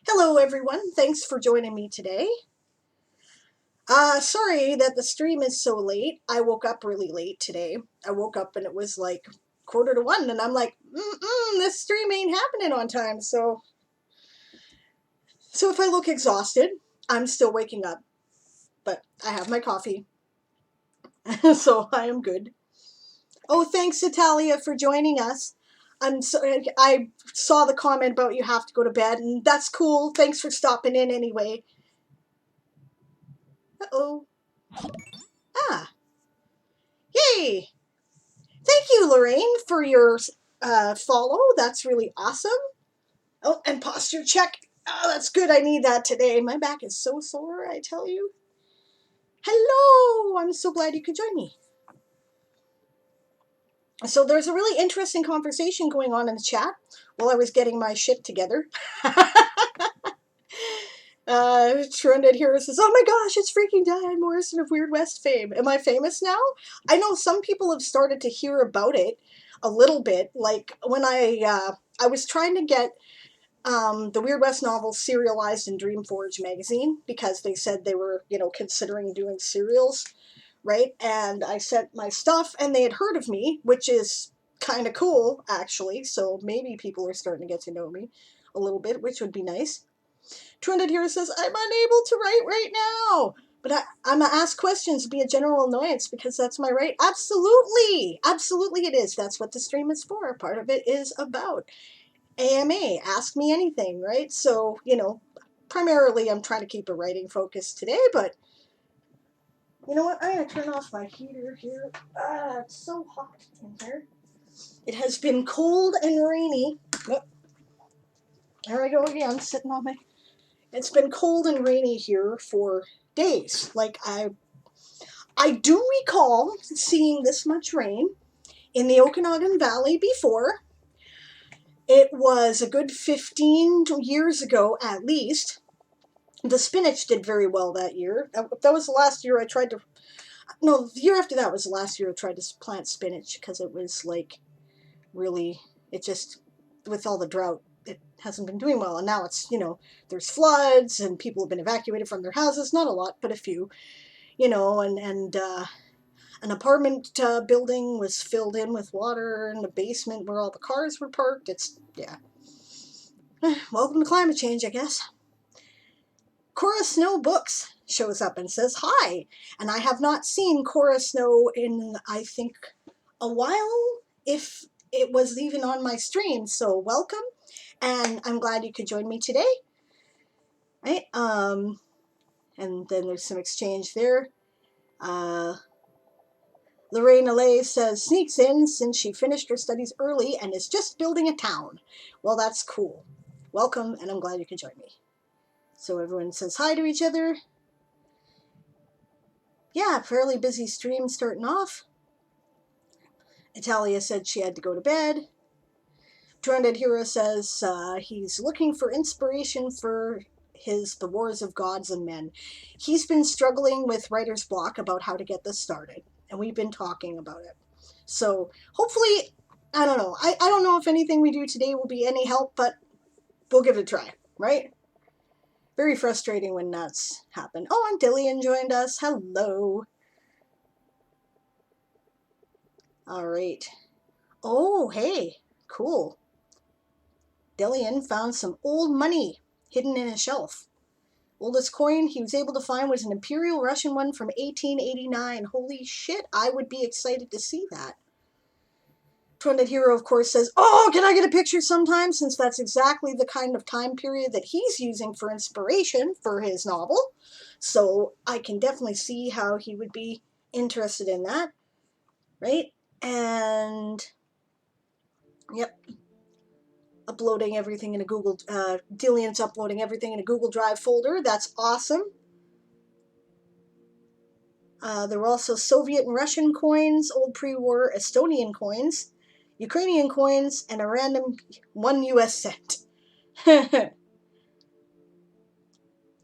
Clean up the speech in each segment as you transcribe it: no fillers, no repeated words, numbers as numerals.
Hello, everyone. Thanks for joining me today. Sorry that the stream is so late. I woke up really late today. I woke up and it was like 1:45, and I'm like, this stream ain't happening on time. So if I look exhausted, I'm still waking up, but I have my coffee, so I am good. Oh, thanks, Italia, for joining us. I saw the comment about you have to go to bed, and that's cool. Thanks for stopping in anyway. Uh-oh. Ah, yay! Thank you, Lorraine, for your follow. That's really awesome. Oh, and posture check. Oh, that's good. I need that today. My back is so sore, I tell you. Hello! I'm so glad you could join me. So there's a really interesting conversation going on in the chat while I was getting my shit together. Trended here says, "Oh my gosh, it's freaking Diane Morrison of Weird West fame. Am I famous now?" I know some people have started to hear about it. a little bit. Like when I was trying to get the Weird West novels serialized in Dreamforge magazine because they said they were, considering doing serials, right? And I sent my stuff and they had heard of me, which is kind of cool, actually. So maybe people are starting to get to know me a little bit, which would be nice. Trended here says, I'm unable to write right now. But I'm going to ask questions, be a general annoyance, because that's my right. Absolutely. Absolutely it is. That's what the stream is for. Part of it is about AMA. Ask me anything, right? So, primarily I'm trying to keep a writing focus today, but you know what? I'm going to turn off my heater here. It's so hot in here. It has been cold and rainy. Oh, there I go again, sitting on my... It's been cold and rainy here for days. Like, I do recall seeing this much rain in the Okanagan Valley before. It was a good 15 years ago, at least. The spinach did very well that year. That was the last year I tried to... No, the year after that was the last year I tried to plant spinach, because it was, like, really... It just... With all the drought, it hasn't been doing well. And now it's, there's floods, and people have been evacuated from their houses. Not a lot, but a few. And an apartment building was filled in with water in the basement where all the cars were parked. It's, yeah. Welcome to climate change, I guess. Cora Snow Books shows up and says hi. And I have not seen Cora Snow in, I think, a while, if it was even on my stream. So welcome. And I'm glad you could join me today. Right? And then there's some exchange there. Lorraine Allais says, sneaks in since she finished her studies early and is just building a town. Well, that's cool. Welcome, and I'm glad you could join me. So everyone says hi to each other. Yeah, fairly busy stream starting off. Italia said she had to go to bed. Drowned Hero says he's looking for inspiration for The Wars of Gods and Men. He's been struggling with writer's block about how to get this started, and we've been talking about it. So hopefully, I don't know. I don't know if anything we do today will be any help, but we'll give it a try, right? Very frustrating when that's happened. Oh, and Dillian joined us. Hello. All right. Oh, hey. Cool. Dillian found some old money hidden in a shelf. Oldest coin he was able to find was an Imperial Russian one from 1889. Holy shit, I would be excited to see that. Trended Hero, of course, says, oh, can I get a picture sometime? Since that's exactly the kind of time period that he's using for inspiration for his novel. So I can definitely see how he would be interested in that. Right? And, yep. Uploading everything in a Google... Dillian's uploading everything in a Google Drive folder. That's awesome. There were also Soviet and Russian coins, old pre-war Estonian coins, Ukrainian coins, and a random 1 US cent.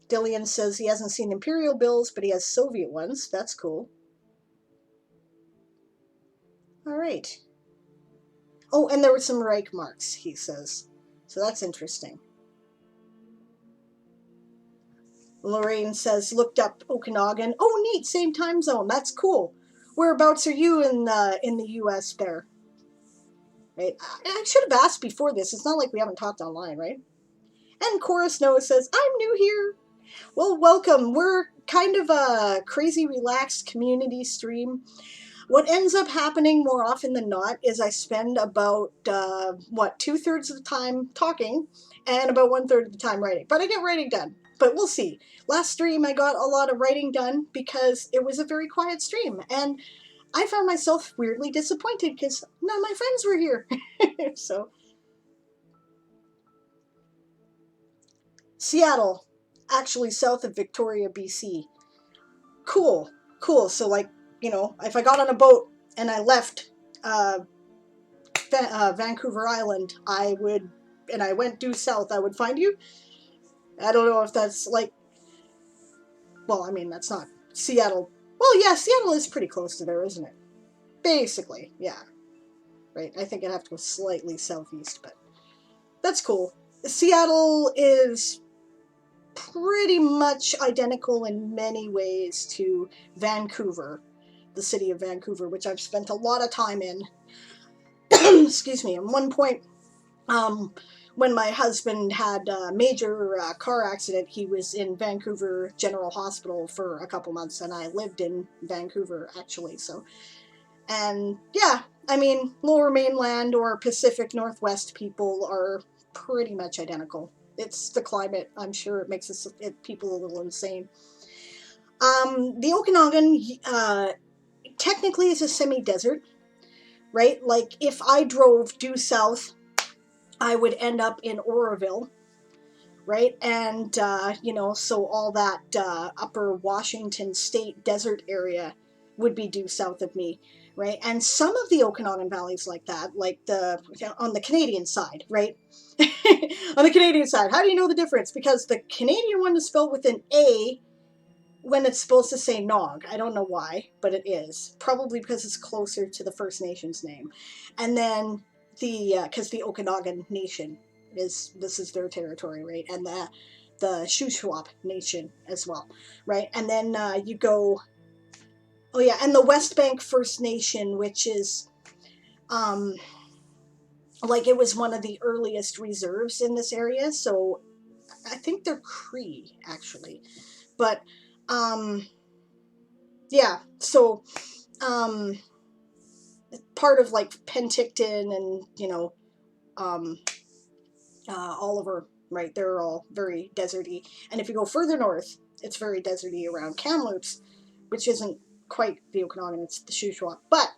Dillian says he hasn't seen imperial bills, but he has Soviet ones. That's cool. All right. Oh, and there were some Reich marks, he says. So that's interesting. Lorraine says, looked up Okanagan. Oh, neat, same time zone. That's cool. Whereabouts are you in the U.S. there? Right? I should have asked before this. It's not like we haven't talked online, right? And Cora Snow says, I'm new here. Well, welcome. We're kind of a crazy, relaxed community stream. What ends up happening more often than not is I spend about, 2/3 of the time talking and about 1/3 of the time writing. But I get writing done. But we'll see. Last stream I got a lot of writing done because it was a very quiet stream. And I found myself weirdly disappointed because none of my friends were here. So, Seattle, actually south of Victoria, BC. Cool. So, like, if I got on a boat and I left Vancouver Island, I went due south, I would find you. I don't know if that's like, well, I mean, that's not Seattle. Well, yeah, Seattle is pretty close to there, isn't it? Basically, yeah. right? I think I'd have to go slightly southeast, but that's cool. Seattle is pretty much identical in many ways to Vancouver, the city of Vancouver, which I've spent a lot of time in. Excuse me. At one point, when my husband had a major car accident, he was in Vancouver General Hospital for a couple months, and I lived in Vancouver, actually. So, and yeah, I mean, Lower Mainland or Pacific Northwest people are pretty much identical. It's the climate. I'm sure it makes people a little insane. The Okanagan technically is a semi-desert, right? Like if I drove due south, I would end up in Oroville, right? And so all that upper Washington State desert area would be due south of me, right? And some of the Okanagan valleys like that, like on the Canadian side, right? On the Canadian side, how do you know the difference? Because the Canadian one is spelled with an A when it's supposed to say Nog. I don't know why, but it is. Probably because it's closer to the First Nations name. And then because the Okanagan Nation this is their territory, right? And the Shuswap Nation as well, right? And then you go, oh yeah, and the West Bank First Nation, which is like it was one of the earliest reserves in this area, so I think they're Cree actually, but yeah, so part of like Penticton and Oliver, right? They're all very deserty, and if you go further north, it's very deserty around Kamloops, which isn't quite the Okanagan, it's the Shuswap. But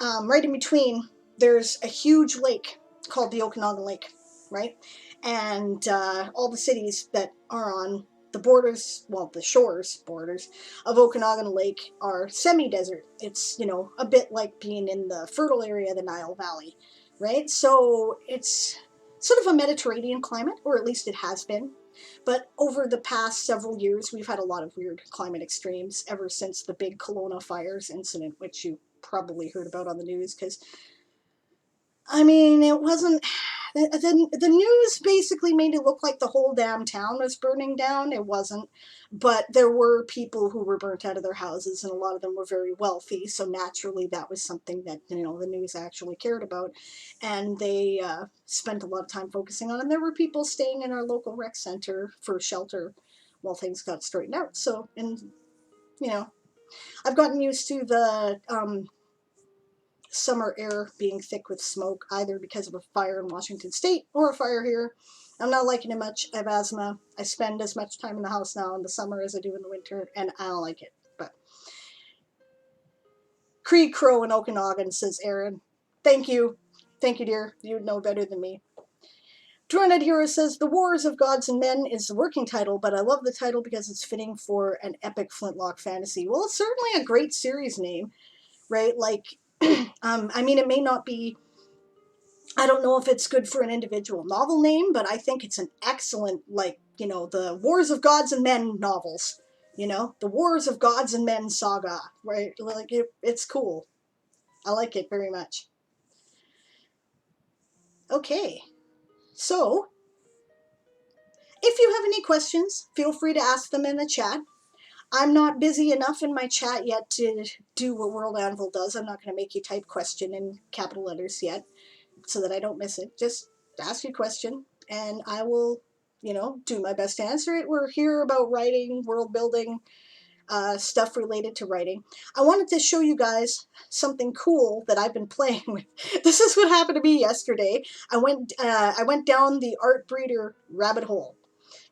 right in between, there's a huge lake called the Okanagan Lake, right? And all the cities that are on the borders, well, the borders of Okanagan Lake are semi-desert. It's, a bit like being in the fertile area of the Nile Valley, right? So it's sort of a Mediterranean climate, or at least it has been. But over the past several years, we've had a lot of weird climate extremes ever since the big Kelowna fires incident, which you probably heard about on the news, because I mean, it wasn't. The news basically made it look like the whole damn town was burning down. It wasn't. But there were people who were burnt out of their houses, and a lot of them were very wealthy. So naturally, that was something that, the news actually cared about. And they spent a lot of time focusing on it. And there were people staying in our local rec center for shelter while things got straightened out. So, and, I've gotten used to the summer air being thick with smoke, either because of a fire in Washington State or a fire here. I'm not liking it much. I have asthma. I spend as much time in the house now in the summer as I do in the winter, and I don't like it. But Cree Crow in Okanagan, says Aaron. Thank you. Thank you, dear. You know better than me. Drowned Hero says, The Wars of Gods and Men is the working title, but I love the title because it's fitting for an epic flintlock fantasy. Well, it's certainly a great series name, right? Like, I mean, it may not be, I don't know if it's good for an individual novel name, but I think it's an excellent, the Wars of Gods and Men novels, the Wars of Gods and Men saga, right? Like, it's cool. I like it very much. Okay, so if you have any questions, feel free to ask them in the chat. I'm not busy enough in my chat yet to do what World Anvil does. I'm not going to make you type question in capital letters yet so that I don't miss it. Just ask your question and I will, do my best to answer it. We're here about writing, world building, stuff related to writing. I wanted to show you guys something cool that I've been playing with. This is what happened to me yesterday. I went down the Artbreeder rabbit hole,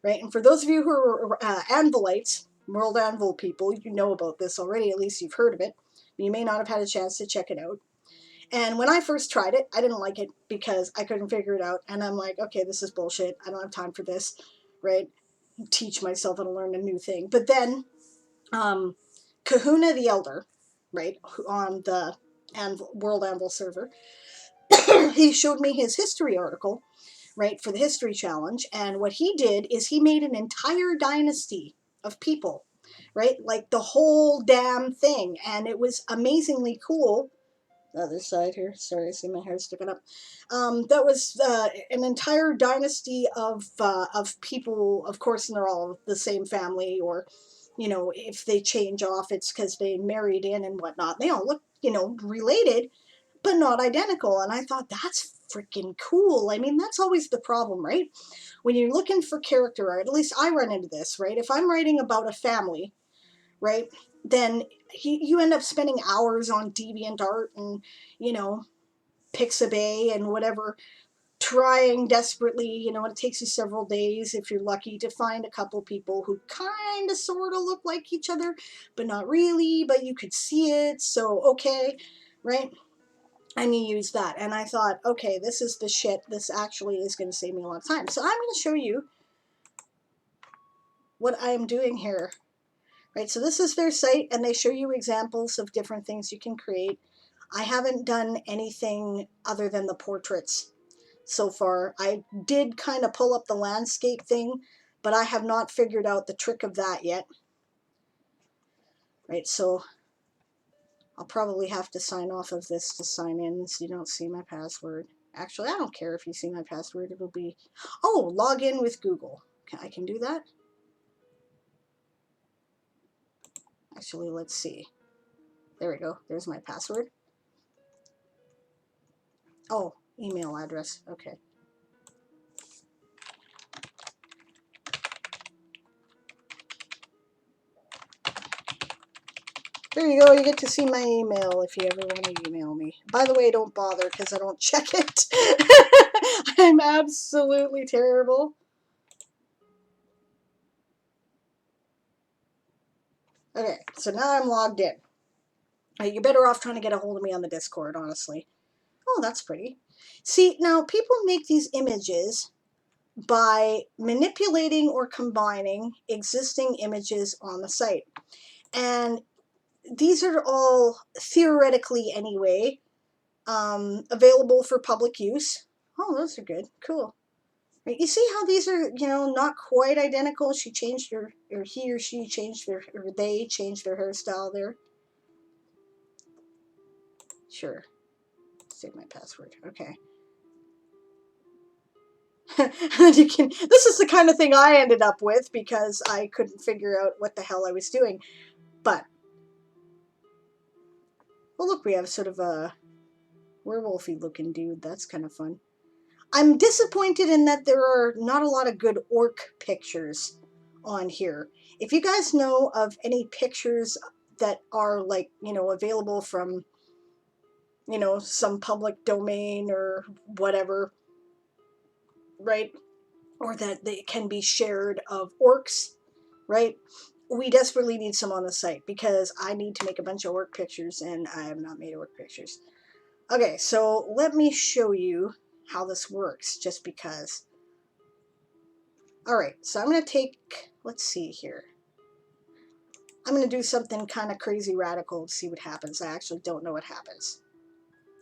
right? And for those of you who are Anvilites, World Anvil people, you know about this already. At least you've heard of it. You may not have had a chance to check it out. And when I first tried it, I didn't like it because I couldn't figure it out. And I'm like, okay, this is bullshit. I don't have time for this, right? Teach myself how to learn a new thing. But then Kahuna the Elder, right, on the World Anvil server, he showed me his history article, right, for the history challenge. And what he did is he made an entire dynasty of people, right, like the whole damn thing. And it was amazingly cool. other side here. Sorry, I see my hair sticking up. That was an entire dynasty of people, of course, and they're all the same family, or, you know, if they change off, it's because they married in and whatnot. They all look, you know, related, but not identical. And I thought, that's freaking cool. I mean, that's always the problem, right? When you're looking for character art, at least I run into this, right? If I'm writing about a family, right, then you end up spending hours on DeviantArt and, you know, Pixabay and whatever, trying desperately, you know, and it takes you several days, if you're lucky, to find a couple people who kind of sort of look like each other, but not really, but you could see it, so okay, right? And you use that. And I thought, okay, this is the shit. This actually is going to save me a lot of time. So I'm going to show you what I'm doing here. Right, so this is their site, and they show you examples of different things you can create. I haven't done anything other than the portraits so far. I did kind of pull up the landscape thing, but I have not figured out the trick of that yet. Right, so I'll probably have to sign off of this to sign in so you don't see my password. Actually, I don't care if you see my password. It'll be, oh, log in with Google. I can do that? Actually, let's see. There we go. There's my password. Oh, email address. Okay. There you go. You get to see my email if you ever want to email me. By the way, don't bother because I don't check it. I'm absolutely terrible. Okay, so now I'm logged in. You're better off trying to get a hold of me on the Discord, honestly. Oh, that's pretty. See, now people make these images by manipulating or combining existing images on the site. And these are all, theoretically anyway, available for public use. Oh, those are good. Cool. Right, you see how these are, you know, not quite identical? She changed her, or he or she changed their, or they changed their hairstyle there. Sure. Save my password. Okay. You can, this is the kind of thing I ended up with because I couldn't figure out what the hell I was doing. But, well, look, we have sort of a werewolfy looking dude. That's kind of fun. I'm disappointed in that there are not a lot of good orc pictures on here. If you guys know of any pictures that are, like, you know, available from, you know, some public domain or whatever, right? Or that they can be shared of orcs, right? We desperately need some on the site because I need to make a bunch of orc pictures and I have not made orc pictures. Okay, so let me show you how this works just because. Alright, so I'm going to take, let's see here. I'm going to do something kind of crazy radical to see what happens. I actually don't know what happens.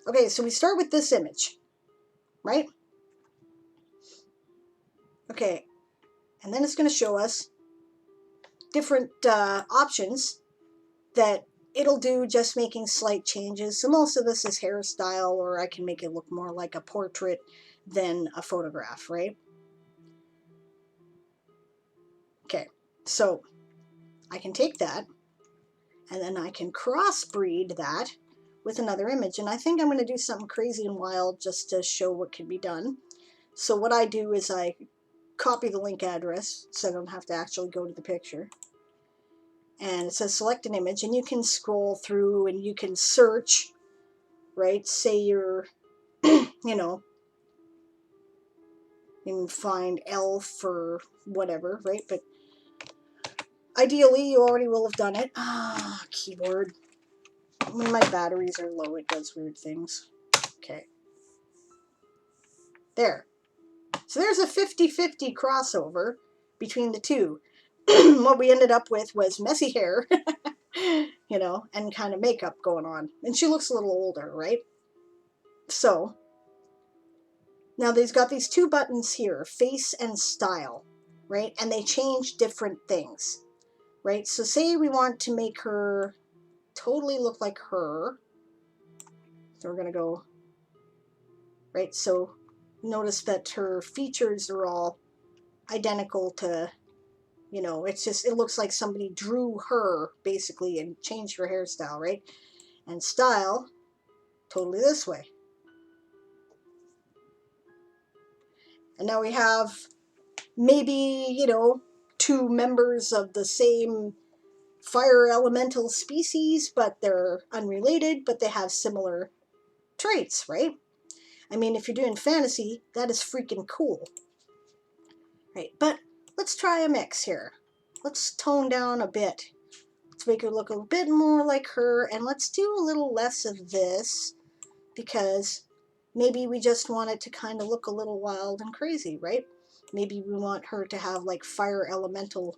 Okay, so we start with this image, right? Okay, and then it's going to show us different options that it'll do, just making slight changes. So most of this is hairstyle, or I can make it look more like a portrait than a photograph, right? Okay, so I can take that and then I can crossbreed that with another image. And I think I'm going to do something crazy and wild just to show what can be done. So what I do is I copy the link address so I don't have to actually go to the picture. And it says select an image, and you can scroll through and you can search, right? Say you're, you know, you can find elf or whatever, right? But ideally, you already will have done it. Ah, keyboard. When my batteries are low, it does weird things. Okay. There. So there's a 50-50 crossover between the two. What we ended up with was messy hair, you know, and kind of makeup going on. And she looks a little older, right? So, now they've got these two buttons here, face and style, right? And they change different things, right? So say we want to make her totally look like her. So we're going to go, right, so notice that her features are all identical to, you know, it's just, it looks like somebody drew her, basically, and changed her hairstyle, right? And style, totally this way. And now we have maybe, you know, two members of the same fire elemental species, but they're unrelated, but they have similar traits, right? I mean, if you're doing fantasy, that is freaking cool. Right, but let's try a mix here. Let's tone down a bit. Let's make her look a bit more like her, and let's do a little less of this, because maybe we just want it to kind of look a little wild and crazy, right? Maybe we want her to have like fire elemental,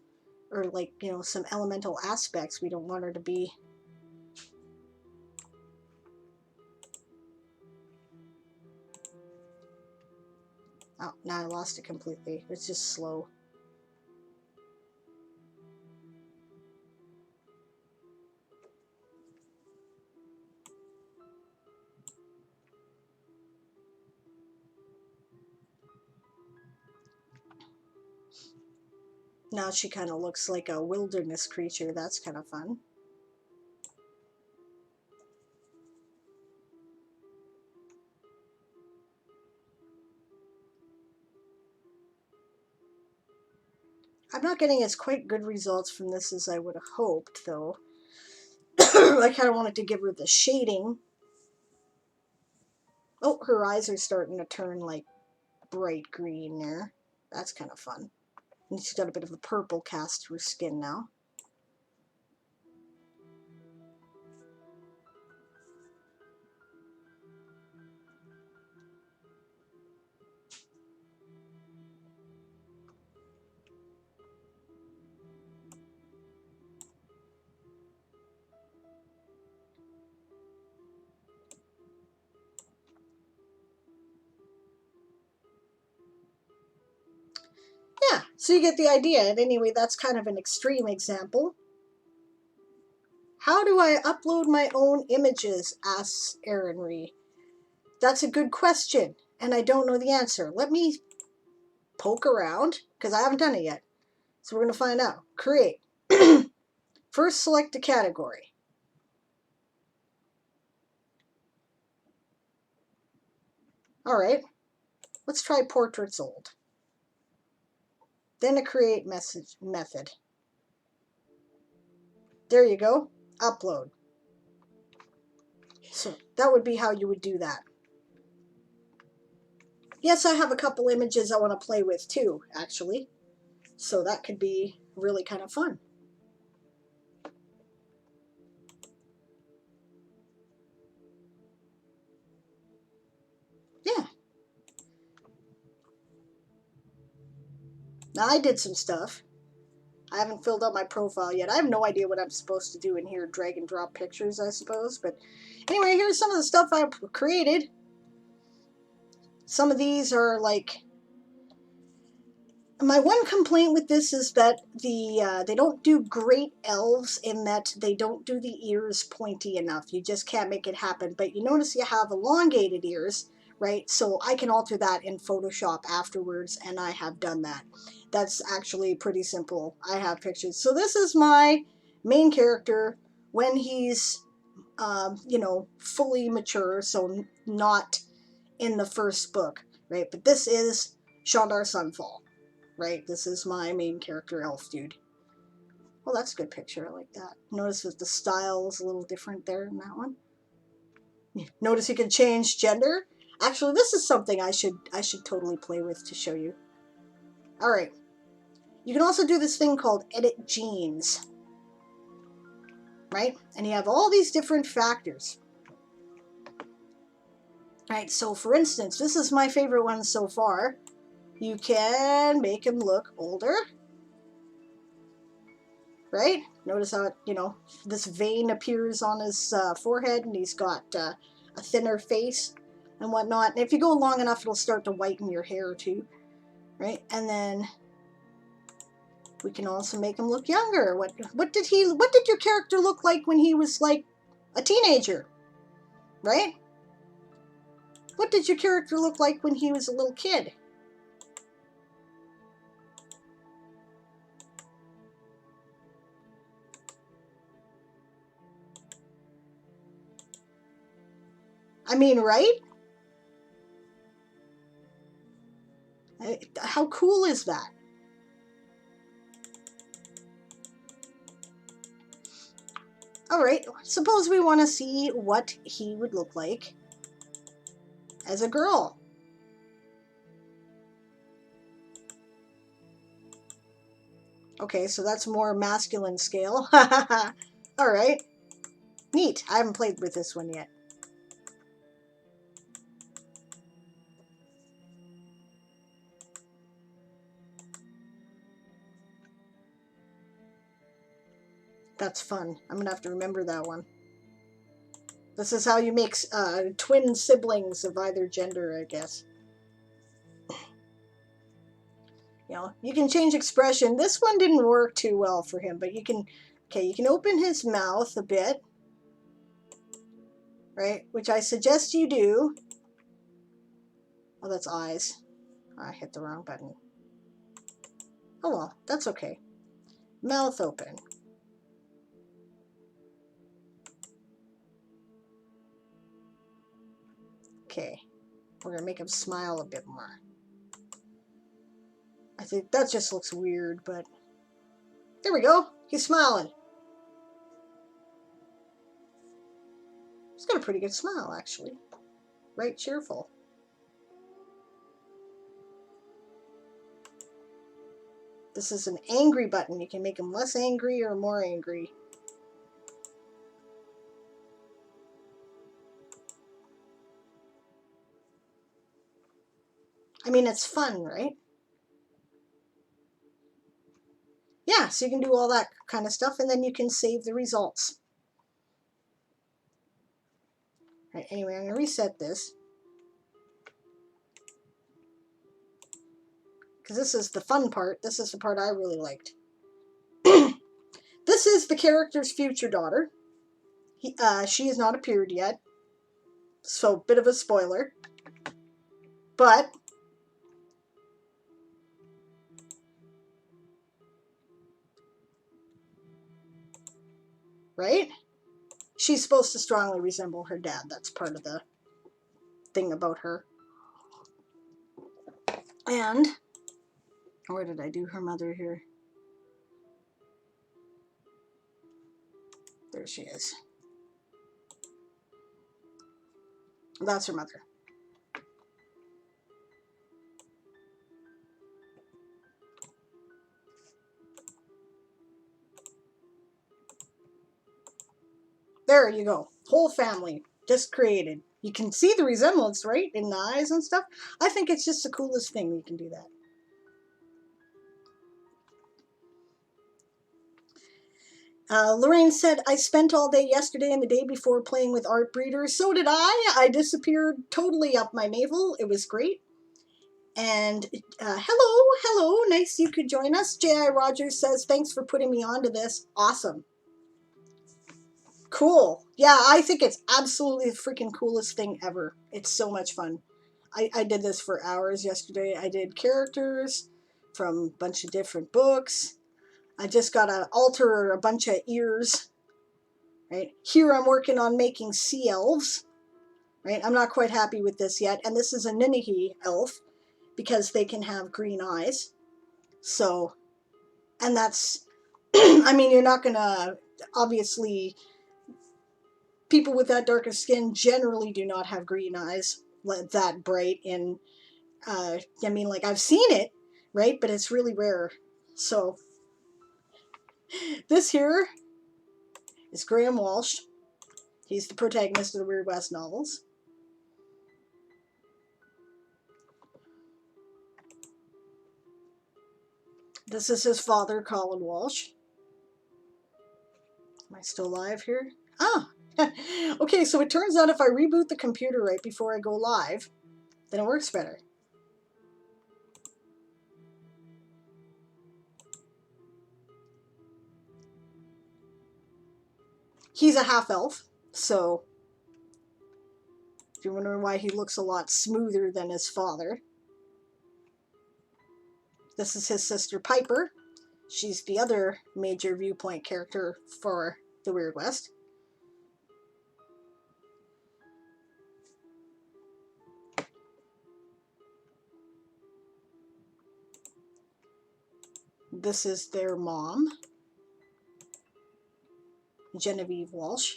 or like, you know, some elemental aspects. We don't want her to be... Oh, now I lost it completely. It's just slow. Now she kind of looks like a wilderness creature. That's kind of fun. I'm not getting as quite good results from this as I would have hoped, though. I kind of wanted to give her the shading. Oh, her eyes are starting to turn like bright green there. That's kind of fun. And she's got a bit of a purple cast to her skin now. Yeah, so you get the idea. And anyway, that's kind of an extreme example. How do I upload my own images? Asks Erin Ree. That's a good question, and I don't know the answer. Let me poke around, because I haven't done it yet. So we're going to find out. Create. First, select a category. All right, let's try portraits old. Then a create method. There you go. Upload. So that would be how you would do that. Yes, I have a couple images I want to play with too, actually. So that could be really kind of fun. Yeah. Now I did some stuff. I haven't filled out my profile yet. I have no idea what I'm supposed to do in here. Drag and drop pictures, I suppose. But anyway, here's some of the stuff I've created. Some of these are like... My one complaint with this is that they don't do great elves, in that they don't do the ears pointy enough. You just can't make it happen. But you notice you have elongated ears, right? So I can alter that in Photoshop afterwards, and I have done that. That's actually pretty simple. I have pictures. So this is my main character when he's, you know, fully mature, so not in the first book, right? But this is Shandar Sunfall. Right, this is my main character, elf dude. Well, that's a good picture. I like that. Notice that the style is a little different there in that one. Notice you can change gender. Actually, this is something I should totally play with to show you. All right. You can also do this thing called edit genes. Right? And you have all these different factors. Right, so for instance, this is my favorite one so far. You can make him look older. Right? Notice how, you know, this vein appears on his forehead, and he's got a thinner face and whatnot. And if you go long enough, it'll start to whiten your hair too. Right? And then we can also make him look younger. What did your character look like when he was like a teenager? Right? What did your character look like when he was a little kid? I mean, right? How cool is that? All right, suppose we want to see what he would look like as a girl. Okay, so that's more masculine scale. All right, neat. I haven't played with this one yet. That's fun. I'm gonna have to remember that one. This is how you make twin siblings of either gender, I guess. You know, you can change expression. This one didn't work too well for him, but you can, okay, you can open his mouth a bit, right? Which I suggest you do. Oh, that's eyes. I hit the wrong button. Oh well, that's okay. Mouth open. Okay, we're gonna make him smile a bit more. I think that just looks weird, but there we go. He's smiling. He's got a pretty good smile, actually. Right, cheerful. This is an angry button. You can make him less angry or more angry. I mean, it's fun, right? Yeah, so you can do all that kind of stuff, and then you can save the results. Right, anyway, I'm going to reset this. Because this is the fun part. This is the part I really liked. This is the character's future daughter. She has not appeared yet. So, bit of a spoiler. But right? She's supposed to strongly resemble her dad. That's part of the thing about her. And where did I do her mother here? There she is. That's her mother. There you go. Whole family just created. You can see the resemblance, right? In the eyes and stuff. I think it's just the coolest thing you can do that. Lorraine said, I spent all day yesterday and the day before playing with Artbreeder. So did I. I disappeared totally up my navel. It was great. And hello. Nice you could join us. J.I. Rogers says, thanks for putting me onto this. Awesome. Cool. Yeah, I think it's absolutely the freaking coolest thing ever. It's so much fun. I did this for hours yesterday. I did characters from a bunch of different books. I just got to alter a bunch of ears. Right? Here I'm working on making sea elves. Right? I'm not quite happy with this yet. And this is a Ninihi elf because they can have green eyes. So, and that's, I mean, you're not going to, obviously, people with that darker skin generally do not have green eyes that bright. And, I mean, like, I've seen it, right? But it's really rare. So, this here is Graham Walsh. He's the protagonist of the Weird West novels. This is his father, Colin Walsh. Am I still live here? Ah! Okay, so it turns out if I reboot the computer right before I go live, then it works better. He's a half-elf, so you're wondering why he looks a lot smoother than his father. This is his sister Piper. She's the other major viewpoint character for the Weird West. This is their mom, Genevieve Walsh.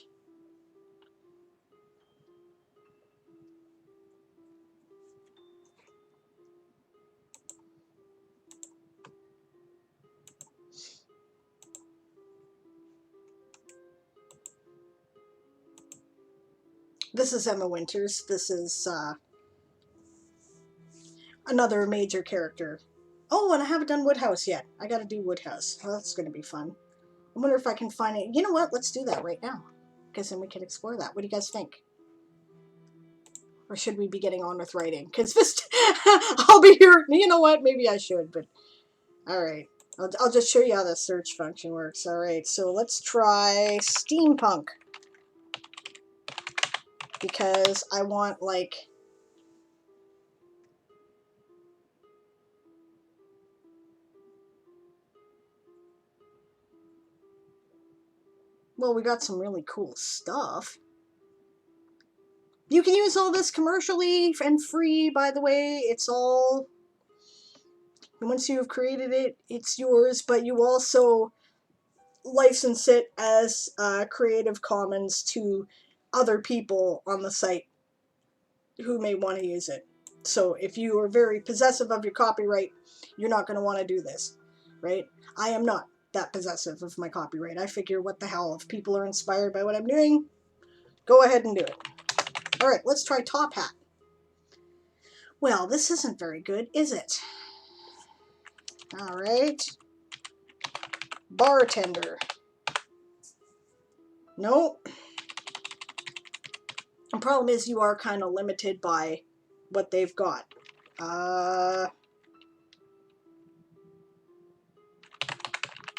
This is Emma Winters. This is another major character. Oh, and I haven't done Woodhouse yet. I gotta do Woodhouse. Oh, that's gonna be fun. I wonder if I can find it. You know what? Let's do that right now, because then we can explore that. What do you guys think? Or should we be getting on with writing? Because this, I'll be here. You know what? Maybe I should, but all right. I'll just show you how the search function works. All right, so let's try steampunk, because I want, like, well, we got some really cool stuff. You can use all this commercially and free, by the way. It's all, once you have created it, it's yours, but you also license it as Creative Commons to other people on the site who may want to use it. So if you are very possessive of your copyright, you're not going to want to do this, right? I am not that possessive of my copyright. I figure, what the hell, if people are inspired by what I'm doing, go ahead and do it. All right, let's try Top Hat. Well, this isn't very good, is it? All right. Bartender. Nope. The problem is you are kind of limited by what they've got.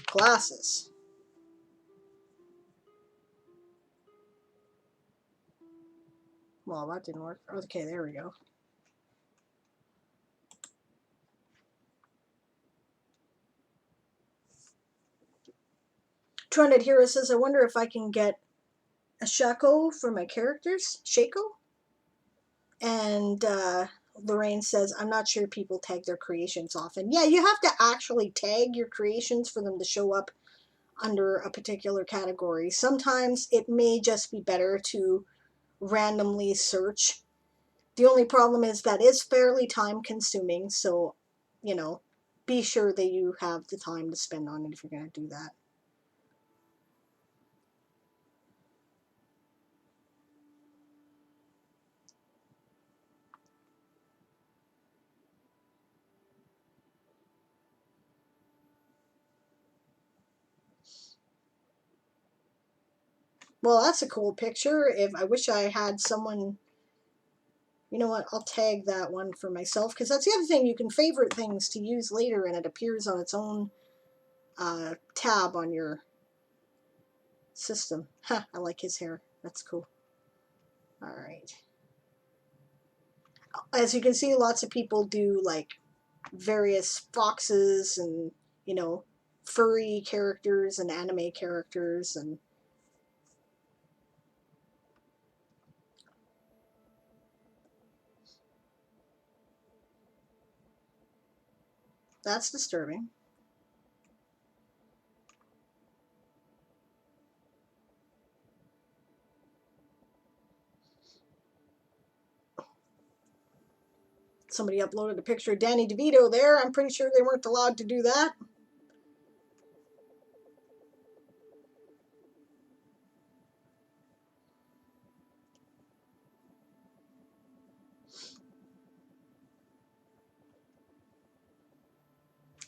Glasses. Well, that didn't work. Okay, there we go. Trunded Hero says, I wonder if I can get a Shaco for my characters. Shaco? And Lorraine says, I'm not sure people tag their creations often. Yeah, you have to actually tag your creations for them to show up under a particular category. Sometimes it may just be better to randomly search. The only problem is that is fairly time consuming, so, you know, be sure that you have the time to spend on it if you're going to do that. Well, that's a cool picture. If I wish I had someone, you know what, I'll tag that one for myself, because that's the other thing. You can favorite things to use later, and it appears on its own tab on your system. Ha, I like his hair. That's cool. All right. As you can see, lots of people do, like, various foxes and, you know, furry characters and anime characters, and that's disturbing. Somebody uploaded a picture of Danny DeVito there. I'm pretty sure they weren't allowed to do that.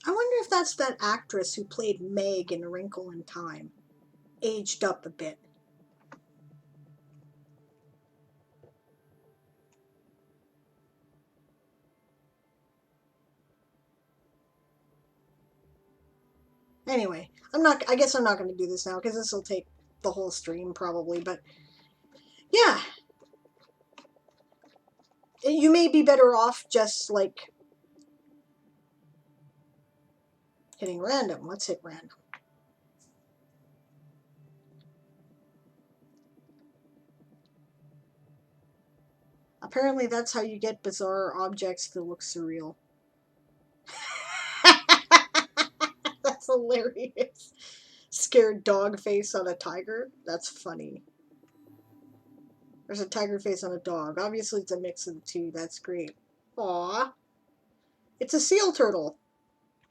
I wonder if that's that actress who played Meg in A Wrinkle in Time, aged up a bit. Anyway, I guess I'm not going to do this now, because this will take the whole stream probably, but yeah. You may be better off just like hitting random. Let's hit random. Apparently that's how you get bizarre objects that look surreal. That's hilarious. Scared dog face on a tiger? That's funny. There's a tiger face on a dog. Obviously it's a mix of the two. That's great. Aww. It's a seal turtle.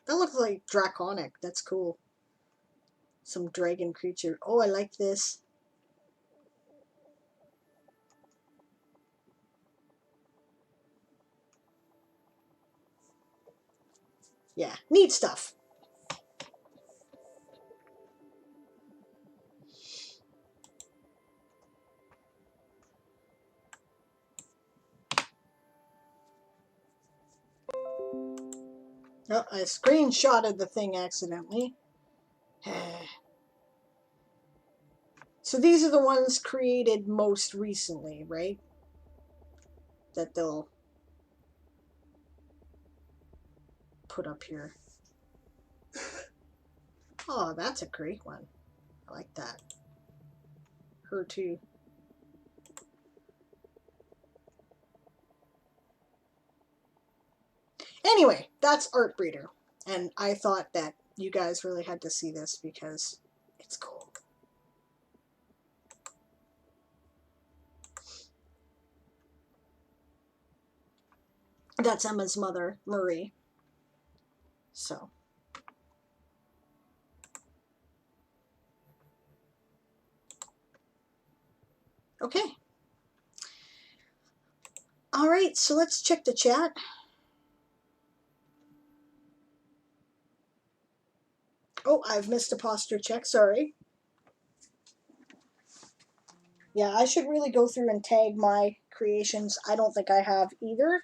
That looks like draconic. That's cool. Some dragon creature. Oh, I like this. Yeah, neat stuff. Oh, I screenshotted the thing accidentally. So these are the ones created most recently, right? That they'll put up here. Oh, that's a great one. I like that. Her too. Anyway, that's Artbreeder. And I thought that you guys really had to see this because it's cool. That's Emma's mother, Marie. So. Okay. All right, so let's check the chat. Oh, I've missed a posture check, sorry. Yeah, I should really go through and tag my creations. I don't think I have either.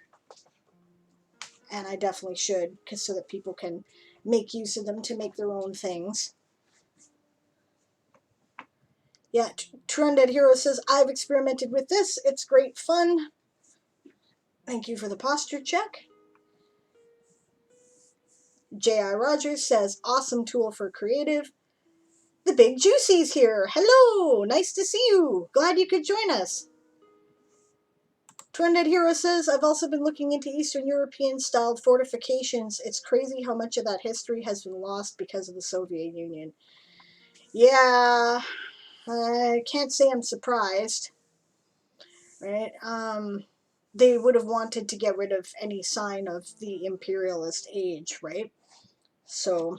And I definitely should, so that people can make use of them to make their own things. Yeah, Trended Hero says, I've experimented with this. It's great fun. Thank you for the posture check. J.I. Rogers says, awesome tool for creative. The Big Juicy's here. Hello, nice to see you. Glad you could join us. Trended Hero says, I've also been looking into Eastern European styled fortifications. It's crazy how much of that history has been lost because of the Soviet Union. Yeah, I can't say I'm surprised. Right? They would have wanted to get rid of any sign of the imperialist age, right? So,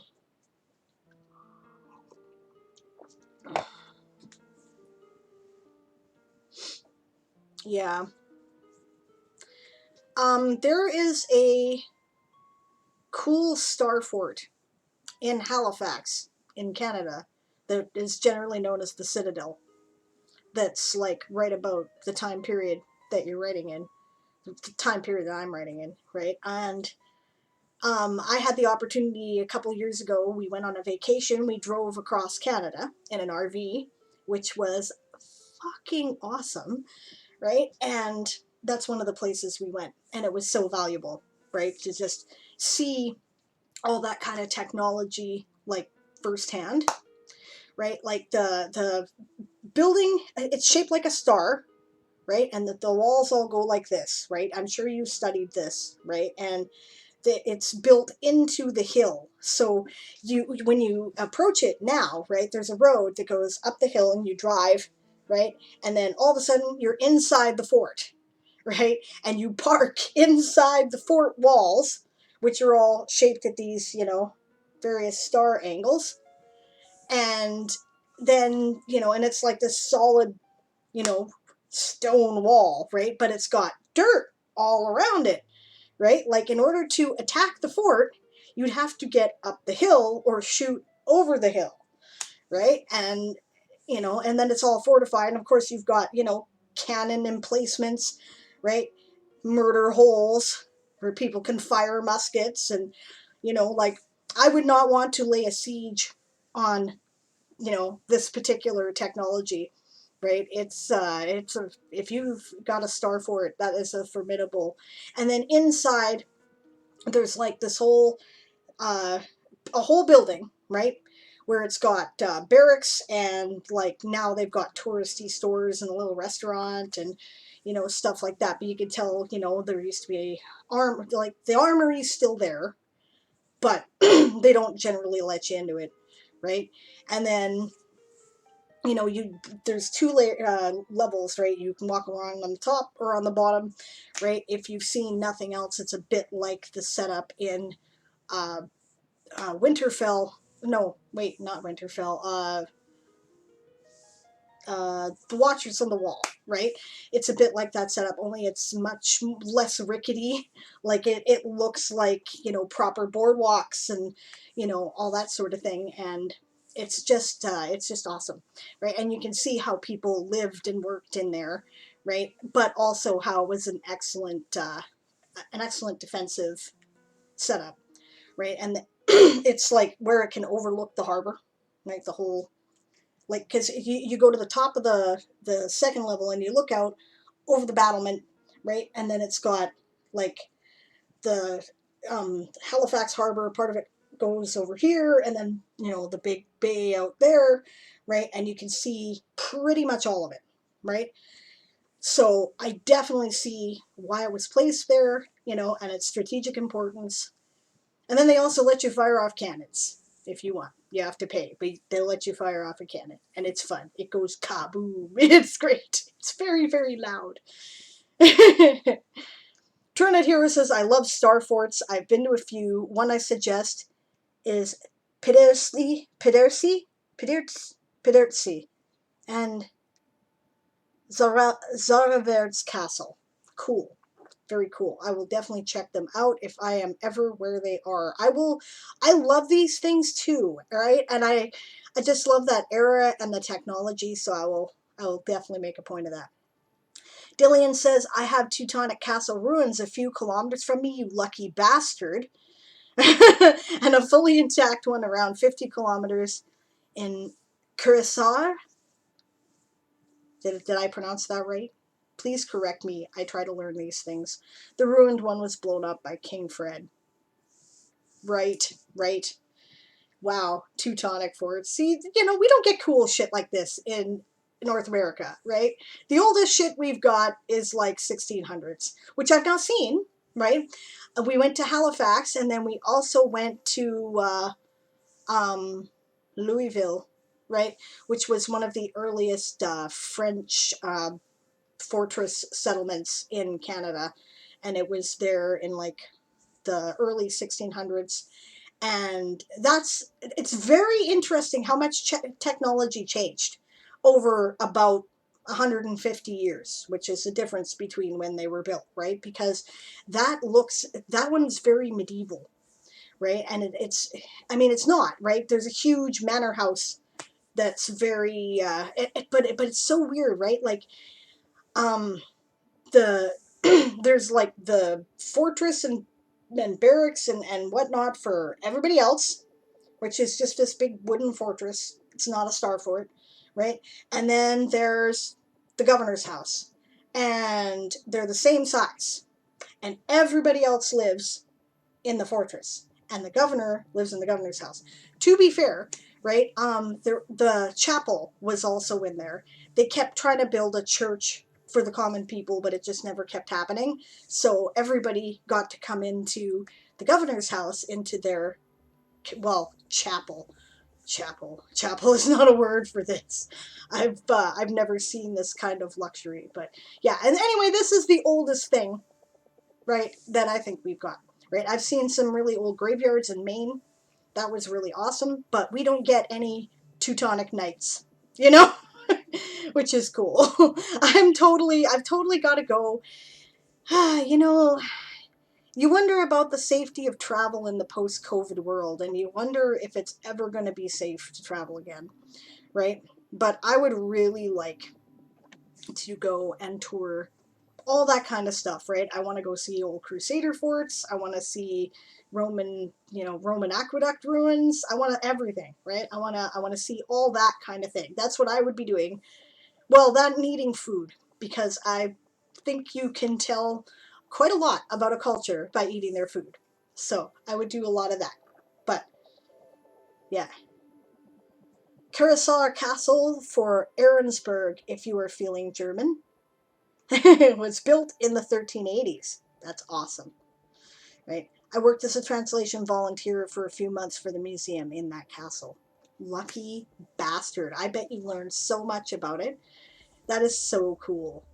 yeah. There is a cool star fort in Halifax, in Canada, that is generally known as the Citadel. That's like right about the time period that you're writing in, the time period that I'm writing in, right? And I had the opportunity a couple years ago. We went on a vacation. We drove across Canada in an RV, which was fucking awesome, right? And that's one of the places we went, and it was so valuable, right? To just see all that kind of technology like firsthand, right? Like the building, it's shaped like a star, right? And the walls all go like this, right? I'm sure you studied this, right? And it's built into the hill. So when you approach it now, right, there's a road that goes up the hill and you drive, right? And then all of a sudden you're inside the fort, right? And you park inside the fort walls, which are all shaped at these, various star angles. And then, and it's like this solid, stone wall, right? But it's got dirt all around it, right? Like in order to attack the fort, you'd have to get up the hill or shoot over the hill, right? And, and then it's all fortified. And of course you've got, cannon emplacements, right? Murder holes where people can fire muskets. And, like I would not want to lay a siege on, this particular technology, right? If you've got a star fort, that is a formidable. And then inside, there's like this whole a whole building, right? Where it's got barracks, and like now they've got touristy stores and a little restaurant and stuff like that. But you can tell, there used to be like the armory's still there, but they don't generally let you into it, right? And then there's two levels, right? You can walk along on the top or on the bottom, right? If you've seen nothing else, it's a bit like the setup in uh, Winterfell. No, wait, not Winterfell. The Watchers on the Wall, right? It's a bit like that setup, only it's much less rickety. Like it looks like, proper boardwalks and, all that sort of thing. And it's just awesome, right? And you can see how people lived and worked in there, right? But also how it was an excellent defensive setup, right? And it's like where it can overlook the harbor, right? The whole, like, because you go to the top of the second level and you look out over the battlement, right? And then it's got like the Halifax Harbor, part of it goes over here, and then the big bay out there, right? And you can see pretty much all of it, right? So I definitely see why it was placed there, and its strategic importance. And then they also let you fire off cannons if you want. You have to pay, but they'll let you fire off a cannon, and it's fun. It goes kaboom. It's great. It's very, very loud. Turnet Hero says, I love star forts. I've been to a few. One I suggest is Pedersey, and Zaraverd's Castle. Cool. Very cool. I will definitely check them out if I am ever where they are. I love these things too, right? And I just love that era and the technology, so I will definitely make a point of that. Dillian says, I have Teutonic Castle ruins a few kilometers from me, you lucky bastard. And a fully intact one around 50 kilometers in Curacao. Did I pronounce that right? Please correct me. I try to learn these things. The ruined one was blown up by King Fred. Right, right. Wow, Teutonic forts. See, we don't get cool shit like this in North America, right? The oldest shit we've got is like 1600s, which I've now seen, right? We went to Halifax, and then we also went to Louisville, right? Which was one of the earliest French fortress settlements in Canada, and it was there in like the early 1600s. And it's very interesting how much technology changed over about 150 years, which is the difference between when they were built, right? Because that one's very medieval, right? And it's not, right? There's a huge manor house that's very but it's so weird, right? Like the there's like the fortress and barracks and whatnot for everybody else, which is just this big wooden fortress. It's not a star fort, right? And then there's the governor's house, and they're the same size, and everybody else lives in the fortress, and the governor lives in the governor's house. To be fair, right? The chapel was also in there. They kept trying to build a church for the common people, but it just never kept happening. So everybody got to come into the governor's house, into their, well, chapel. Chapel is not a word for this. I've never seen this kind of luxury, but yeah. And anyway, this is the oldest thing, right, that I think we've got. Right, I've seen some really old graveyards in Maine. That was really awesome, but we don't get any Teutonic knights, which is cool. I've totally got to go. You wonder about the safety of travel in the post-COVID world, and you wonder if it's ever going to be safe to travel again, right? But I would really like to go and tour all that kind of stuff, right? I want to go see old Crusader forts. I want to see Roman aqueduct ruins. I want everything, right? I want to see all that kind of thing. That's what I would be doing Well, that and eating food, because I think you can tell quite a lot about a culture by eating their food. So I would do a lot of that. But yeah, Curacao Castle for Arensberg, if you are feeling German. It was built in the 1380s. That's awesome, right? I worked as a translation volunteer for a few months for the museum in that castle. Lucky bastard. I bet you learned so much about it. That is so cool.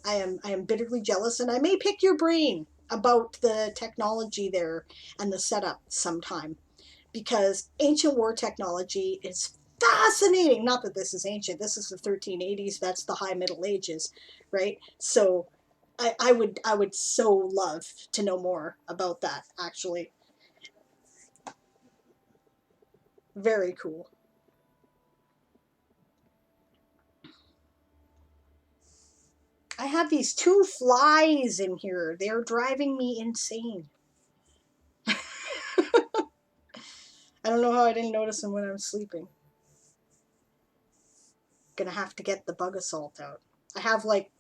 I am bitterly jealous, and I may pick your brain about the technology there and the setup sometime, because ancient war technology is fascinating. Not that this is ancient. This is the 1380s. That's the High Middle Ages, right? So I would so love to know more about that. Actually, very cool. I have these two flies in here. They're driving me insane. I don't know how I didn't notice them when I was sleeping. Gonna have to get the bug assault out. I have like,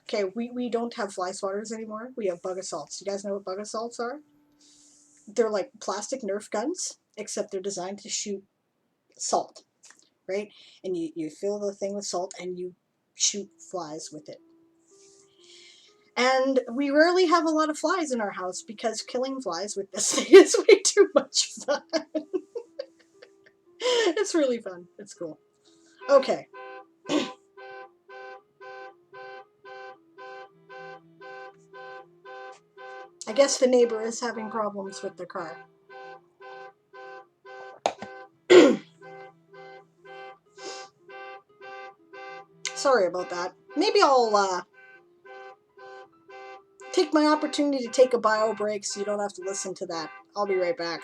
okay, we don't have fly swatters anymore. We have bug assaults. You guys know what bug assaults are? They're like plastic Nerf guns, except they're designed to shoot salt, right? And you fill the thing with salt and you shoot flies with it. And we rarely have a lot of flies in our house because killing flies with this thing is way too much fun. It's really fun. It's cool. Okay. I guess the neighbor is having problems with their car. Sorry about that. Maybe I'll take my opportunity to take a bio break so you don't have to listen to that. I'll be right back.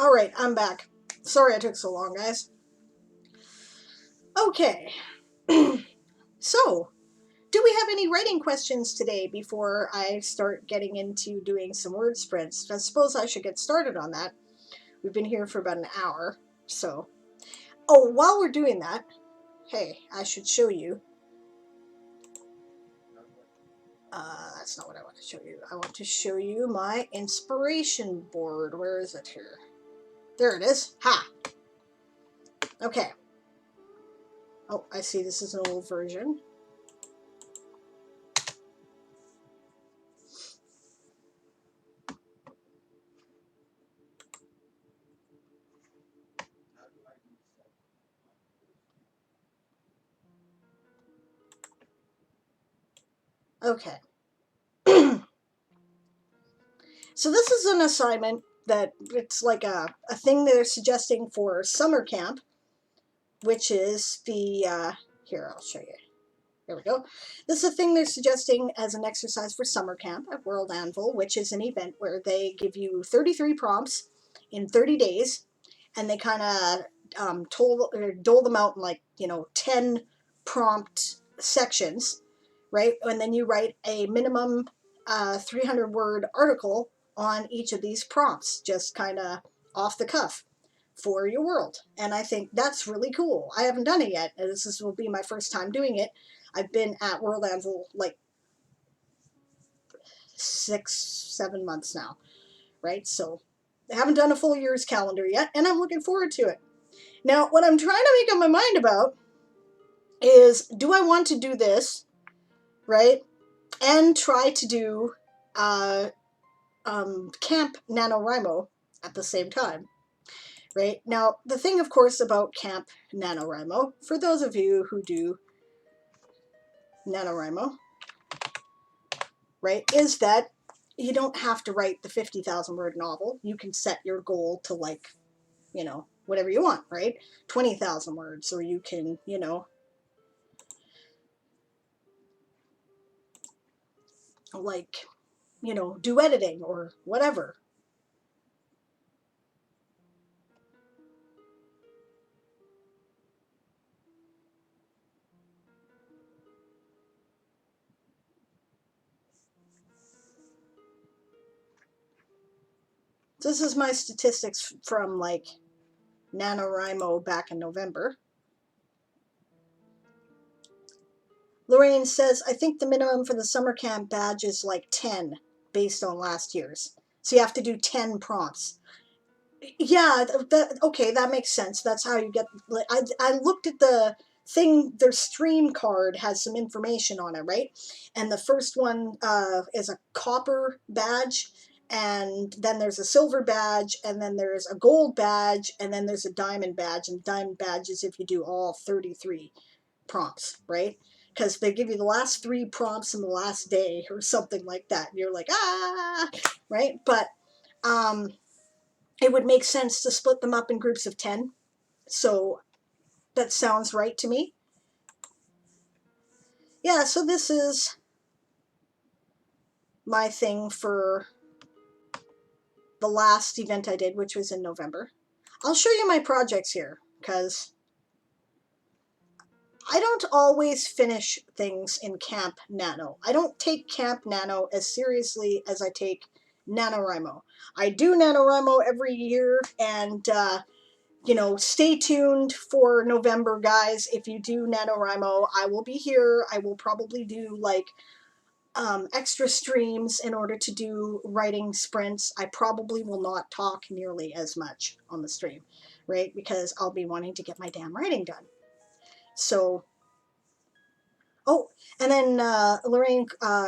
All right, I'm back. Sorry I took so long, guys. Okay. So, do we have any writing questions today before I start getting into doing some word sprints? I suppose I should get started on that. We've been here for about an hour, so. Oh, while we're doing that, hey, I should show you. That's not what I want to show you. I want to show you my inspiration board. Where is it here? There it is. Ha! Okay. Oh, I see this is an old version. Okay. So this is an assignment that it's like a thing they're suggesting for summer camp, which is the, here, I'll show you. There we go. This is a thing they're suggesting as an exercise for summer camp at World Anvil, which is an event where they give you 33 prompts in 30 days, and they kind of dole them out in like, 10 prompt sections, right? And then you write a minimum 300-word article on each of these prompts, just kind of off the cuff for your world. And I think that's really cool. I haven't done it yet. This will be my first time doing it. I've been at World Anvil like 6-7 months now, right? So I haven't done a full year's calendar yet, and I'm looking forward to it. Now, what I'm trying to make up my mind about is, do I want to do this, right, and try to do Camp NaNoWriMo at the same time, right? Now, the thing, of course, about Camp NaNoWriMo, for those of you who do NaNoWriMo, right, is that you don't have to write the 50,000 word novel. You can set your goal to like, whatever you want, right? 20,000 words, or you can, like, do editing or whatever. This is my statistics from like NaNoWriMo back in November. Lorraine says, I think the minimum for the summer camp badge is like 10 based on last year's. So you have to do 10 prompts. Yeah, okay, that makes sense. That's how you get. I looked at the thing. Their stream card has some information on it, right? And the first one is a copper badge, and then there's a silver badge, and then there's a gold badge, and then there's a diamond badge. And diamond badge is if you do all 33 prompts, right? Because they give you the last 3 prompts in the last day or something like that. And you're like, right? But it would make sense to split them up in groups of 10. So that sounds right to me. Yeah, so this is my thing for the last event I did, which was in November. I'll show you my projects here, because I don't always finish things in Camp Nano. I don't take Camp Nano as seriously as I take NaNoWriMo. I do NaNoWriMo every year, and stay tuned for November, guys. If you do NaNoWriMo, I will be here. I will probably do like extra streams in order to do writing sprints. I probably will not talk nearly as much on the stream, right? Because I'll be wanting to get my damn writing done. So, oh, and then Lorraine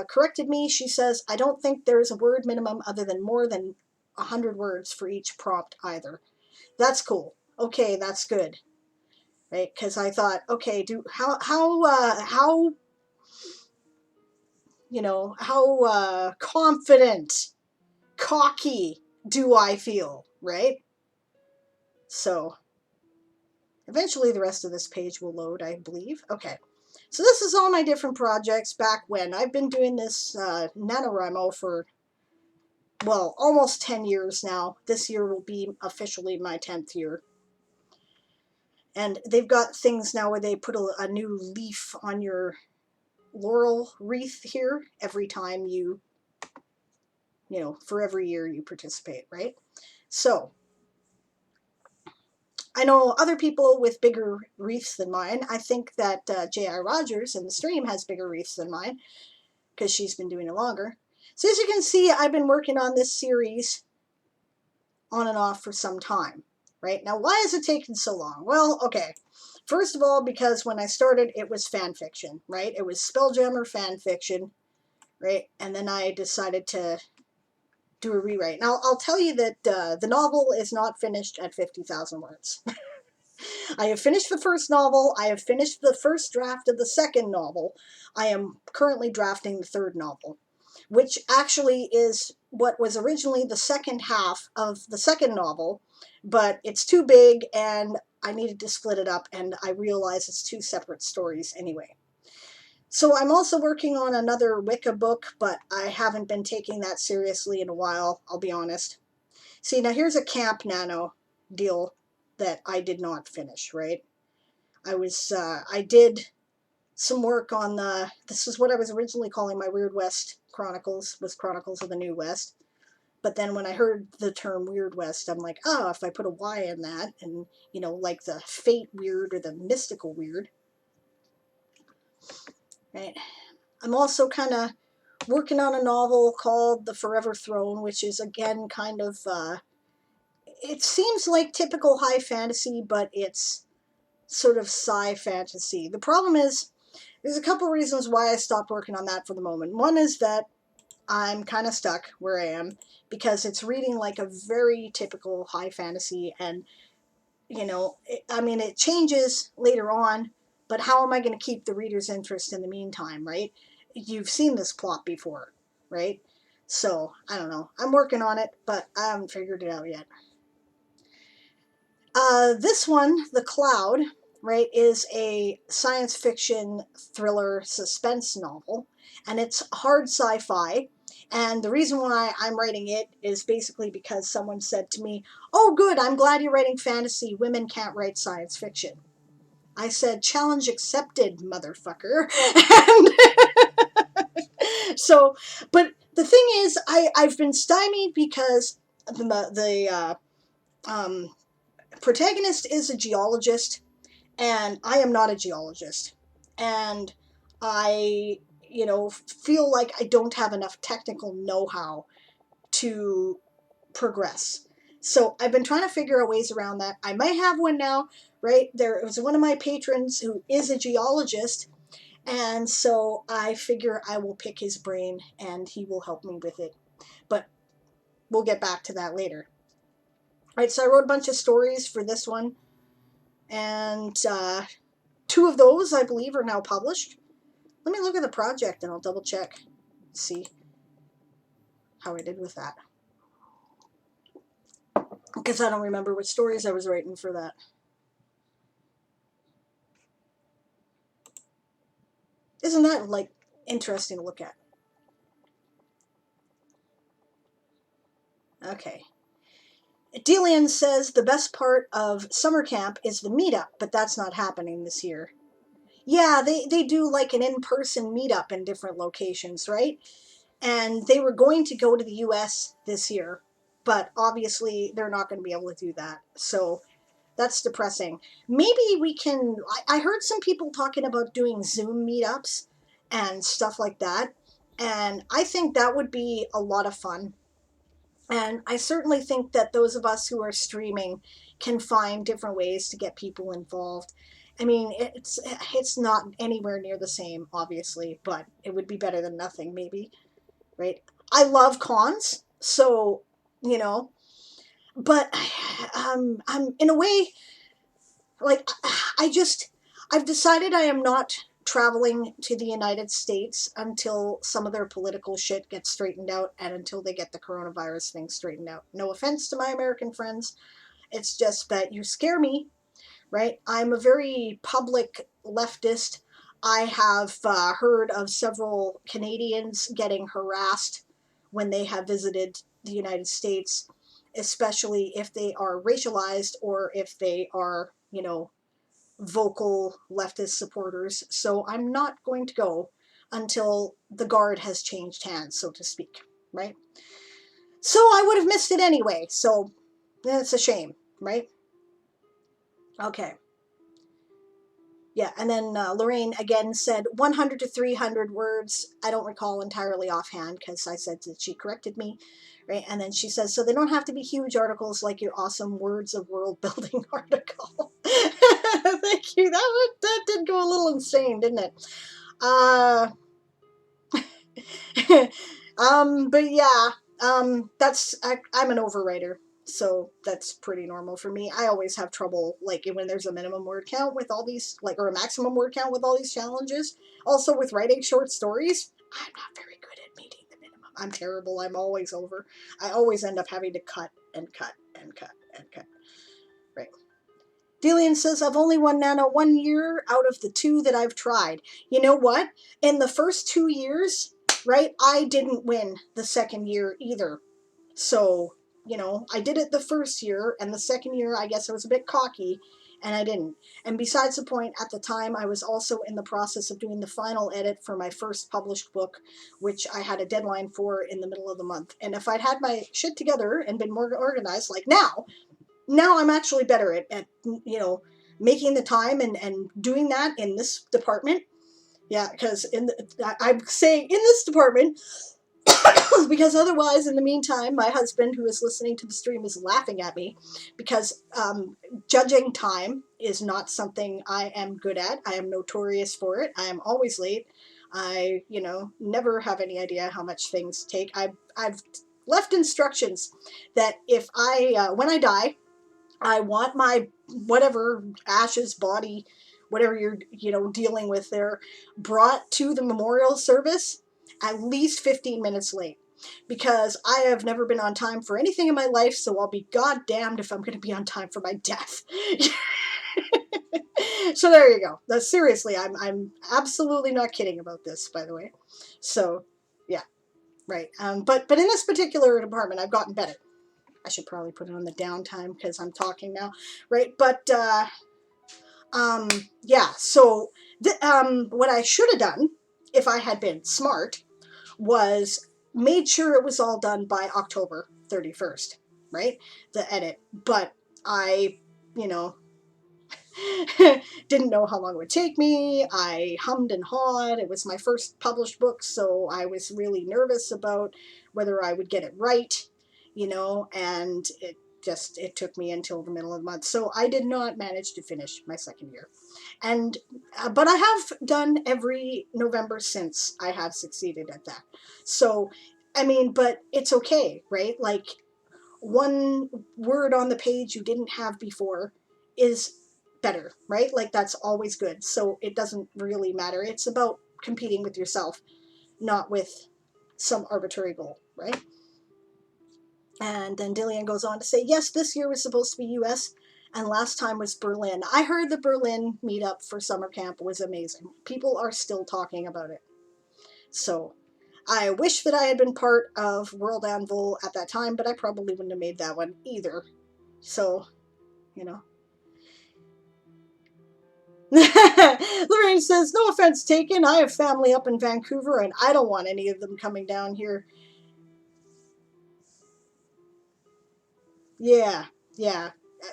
corrected me. She says, I don't think there's a word minimum other than more than 100 words for each prompt either. That's cool. Okay, that's good. Right? Because I thought, okay, how confident, cocky do I feel, right? So eventually the rest of this page will load, I believe. Okay, so this is all my different projects back when. I've been doing this NaNoWriMo for well, almost 10 years now. This year will be officially my 10th year. And they've got things now where they put a new leaf on your laurel wreath here every time you know, for every year you participate, right? So, I know other people with bigger wreaths than mine. I think that J.I. Rogers in the stream has bigger wreaths than mine because she's been doing it longer. So as you can see, I've been working on this series on and off for some time, right? Now, why has it taken so long? Well, okay. First of all, because when I started, it was fan fiction, right? It was Spelljammer fan fiction, right? And then I decided to do a rewrite. Now, I'll tell you that the novel is not finished at 50,000 words. I have finished the first novel. I have finished the first draft of the second novel. I am currently drafting the third novel, which actually is what was originally the second half of the second novel, but it's too big and I needed to split it up, and I realized it's two separate stories anyway. So I'm also working on another Wicca book, but I haven't been taking that seriously in a while, I'll be honest. See, now here's a Camp Nano deal that I did not finish, right? I did some work on this is what I was originally calling my Weird West Chronicles, was Chronicles of the New West. But then when I heard the term Weird West, I'm like, oh, if I put a Y in that, and, you know, like the fate weird or the mystical weird, right? I'm also kind of working on a novel called The Forever Throne, which is, again, kind of, it seems like typical high fantasy, but it's sort of sci fantasy. The problem is, there's a couple reasons why I stopped working on that for the moment. One is that I'm kind of stuck where I am because it's reading like a very typical high fantasy, and, you know, it changes later on, but how am I going to keep the reader's interest in the meantime, right? You've seen this plot before, right? So, I don't know. I'm working on it, but I haven't figured it out yet. This one, The Cloud, right, is a science fiction thriller suspense novel, and it's hard sci-fi. And the reason why I'm writing it is basically because someone said to me, "Oh, good, I'm glad you're writing fantasy. Women can't write science fiction." I said, "Challenge accepted, motherfucker." And so, but the thing is, I've been stymied because the protagonist is a geologist, and I am not a geologist. And I, you know, feel like I don't have enough technical know-how to progress. So I've been trying to figure out ways around that. I might have one now, right? There was one of my patrons who is a geologist, and so I figure I will pick his brain and he will help me with it. But we'll get back to that later. Right, so I wrote a bunch of stories for this one, and two of those, I believe, are now published. Let me look at the project and I'll double check, see how I did with that. Because I don't remember what stories I was writing for that. Isn't that, like, interesting to look at? Okay. Delian says the best part of summer camp is the meetup, but that's not happening this year. Yeah, they do like an in-person meetup in different locations, right? And they were going to go to the US this year, but obviously they're not going to be able to do that. So that's depressing. Maybe we can, I heard some people talking about doing Zoom meetups and stuff like that. And I think that would be a lot of fun. And I certainly think that those of us who are streaming can find different ways to get people involved. I mean, it's not anywhere near the same, obviously, but it would be better than nothing, maybe, right? I love cons, so, you know, but I'm in a way, like, I've decided I am not traveling to the United States until some of their political shit gets straightened out and until they get the coronavirus thing straightened out. No offense to my American friends. It's just that you scare me, right? I'm a very public leftist. I have heard of several Canadians getting harassed when they have visited the United States, especially if they are racialized or if they are, vocal leftist supporters. So I'm not going to go until the guard has changed hands, so to speak, right? So I would have missed it anyway, so that's a shame, right? Okay. Yeah, and then Lorraine again said 100 to 300 words. I don't recall entirely offhand because I said that she corrected me, right? And then she says, so they don't have to be huge articles like your awesome Words of World Building article. Thank you. That did go a little insane, didn't it? But yeah, I'm an overwriter. So that's pretty normal for me. I always have trouble, like, when there's a minimum word count with all these, like, or a maximum word count with all these challenges. Also with writing short stories, I'm not very good at meeting the minimum. I'm terrible. I'm always over. I always end up having to cut and cut and cut and cut. Right. Delian says, I've only won Nano 1 year out of the 2 that I've tried. You know what? In the first 2 years, right, I didn't win the second year either. So, I did it the first year, and the second year, I guess I was a bit cocky, and I didn't. And besides the point, at the time, I was also in the process of doing the final edit for my first published book, which I had a deadline for in the middle of the month. And if I'd had my shit together and been more organized, like now I'm actually better at making the time and doing that in this department. Yeah, because I'm saying in this department, because otherwise, in the meantime, my husband, who is listening to the stream, is laughing at me because judging time is not something I am good at. I am notorious for it. I am always late. I, never have any idea how much things take. I've left instructions that if when I die, I want my whatever ashes, body, whatever you're dealing with there, brought to the memorial service at least 15 minutes late, because I have never been on time for anything in my life. So I'll be goddamned if I'm going to be on time for my death. So there you go. That's seriously, I'm absolutely not kidding about this, by the way. So yeah, right. But in this particular department, I've gotten better. I should probably put it on the downtime because I'm talking now, right? But yeah. So what I should have done, if I had been smart, was made sure it was all done by October 31st, right? The edit. But I, didn't know how long it would take me. I hummed and hawed. It was my first published book, so I was really nervous about whether I would get it right, and it took me until the middle of the month. So I did not manage to finish my second year. And but I have done every November since. I have succeeded at that. So but it's okay, right? Like, one word on the page you didn't have before is better, right? Like, that's always good. So it doesn't really matter. It's about competing with yourself, not with some arbitrary goal, right? And then Dillian goes on to say, yes, this year was supposed to be US, and last time was Berlin. I heard the Berlin meetup for summer camp was amazing. People are still talking about it. So I wish that I had been part of World Anvil at that time, but I probably wouldn't have made that one either. So, Lorraine says, no offense taken. I have family up in Vancouver, and I don't want any of them coming down here. Yeah.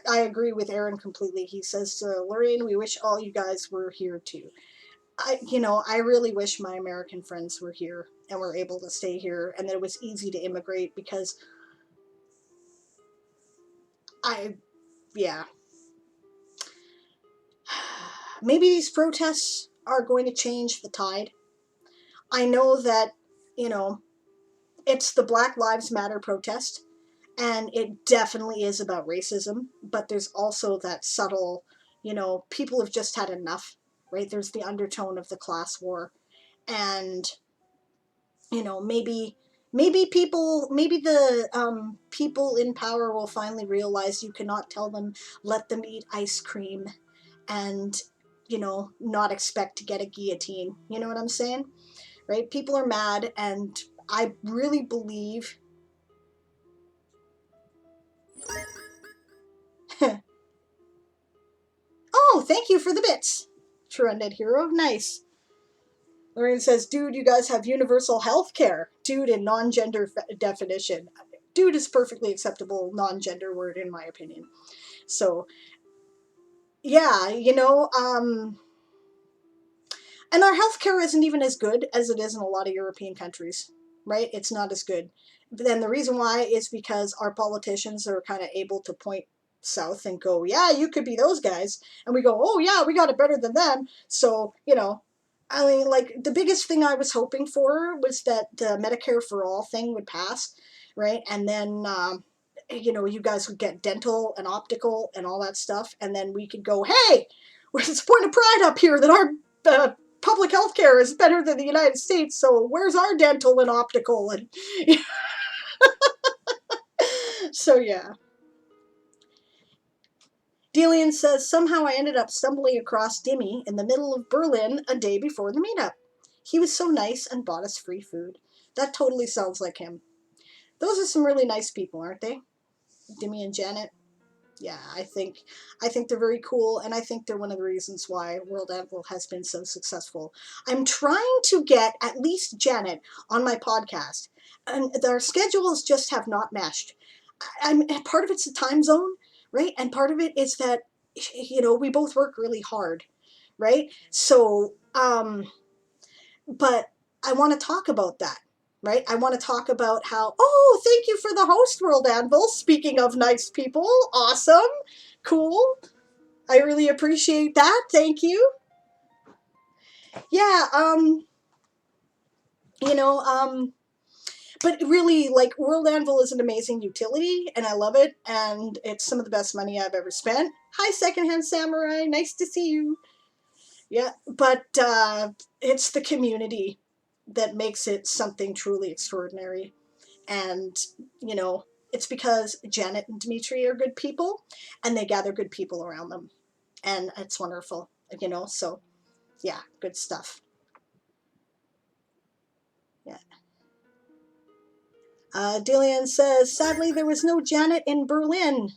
I agree with Aaron completely. He says, Lorraine, we wish all you guys were here too. I really wish my American friends were here and were able to stay here, and that it was easy to immigrate, because maybe these protests are going to change the tide. I know that, it's the Black Lives Matter protest, and it definitely is about racism, but there's also that subtle, people have just had enough, right? There's the undertone of the class war, and, maybe the people in power will finally realize you cannot tell them, let them eat ice cream, and, not expect to get a guillotine. You know what I'm saying? Right? People are mad, and I really believe Oh, thank you for the bits. True Undead Hero. Nice. Lorraine says, dude, you guys have universal health care. Dude in non-gender definition. Dude is perfectly acceptable non-gender word in my opinion. So, yeah, and our healthcare isn't even as good as it is in a lot of European countries, right? It's not as good. But then the reason why is because our politicians are kind of able to point south and go, yeah, you could be those guys. And we go, oh, yeah, we got it better than them. So, I mean, like, the biggest thing I was hoping for was that the Medicare for All thing would pass, right? And then, you guys would get dental and optical and all that stuff. And then we could go, hey, it's a point of pride up here that our public health care is better than the United States, so where's our dental and optical? And so, yeah. Delian says, somehow I ended up stumbling across Dimmy in the middle of Berlin a day before the meetup. He was so nice and bought us free food. That totally sounds like him. Those are some really nice people, aren't they? Dimmy and Janet. Yeah, I think they're very cool, and I think they're one of the reasons why World Anvil has been so successful. I'm trying to get at least Janet on my podcast, and our schedules just have not meshed. Part of it's the time zone, right? And part of it is that we both work really hard, right? So, but I want to talk about that. Right? I want to talk about how, oh, thank you for the host, World Anvil. Speaking of nice people, awesome, cool. I really appreciate that. Thank you. Yeah, but really, like, World Anvil is an amazing utility, and I love it, and it's some of the best money I've ever spent. Hi, Secondhand Samurai. Nice to see you. Yeah, but it's the community that makes it something truly extraordinary. And, it's because Janet and Dimitri are good people, and they gather good people around them. And it's wonderful, so, yeah, good stuff. Yeah. Dillian says, sadly, there was no Janet in Berlin.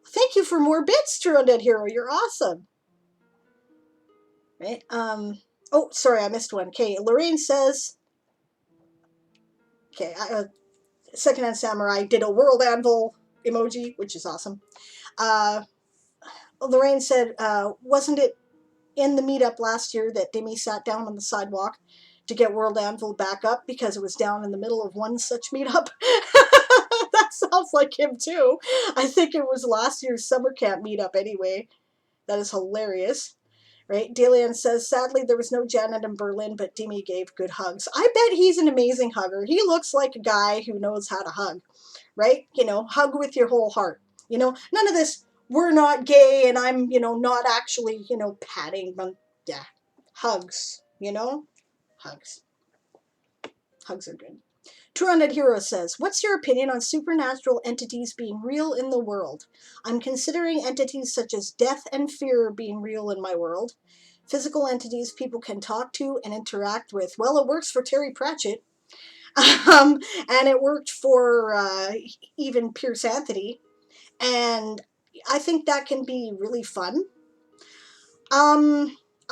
Thank you for more bits, True Undead Hero. You're awesome. Right? Oh, sorry, I missed one. Okay, Lorraine says, okay, Secondhand Samurai did a World Anvil emoji, which is awesome. Lorraine said, wasn't it in the meetup last year that Demi sat down on the sidewalk to get World Anvil back up because it was down in the middle of one such meetup? That sounds like him too. I think it was last year's summer camp meetup anyway. That is hilarious. Right? Delian says, sadly, there was no Janet in Berlin, but Demi gave good hugs. I bet he's an amazing hugger. He looks like a guy who knows how to hug, right? Hug with your whole heart. None of this, we're not gay and I'm, not actually, patting. Yeah. Hugs, Hugs. Hugs are good. True Undead Hero says, what's your opinion on supernatural entities being real in the world? I'm considering entities such as death and fear being real in my world. Physical entities people can talk to and interact with. Well, it works for Terry Pratchett. And it worked for even Pierce Anthony. And I think that can be really fun.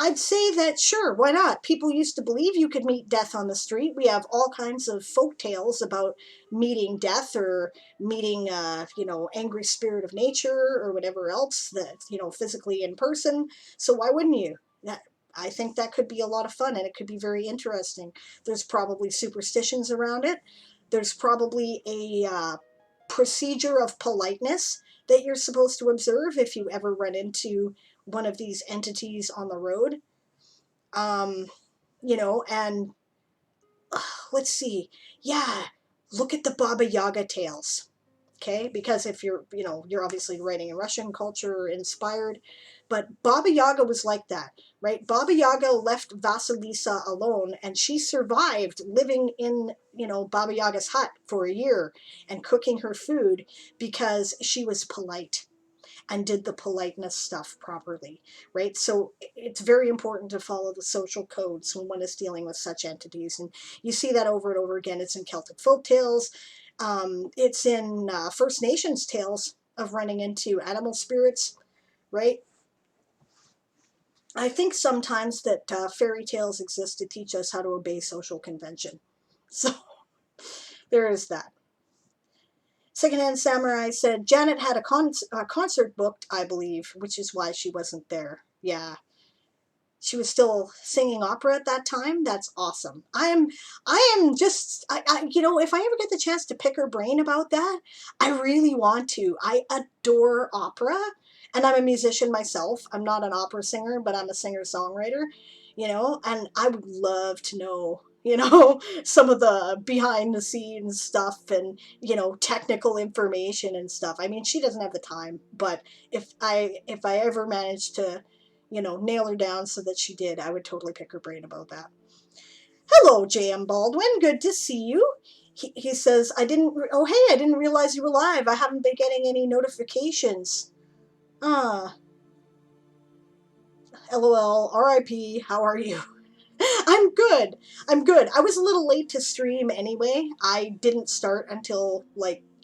I'd say that, sure, why not? People used to believe you could meet death on the street. We have all kinds of folk tales about meeting death or meeting, angry spirit of nature or whatever else that, physically in person. So why wouldn't you? I think that could be a lot of fun and it could be very interesting. There's probably superstitions around it. There's probably a procedure of politeness that you're supposed to observe if you ever run into one of these entities on the road. And let's see. Yeah, look at the Baba Yaga tales. Okay, because if you're obviously writing a Russian culture inspired, but Baba Yaga was like that, right? Baba Yaga left Vasilisa alone, and she survived living in, Baba Yaga's hut for a year and cooking her food because she was polite and did the politeness stuff properly, right? So it's very important to follow the social codes when one is dealing with such entities. And you see that over and over again. It's in Celtic folk tales. It's in First Nations tales of running into animal spirits, right? I think sometimes that fairy tales exist to teach us how to obey social convention. So there is that. Secondhand Samurai said Janet had a concert booked, I believe, which is why she wasn't there. Yeah. She was still singing opera at that time. That's awesome. If I ever get the chance to pick her brain about that, I really want to. I adore opera, and I'm a musician myself. I'm not an opera singer, but I'm a singer-songwriter, and I would love to know, some of the behind the scenes stuff and, technical information and stuff. I mean, she doesn't have the time, but if I ever manage to nail her down so that she did, I would totally pick her brain about that. Hello, J.M. Baldwin. Good to see you. He says, I didn't realize you were live. I haven't been getting any notifications. LOL, RIP, how are you? I'm good. I was a little late to stream anyway. I didn't start until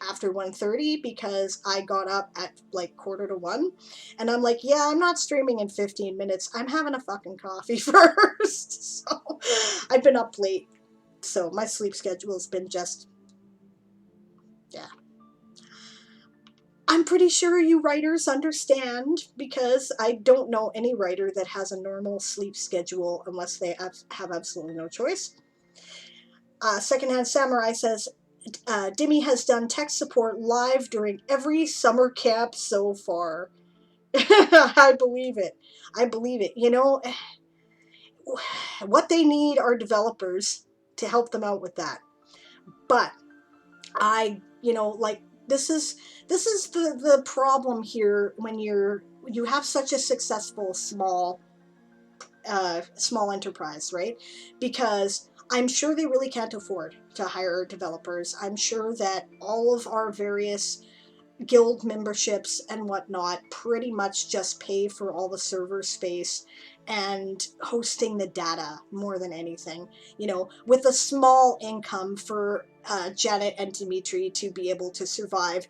after 1:30 because I got up at 1:45, and I'm like, yeah, I'm not streaming in 15 minutes. I'm having a fucking coffee first. So I've been up late. So my sleep schedule's been just, yeah. I'm pretty sure you writers understand, because I don't know any writer that has a normal sleep schedule unless they have absolutely no choice. Secondhand Samurai says, Dimmy has done tech support live during every summer camp so far. I believe it. What they need are developers to help them out with that. But this is the problem here when you have such a successful small enterprise, right? Because I'm sure they really can't afford to hire developers. I'm sure that all of our various guild memberships and whatnot pretty much just pay for all the server space and hosting the data more than anything, with a small income for Janet and Dimitri to be able to survive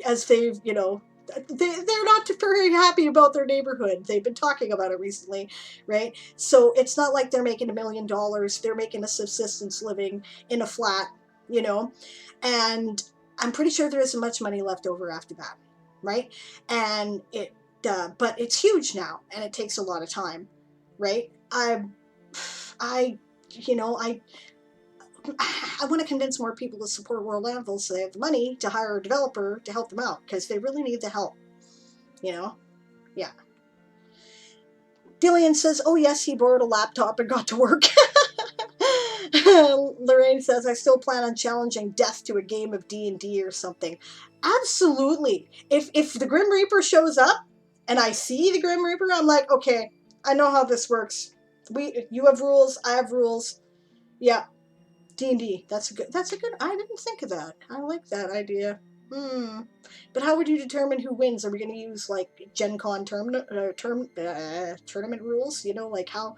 as they've, they're not very happy about their neighborhood. They've been talking about it recently, right? So it's not like they're making $1 million. They're making a subsistence living in a flat, and I'm pretty sure there isn't much money left over after that, right? And but it's huge now, and it takes a lot of time, right? I want to convince more people to support World Anvil so they have the money to hire a developer to help them out, because they really need the help, Yeah. Dillian says, oh yes, he borrowed a laptop and got to work. Lorraine says, I still plan on challenging death to a game of D&D or something. Absolutely. If the Grim Reaper shows up and I see the Grim Reaper, I'm like, okay, I know how this works. You have rules, I have rules. Yeah. D&D. That's a good, I didn't think of that. I like that idea. But how would you determine who wins? Are we going to use Gen Con tournament rules? How,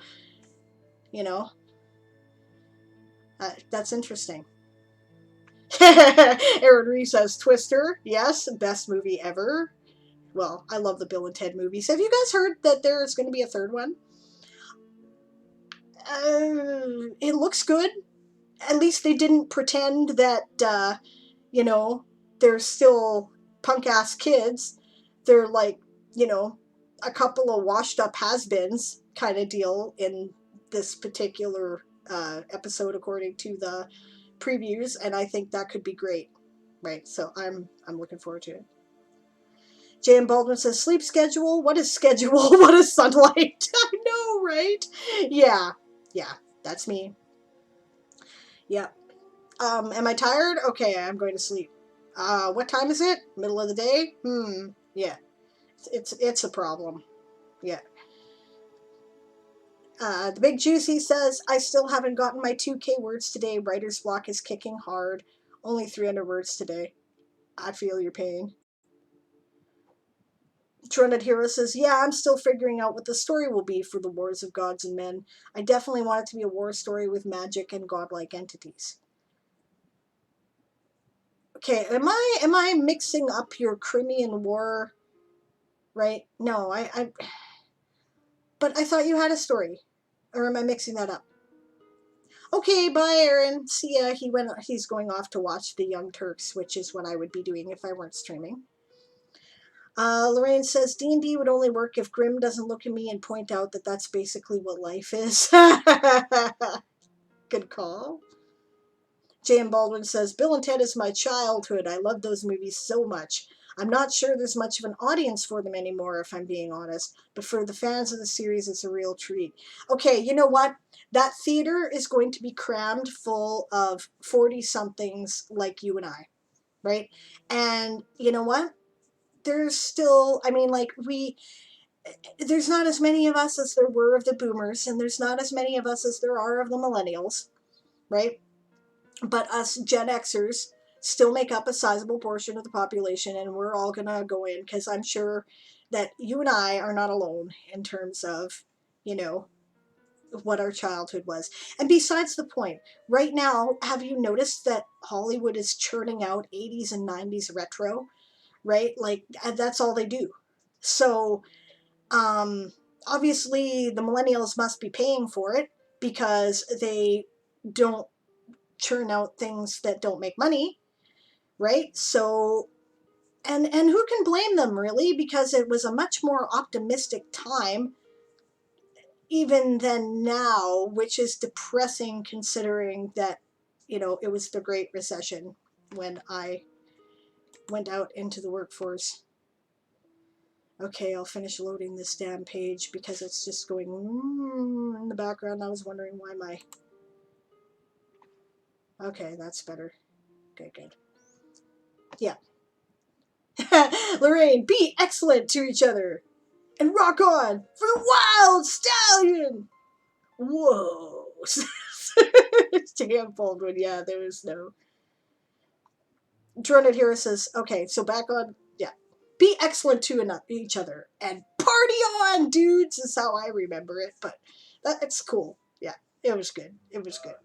that's interesting. Aaron Reese says Twister. Yes, best movie ever. Well, I love the Bill and Ted movies. Have you guys heard that there's going to be a third one? It looks good. At least they didn't pretend that, they're still punk-ass kids. They're a couple of washed-up has-beens kind of deal in this particular episode, according to the previews, and I think that could be great, right? So I'm looking forward to it. J.M. Baldwin says, sleep schedule? What is schedule? What is sunlight? I know, right? Yeah, that's me. Yeah. Am I tired? Okay, I'm going to sleep. What time is it? Middle of the day? Yeah. It's a problem. Yeah. The Big Juicy says, I still haven't gotten my 2K words today. Writer's block is kicking hard. Only 300 words today. I feel your pain. Trunded Hero says, yeah, I'm still figuring out what the story will be for the Wars of Gods and Men. I definitely want it to be a war story with magic and godlike entities. Okay, am I mixing up your Crimean War? Right? No, but I thought you had a story. Or am I mixing that up? Okay, bye, Aaron. See ya. He's going off to watch the Young Turks, which is what I would be doing if I weren't streaming. Lorraine says, D&D would only work if Grim doesn't look at me and point out that that's basically what life is. Good call. J.M. Baldwin says, Bill and Ted is my childhood. I love those movies so much. I'm not sure there's much of an audience for them anymore, if I'm being honest. But for the fans of the series, it's a real treat. Okay, you know what? That theater is going to be crammed full of 40-somethings like you and I, right? And you know what? There's still, I mean, like, there's not as many of us as there were of the boomers, and there's not as many of us as there are of the millennials, right? But us Gen Xers still make up a sizable portion of the population, and we're all going to go in, because I'm sure that you and I are not alone in terms of, you know, what our childhood was. And besides the point, right now, have you noticed that Hollywood is churning out 80s and 90s retro, right? Like, that's all they do. So, obviously, the millennials must be paying for it because they don't churn out things that don't make money, right? So, and who can blame them, really? Because it was a much more optimistic time even than now, which is depressing considering that, you know, it was the Great Recession when I went out into the workforce. Okay, I'll finish loading this damn page because it's just going in the background. I was wondering why my... Okay, that's better. Okay, good. Yeah. Lorraine, be excellent to each other and rock on for the wild stallion. Whoa. Damn Baldwin, yeah, there was no... Jordan here says, okay, so back on, yeah. Be excellent to each other and party on, dudes, is how I remember it, but it's cool. Yeah, it was good. It was good.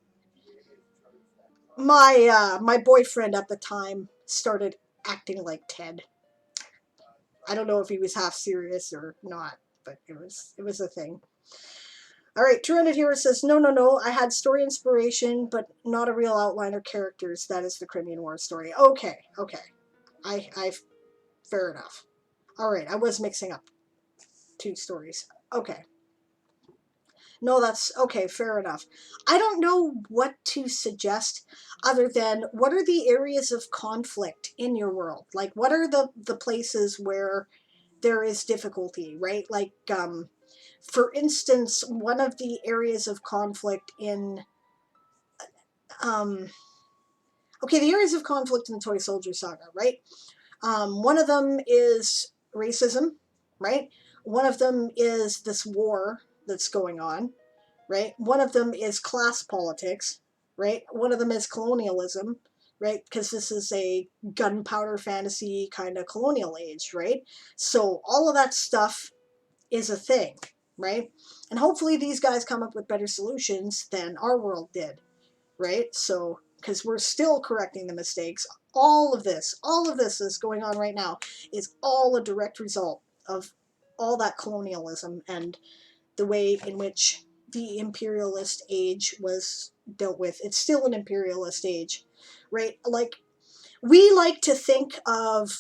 My boyfriend at the time started acting like Ted. I don't know if he was half serious or not, but it was a thing. All right, 200 here says, no, I had story inspiration, but not a real outline or characters. That is the Crimean War story. Okay. I fair enough. All right, I was mixing up two stories. Okay. No, that's okay, fair enough. I don't know what to suggest other than what are the areas of conflict in your world? Like, what are the places where there is difficulty, right? Like, for instance, one of the areas of conflict in, the areas of conflict in the Toy Soldier Saga, right? One of them is racism, right? One of them is this war that's going on, right? One of them is class politics, right? One of them is colonialism, right? Because this is a gunpowder fantasy kind of colonial age, right? So all of that stuff is a thing, right? And hopefully these guys come up with better solutions than our world did, right? So, because we're still correcting the mistakes. All of this is going on right now is all a direct result of all that colonialism and the way in which the imperialist age was dealt with. It's still an imperialist age, right? Like, we like to think of,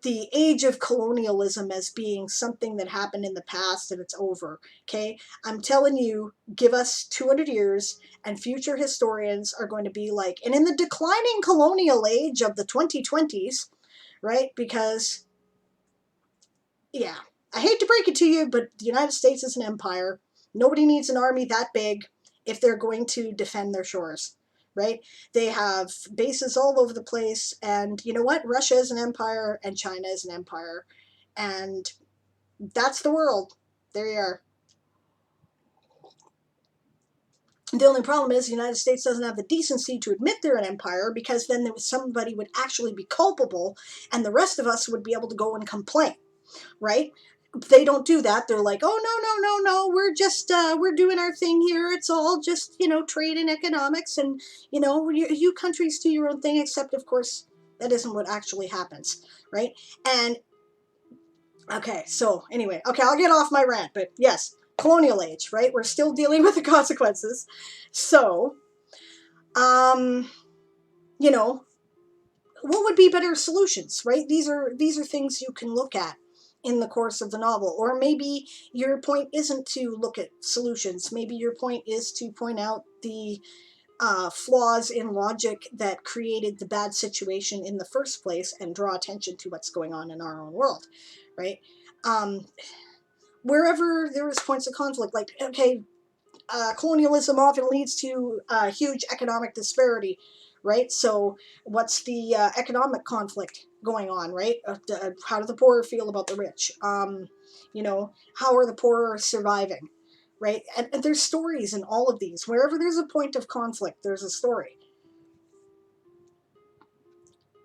the age of colonialism as being something that happened in the past and it's over, okay? I'm telling you, give us 200 years and future historians are going to be like, and in the declining colonial age of the 2020s, right? Because, yeah, I hate to break it to you, but the United States is an empire. Nobody needs an army that big if they're going to defend their shores, right? They have bases all over the place, and you know what? Russia is an empire, and China is an empire, and that's the world. There you are. The only problem is the United States doesn't have the decency to admit they're an empire, because then somebody would actually be culpable, and the rest of us would be able to go and complain, right? they don't do that. They're like, oh, no, we're just, we're doing our thing here. It's all just, trade and economics, and, you countries do your own thing, except, of course, that isn't what actually happens, right? And, okay, so, anyway, okay, I'll get off my rant, but yes, colonial age, right? We're still dealing with the consequences. So, um, you know, what would be better solutions, right? These are things you can look at in the course of the novel. Or maybe your point isn't to look at solutions. Maybe your point is to point out the flaws in logic that created the bad situation in the first place and draw attention to what's going on in our own world, right? Wherever there is points of conflict, like, okay, colonialism often leads to huge economic disparity, right? So what's the economic conflict going on, right? How do the poor feel about the rich? How are the poor surviving, right? And there's stories in all of these. Wherever there's a point of conflict, there's a story.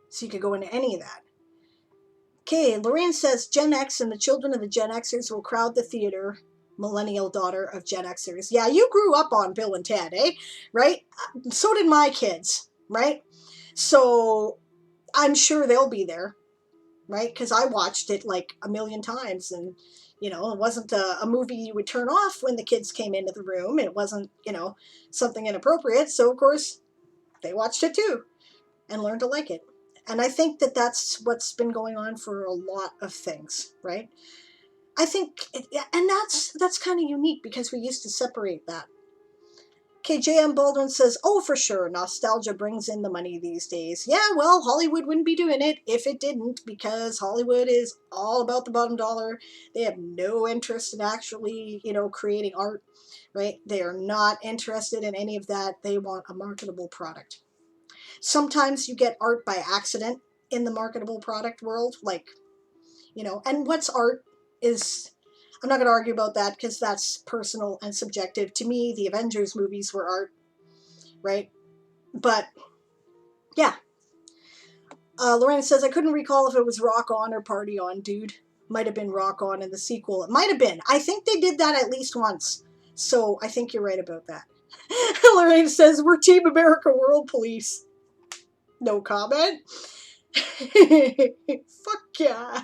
So you could go into any of that. Okay, Lorraine says Gen X and the children of the Gen Xers will crowd the theater. Millennial daughter of Gen Xers. Yeah, you grew up on Bill and Ted, eh? Right? So did my kids, right? So I'm sure they'll be there, right? Because I watched it like a million times, and it wasn't a movie you would turn off when the kids came into the room. It wasn't, something inappropriate. So of course they watched it too and learned to like it. And I think that that's what's been going on for a lot of things, right? I think, and that's kind of unique because we used to separate that. KJM Baldwin says, oh, for sure, nostalgia brings in the money these days. Yeah, well, Hollywood wouldn't be doing it if it didn't, because Hollywood is all about the bottom dollar. They have no interest in actually, creating art, right? They are not interested in any of that. They want a marketable product. Sometimes you get art by accident in the marketable product world, like, and what's art is, I'm not going to argue about that because that's personal and subjective. To me, the Avengers movies were art, right? But, yeah. Lorraine says, I couldn't recall if it was Rock On or Party On, dude. Might have been Rock On in the sequel. It might have been. I think they did that at least once. So I think you're right about that. Lorraine says, we're Team America World Police. No comment. Fuck yeah.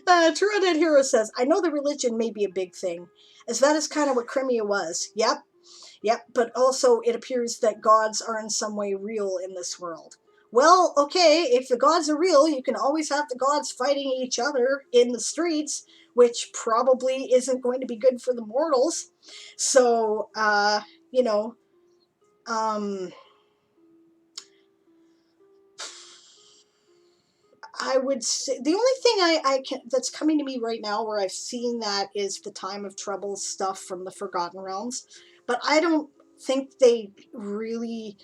Truehead Hero says, I know the religion may be a big thing, as that is kind of what Crimea was. Yep, but also it appears that gods are in some way real in this world. Well, okay, if the gods are real, you can always have the gods fighting each other in the streets, which probably isn't going to be good for the mortals. So, I would say the only thing I can that's coming to me right now where I've seen that is the Time of Trouble stuff from the Forgotten Realms, but I don't think they really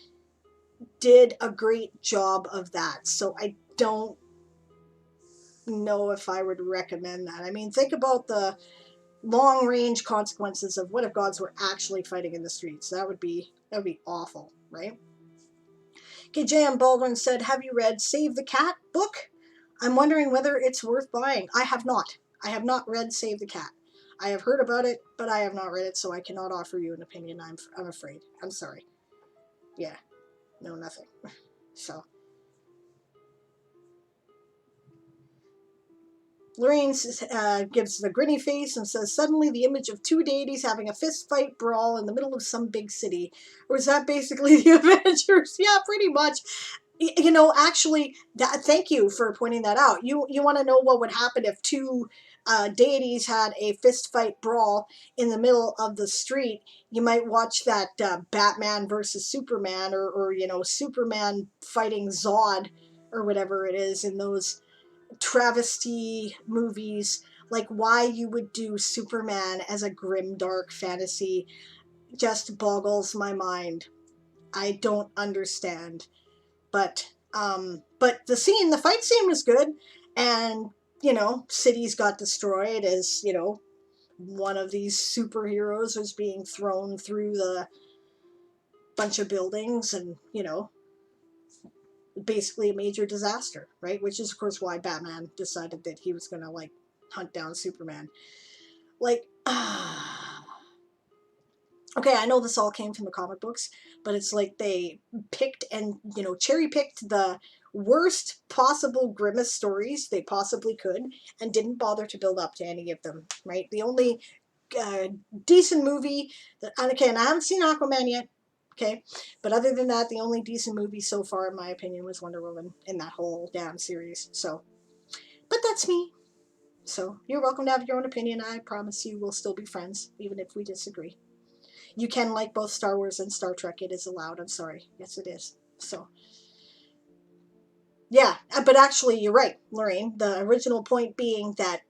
did a great job of that, so I don't know if I would recommend that. I mean, think about the long range consequences of what if gods were actually fighting in the streets. That would be awful, right? Okay, J.M. Baldwin said, have you read Save the Cat book? I'm wondering whether it's worth buying. I have not. I have not read Save the Cat. I have heard about it, but I have not read it, so I cannot offer you an opinion. I'm afraid. I'm sorry. Yeah. No, nothing. So. Lorraine gives the grinny face and says, suddenly the image of two deities having a fist fight brawl in the middle of some big city. Or is that basically the Avengers? Yeah, pretty much. Actually, thank you for pointing that out. You want to know what would happen if two deities had a fist fight brawl in the middle of the street? You might watch that Batman versus Superman, or Superman fighting Zod, or whatever it is in those travesty movies. Like, why you would do Superman as a grim, dark fantasy just boggles my mind. I don't understand. But the fight scene was good, and cities got destroyed as one of these superheroes was being thrown through the bunch of buildings, and basically a major disaster, right? Which is, of course, why Batman decided that he was going to, like, hunt down Superman. Like, okay, I know this all came from the comic books, but it's like they picked and, cherry picked the worst possible Grimace stories they possibly could and didn't bother to build up to any of them, right? The only uh, decent movie that, and okay, and I haven't seen Aquaman yet, okay, but other than that, the only decent movie so far, in my opinion, was Wonder Woman in that whole damn series. So, but that's me. So you're welcome to have your own opinion. I promise you we'll still be friends, even if we disagree. You can like both Star Wars and Star Trek. It is allowed. I'm sorry. Yes, it is. So, yeah. But actually, you're right, Lorraine. The original point being that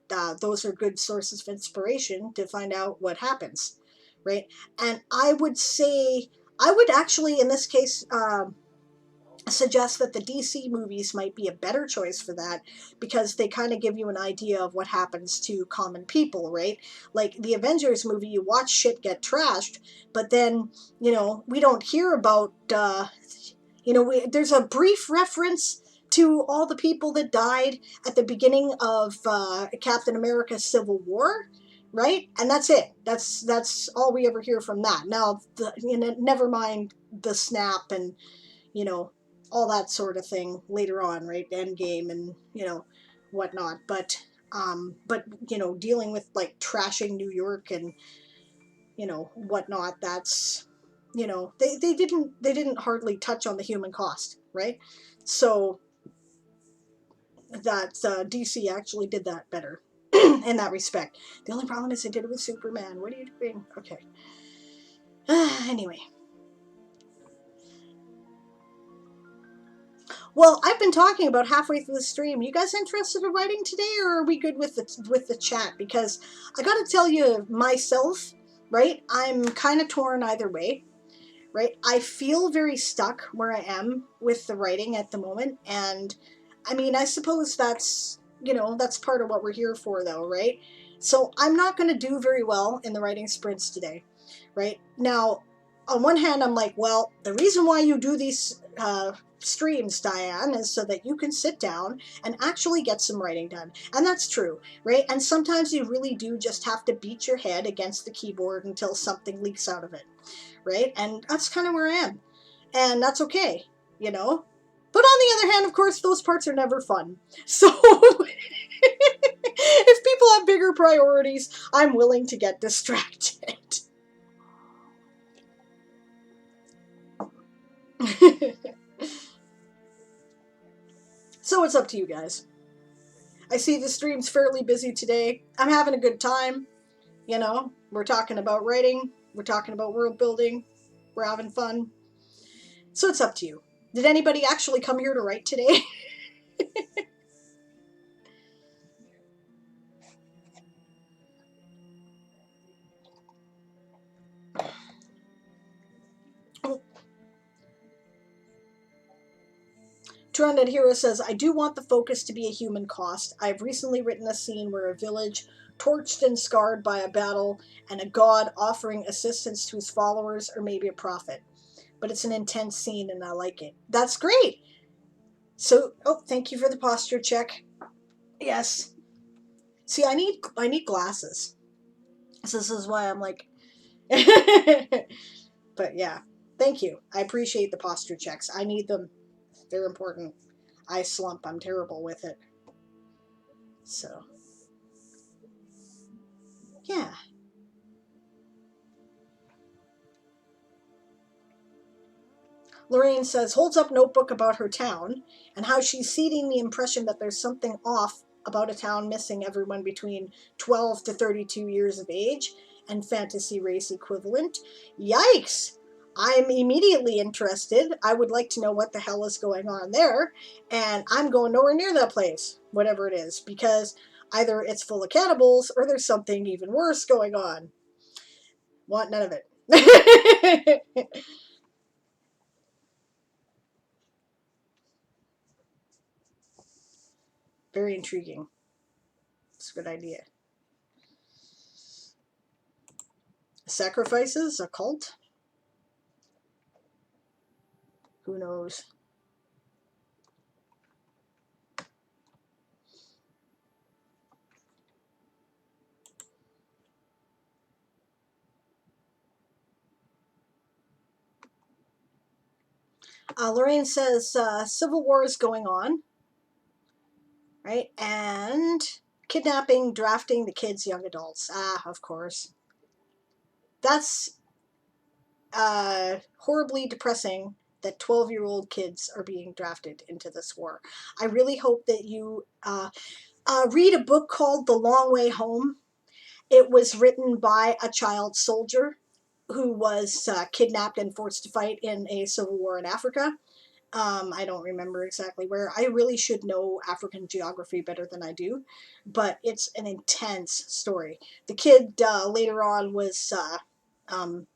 those are good sources of inspiration to find out what happens, right? And I would say, I would actually, in this case, suggest that the DC movies might be a better choice for that, because they kind of give you an idea of what happens to common people, right? Like the Avengers movie, you watch shit get trashed, but then, we don't hear about, there's a brief reference to all the people that died at the beginning of Captain America's Civil War, right? And that's it. That's all we ever hear from that. Now, never mind the snap and, all that sort of thing later on, right? Endgame and, whatnot. But dealing with like trashing New York and, whatnot, that's, they didn't hardly touch on the human cost, right? So that DC actually did that better in that respect. The only problem is they did it with Superman. What are you doing? Okay. Anyway. Well, I've been talking about halfway through the stream. You guys interested in writing today, or are we good with the chat? Because I got to tell you myself, right? I'm kind of torn either way, right? I feel very stuck where I am with the writing at the moment, and I mean, I suppose that's that's part of what we're here for, though, right? So I'm not going to do very well in the writing sprints today, right? Now, on one hand, I'm like, well, the reason why you do these streams, Diane, is so that you can sit down and actually get some writing done. And that's true, right? And sometimes you really do just have to beat your head against the keyboard until something leaks out of it, right? And that's kind of where I am. And that's okay, you know? But on the other hand, of course, those parts are never fun. So if people have bigger priorities, I'm willing to get distracted. So it's up to you guys. I see the stream's fairly busy today. I'm having a good time. We're talking about writing. We're talking about world building. We're having fun. So it's up to you. Did anybody actually come here to write today? Trunded Hero says, I do want the focus to be a human cost. I've recently written a scene where a village, torched and scarred by a battle, and a god offering assistance to his followers, or maybe a prophet. But it's an intense scene and I like it. That's great! So, thank you for the posture check. Yes. See, I need glasses. So this is why I'm like... But yeah, thank you. I appreciate the posture checks. I need them. They're important. I slump. I'm terrible with it. So, yeah. Lorraine says, holds up notebook about her town and how she's seeding the impression that there's something off about a town missing everyone between 12 to 32 years of age and fantasy race equivalent. Yikes! I'm immediately interested. I would like to know what the hell is going on there, and I'm going nowhere near that place, whatever it is, because either it's full of cannibals or there's something even worse going on. Want none of it. Very intriguing. It's a good idea. Sacrifices? A cult? Who knows? Lorraine says civil war is going on, right? And kidnapping, drafting the kids, young adults. Of course. That's horribly depressing that 12-year-old kids are being drafted into this war. I really hope that you read a book called The Long Way Home. It was written by a child soldier who was kidnapped and forced to fight in a civil war in Africa. I don't remember exactly where. I really should know African geography better than I do, but it's an intense story. The kid later on was um,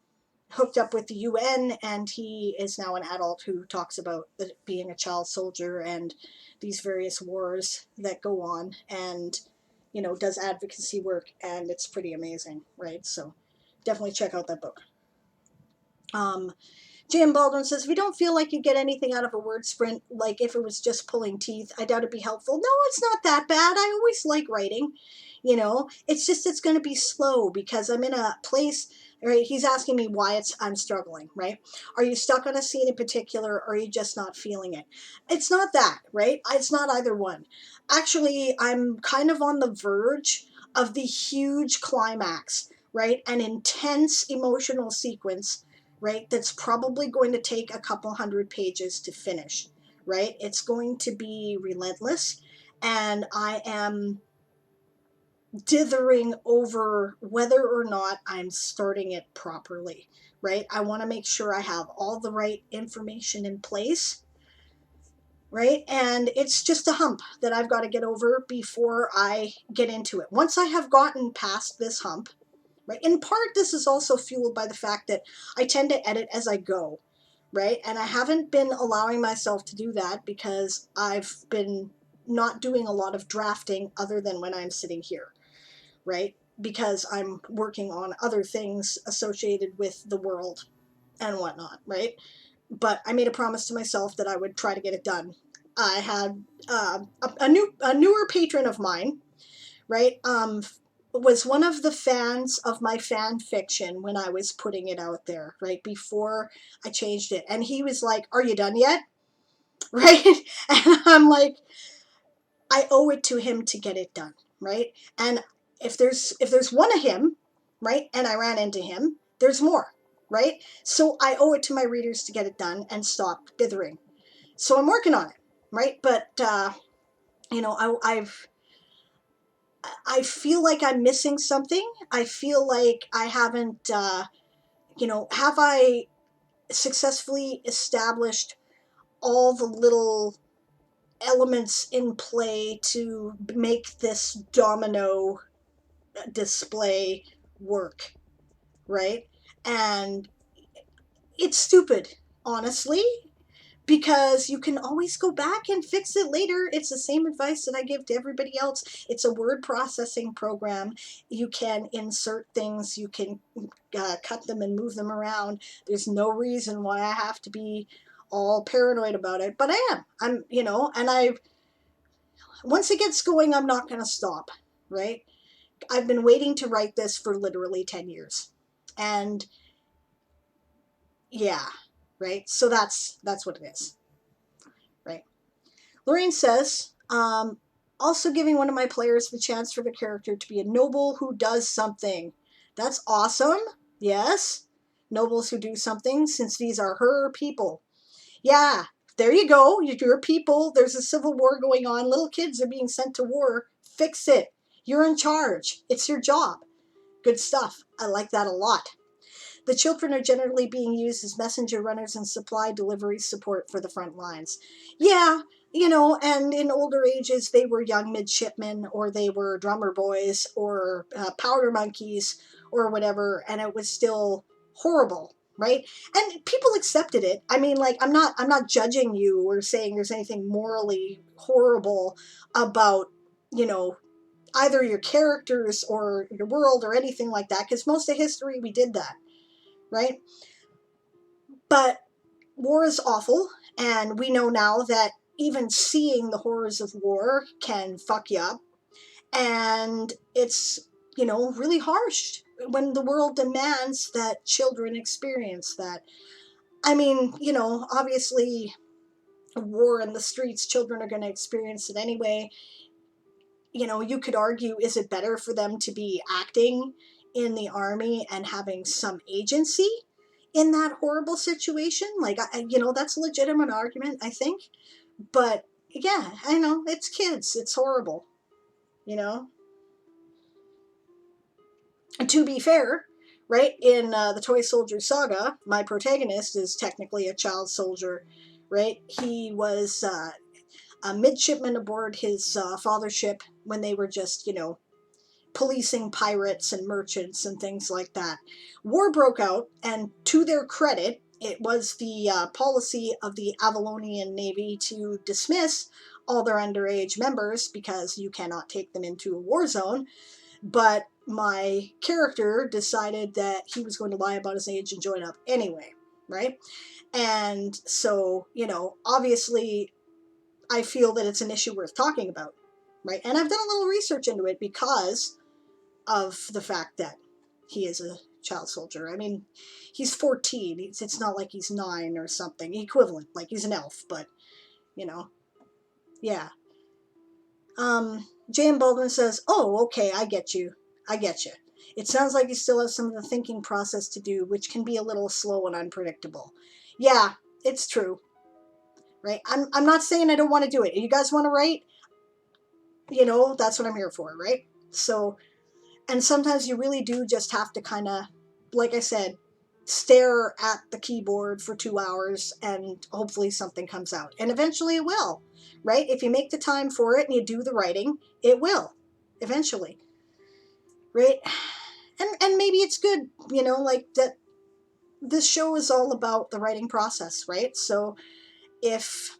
hooked up with the UN, and he is now an adult who talks about being a child soldier and these various wars that go on, and does advocacy work, and it's pretty amazing, right? So definitely check out that book. J.M. Baldwin says, we don't feel like you get anything out of a word sprint, like if it was just pulling teeth. I doubt it'd be helpful. No, it's not that bad. I always like writing. It's just it's going to be slow because I'm in a place, right? He's asking me why I'm struggling, right? Are you stuck on a scene in particular, or are you just not feeling it? It's not that, right? It's not either one. Actually, I'm kind of on the verge of the huge climax, right? An intense emotional sequence, right? That's probably going to take a couple hundred pages to finish, right? It's going to be relentless, and I am dithering over whether or not I'm starting it properly, right? I want to make sure I have all the right information in place, right? And it's just a hump that I've got to get over before I get into it. Once I have gotten past this hump, right? In part, this is also fueled by the fact that I tend to edit as I go, right? And I haven't been allowing myself to do that because I've been not doing a lot of drafting other than when I'm sitting here, right? Because I'm working on other things associated with the world and whatnot, right? But I made a promise to myself that I would try to get it done. I had a newer patron of mine, right? Was one of the fans of my fan fiction when I was putting it out there, right? Before I changed it. And he was like, are you done yet? Right? And I'm like, I owe it to him to get it done, right? And if there's one of him, right, and I ran into him, there's more, right? So I owe it to my readers to get it done and stop dithering. So I'm working on it, right? But I feel like I'm missing something. I feel like I haven't, have I successfully established all the little elements in play to make this domino display work, right? And it's stupid, honestly, because you can always go back and fix it later. It's the same advice that I give to everybody else. It's a word processing program. You can insert things, you can cut them and move them around. There's no reason why I have to be all paranoid about it, but I am. And once it gets going, I'm not going to stop, right? I've been waiting to write this for literally 10 years. And yeah, right? So that's what it is, right? Lorraine says, also giving one of my players the chance for the character to be a noble who does something. That's awesome. Yes. Nobles who do something, since these are her people. Yeah, there you go. Your people. There's a civil war going on. Little kids are being sent to war. Fix it. You're in charge. It's your job. Good stuff. I like that a lot. The children are generally being used as messenger runners and supply delivery support for the front lines. Yeah, and in older ages, they were young midshipmen, or they were drummer boys, or powder monkeys, or whatever, and it was still horrible, right? And people accepted it. I mean, like, I'm not judging you or saying there's anything morally horrible about, either your characters or your world or anything like that, because most of history we did that, right? But war is awful, and we know now that even seeing the horrors of war can fuck you up, and it's, really harsh when the world demands that children experience that. I mean, obviously, war in the streets, children are going to experience it anyway. You could argue, is it better for them to be acting in the army and having some agency in that horrible situation? Like, that's a legitimate argument, I think. But yeah, I know, it's kids. It's horrible, you know? And to be fair, right, in the Toy Soldier Saga, my protagonist is technically a child soldier, right? He was a midshipman aboard his father's ship when they were just, policing pirates and merchants and things like that. War broke out, and to their credit, it was the policy of the Avalonian Navy to dismiss all their underage members because you cannot take them into a war zone. But my character decided that he was going to lie about his age and join up anyway, right? And so, obviously, I feel that it's an issue worth talking about, right? And I've done a little research into it because of the fact that he is a child soldier. I mean, he's 14. It's not like he's 9 or something. Equivalent, like he's an elf, but, yeah. J.M. Baldwin says, oh, okay, I get you. I get you. It sounds like you still have some of the thinking process to do, which can be a little slow and unpredictable. Yeah, it's true. Right? I'm not saying I don't want to do it. If you guys want to write, that's what I'm here for, right? So, and sometimes you really do just have to kind of, like I said, stare at the keyboard for 2 hours and hopefully something comes out. And eventually it will, right? If you make the time for it and you do the writing, it will eventually, right? And maybe it's good, like that this show is all about the writing process, right? So if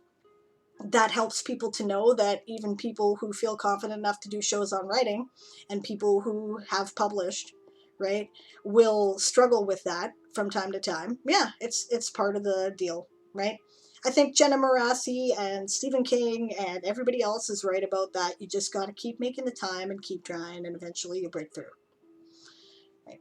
that helps people to know that even people who feel confident enough to do shows on writing and people who have published, right, will struggle with that from time to time. Yeah, it's part of the deal, right? I think Jenna Morassi and Stephen King and everybody else is right about that. You just got to keep making the time and keep trying, and eventually you'll break through. Right.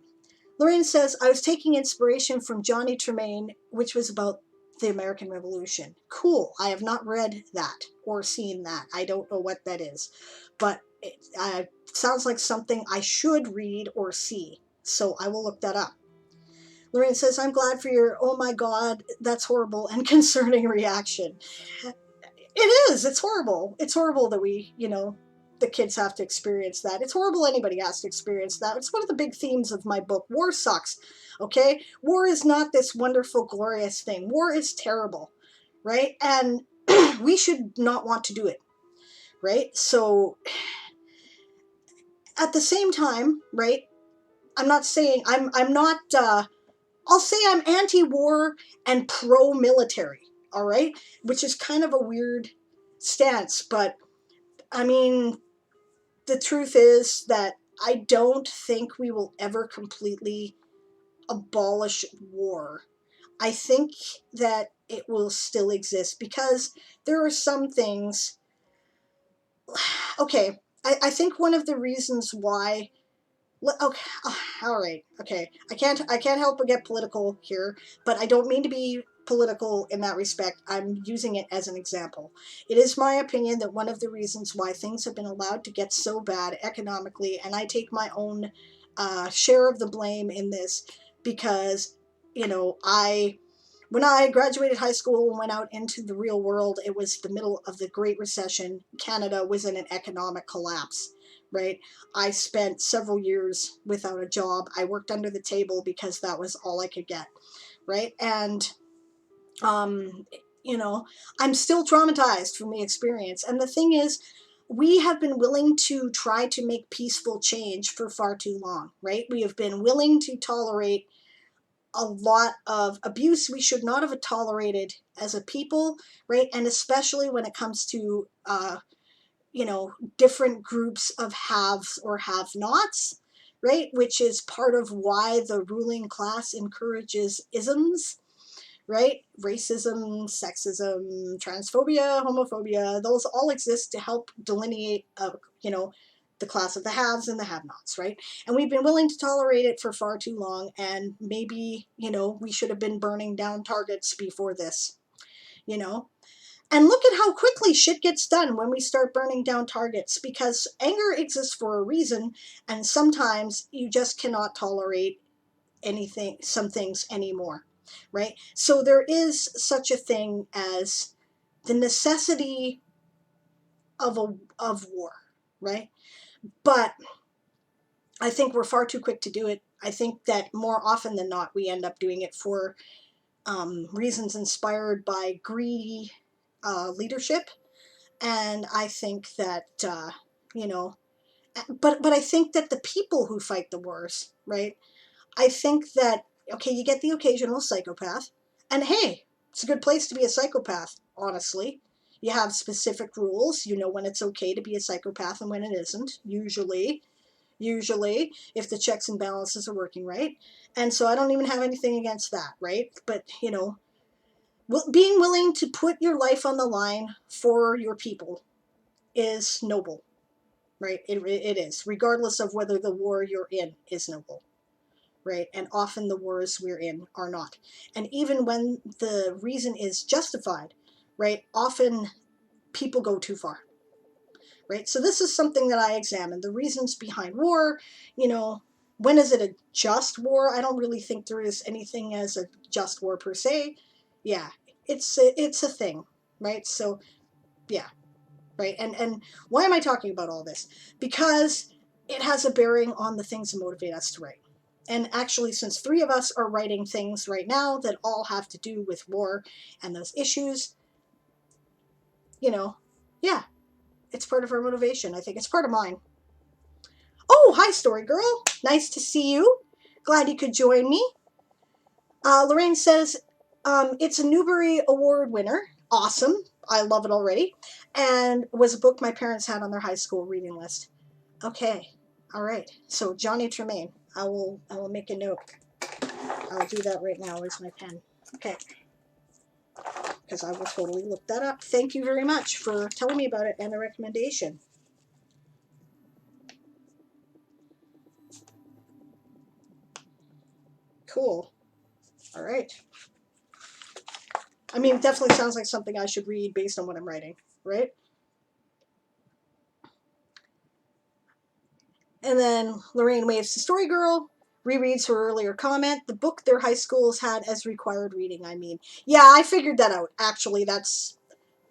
Lorraine says, I was taking inspiration from Johnny Tremain, which was about the American Revolution. Cool. I have not read that or seen that. I don't know what that is. But it sounds like something I should read or see. So I will look that up. Lorraine says, I'm glad for your, oh my God, that's horrible and concerning reaction. It is. It's horrible. It's horrible that the kids have to experience that. It's horrible anybody has to experience that. It's one of the big themes of my book. War sucks, okay? War is not this wonderful, glorious thing. War is terrible, right? And we should not want to do it, right? So at the same time, right, I'm not saying, I'm not, I'll say I'm anti-war and pro-military, all right? Which is kind of a weird stance, but I mean, the truth is that I don't think we will ever completely abolish war. I think that it will still exist because there are some things. Okay, I think one of the reasons why. Okay, all right, okay. I can't help but get political here, but I don't mean to be political in that respect. I'm using it as an example. It is my opinion that one of the reasons why things have been allowed to get so bad economically, and I take my own share of the blame in this, because when I graduated high school and went out into the real world, it was the middle of the Great Recession. Canada was in an economic collapse, right? I spent several years without a job. I worked under the table because that was all I could get, right? And, um, I'm still traumatized from the experience. And the thing is, we have been willing to try to make peaceful change for far too long, right? We have been willing to tolerate a lot of abuse we should not have tolerated as a people, right? And especially when it comes to, different groups of haves or have-nots, right? Which is part of why the ruling class encourages isms, right? Racism, sexism, transphobia, homophobia, those all exist to help delineate, the class of the haves and the have-nots, right? And we've been willing to tolerate it for far too long, and maybe, we should have been burning down targets before this, And look at how quickly shit gets done when we start burning down targets, because anger exists for a reason, and sometimes you just cannot tolerate some things anymore, right? So there is such a thing as the necessity of war, right? But I think we're far too quick to do it. I think that more often than not, we end up doing it for reasons inspired by greedy leadership. And I think that, but I think that the people who fight the wars, right? I think that, okay, you get the occasional psychopath, and hey, it's a good place to be a psychopath, honestly. You have specific rules. You know when it's okay to be a psychopath and when it isn't, usually, if the checks and balances are working right. And so I don't even have anything against that, right? But, being willing to put your life on the line for your people is noble, right? It is, regardless of whether the war you're in is noble. Right? And often the wars we're in are not. And even when the reason is justified, right, often people go too far. Right? So this is something that I examine. The reasons behind war, when is it a just war? I don't really think there is anything as a just war per se. Yeah, it's a thing, right? So, yeah, right? And why am I talking about all this? Because it has a bearing on the things that motivate us to write. And actually, since 3 of us are writing things right now that all have to do with war and those issues, yeah, it's part of our motivation. I think it's part of mine. Oh, hi, Story Girl. Nice to see you. Glad you could join me. Lorraine says, it's a Newbery Award winner. Awesome. I love it already. And was a book my parents had on their high school reading list. Okay. All right. So Johnny Tremain. I will make a note. I'll do that right now. Where's my pen? Okay. Because I will totally look that up. Thank you very much for telling me about it and the recommendation. Cool. All right. I mean, it definitely sounds like something I should read based on what I'm writing, right? And then Lorraine waves to Story Girl, rereads her earlier comment. The book their high schools had as required reading, I mean. Yeah, I figured that out. Actually, that's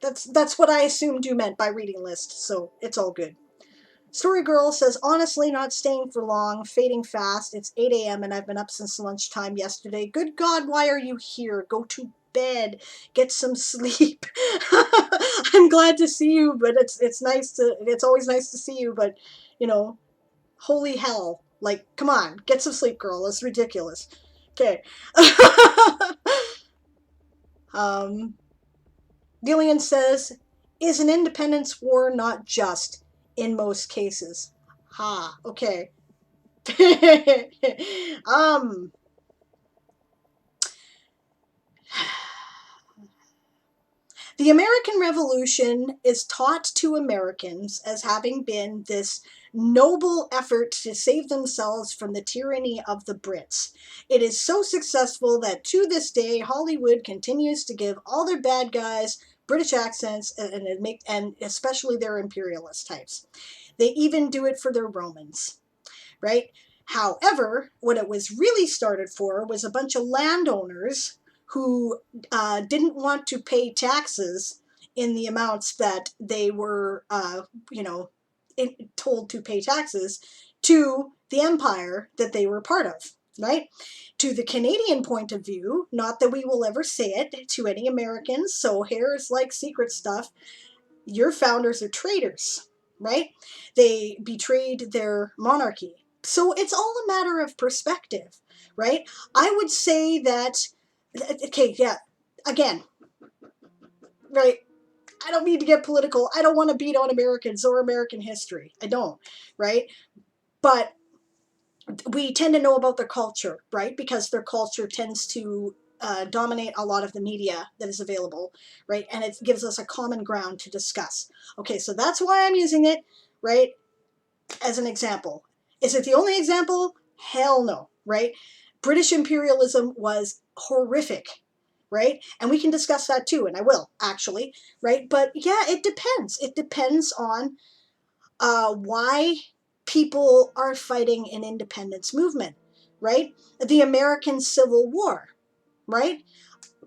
what I assumed you meant by reading list, so it's all good. Story Girl says, honestly, not staying for long, fading fast. It's 8 a.m. and I've been up since lunchtime yesterday. Good God, why are you here? Go to bed. Get some sleep. I'm glad to see you, but it's always nice to see you, but, holy hell. Like, come on, get some sleep, girl. It's ridiculous. Okay. Gillian says, is an independence war not just in most cases? Ha, okay. The American Revolution is taught to Americans as having been this noble effort to save themselves from the tyranny of the Brits. It is so successful that to this day, Hollywood continues to give all their bad guys British accents and especially their imperialist types. They even do it for their Romans, right? However, what it was really started for was a bunch of landowners who didn't want to pay taxes in the amounts that they were, told to pay taxes to the empire that they were part of, right? To the Canadian point of view, not that we will ever say it to any Americans, so here's like secret stuff. Your founders are traitors, right? They betrayed their monarchy. So it's all a matter of perspective, right? I would say that, okay, yeah, again, right? I don't mean to get political. I don't want to beat on Americans or American history. I don't, right? But we tend to know about their culture, right? Because their culture tends to dominate a lot of the media that is available, right? And it gives us a common ground to discuss. Okay, so that's why I'm using it, right? as an example. Is it the only example? Hell no, right? British imperialism was horrific, right? And we can discuss that too, and I will, actually, right? But yeah, it depends. It depends on why people are fighting an independence movement, right? The American Civil War, right,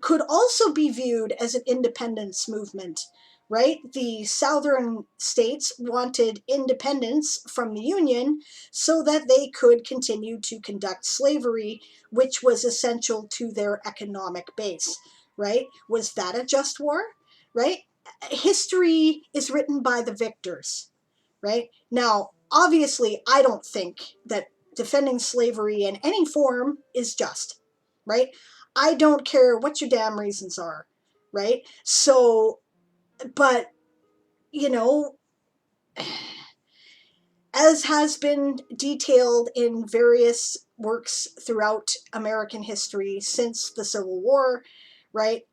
could also be viewed as an independence movement, right? The southern states wanted independence from the Union so that they could continue to conduct slavery, which was essential to their economic base, right? Was that a just war, right? History is written by the victors, right? Now, obviously, I don't think that defending slavery in any form is just, right? I don't care what your damn reasons are, right? So, but, you know, as has been detailed in various works throughout American history since the Civil War, right?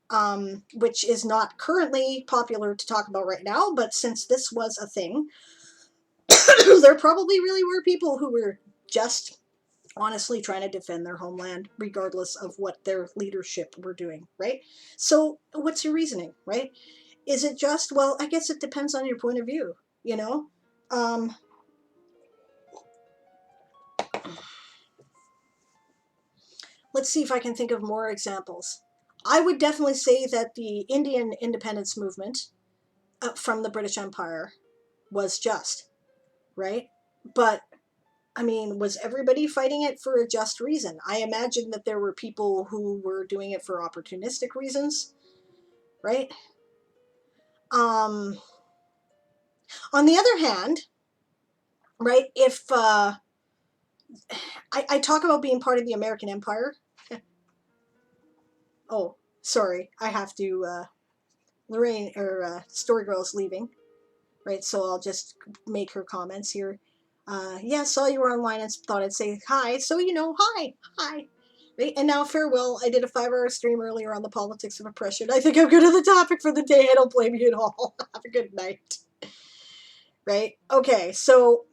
Which is not currently popular to talk about right now, but since this was a thing, there probably really were people who were just honestly trying to defend their homeland regardless of what their leadership were doing, right? So what's your reasoning, right? Is it just, well, I guess it depends on your point of view, you know? Let's see if I can think of more examples. I would definitely say that the Indian independence movement from the British Empire was just, right? But I mean, was everybody fighting it for a just reason? I imagine that there were people who were doing it for opportunistic reasons, right? On the other hand, right, if I talk about being part of the American Empire. Oh, sorry, I have to. Lorraine or Story Girl's leaving, right? So I'll just make her comments here. Yeah, saw you were online and thought I'd say hi. So hi, hi. Right? And now farewell. I did a 5-hour stream earlier on the politics of oppression. I think I'm good at the topic for the day. I don't blame you at all. Have a good night. Right? Okay, so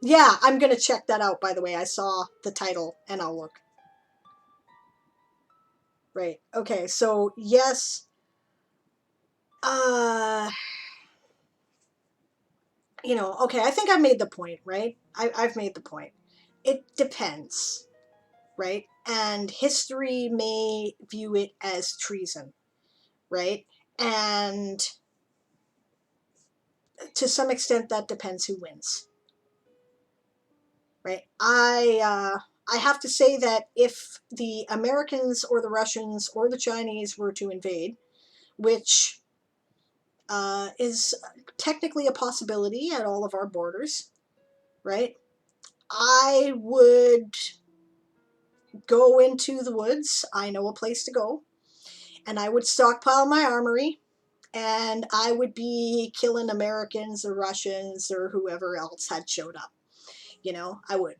yeah, I'm gonna check that out. By the way, I saw the title and I'll look. Right. Okay. So yes. Okay, I think I've made the point, right? I've made the point. It depends, right? And history may view it as treason, right? And to some extent, that depends who wins, right? I have to say that if the Americans or the Russians or the Chinese were to invade, which is technically a possibility at all of our borders, right? I would go into the woods. I know a place to go. And I would stockpile my armory. And I would be killing Americans or Russians or whoever else had showed up. I would.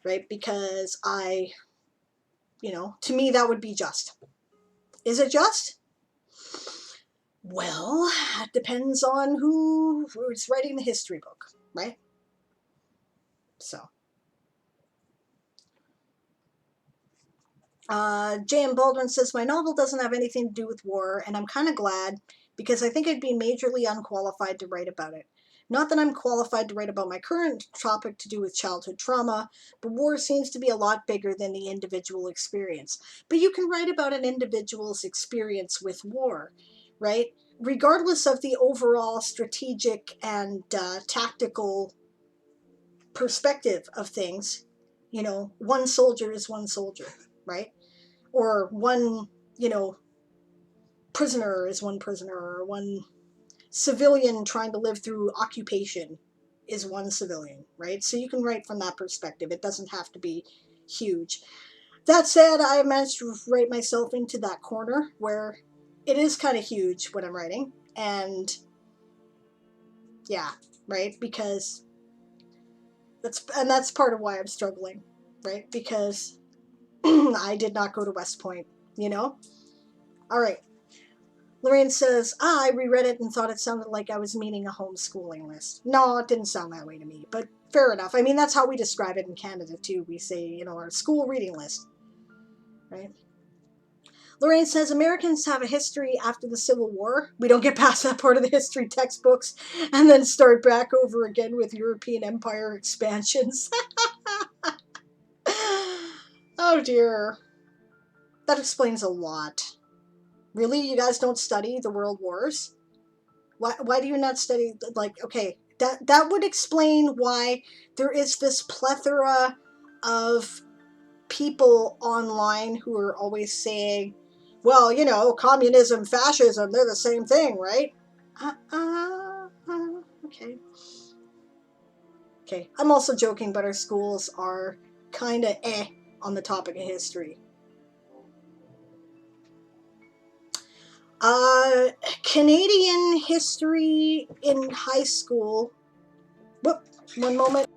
Right? Because to me, that would be just. Is it just? Well, it depends on who's writing the history book, right? So. J.M. Baldwin says, my novel doesn't have anything to do with war, and I'm kind of glad because I think I'd be majorly unqualified to write about it. Not that I'm qualified to write about my current topic to do with childhood trauma, but war seems to be a lot bigger than the individual experience. But you can write about an individual's experience with war, right? Regardless of the overall strategic and tactical perspective of things, one soldier is one soldier, right? Or one, prisoner is one prisoner, or one civilian trying to live through occupation is one civilian, right? So you can write from that perspective. It doesn't have to be huge. That said, I managed to write myself into that corner where it is kind of huge what I'm writing. And yeah, right? Because that's part of why I'm struggling, right? Because I did not go to West Point, All right. Lorraine says, I reread it and thought it sounded like I was meaning a homeschooling list. No, it didn't sound that way to me, but fair enough. I mean, that's how we describe it in Canada, too. We say, our school reading list, right? Lorraine says, Americans have a history after the Civil War. We don't get past that part of the history textbooks and then start back over again with European Empire expansions. Oh, dear. That explains a lot. Really? You guys don't study the World Wars? Why do you not study, okay, that would explain why there is this plethora of people online who are always saying, well, communism, fascism, they're the same thing, right? Okay. Okay, I'm also joking, but our schools are kind of on the topic of history. Canadian history in high school. Whoop, one moment.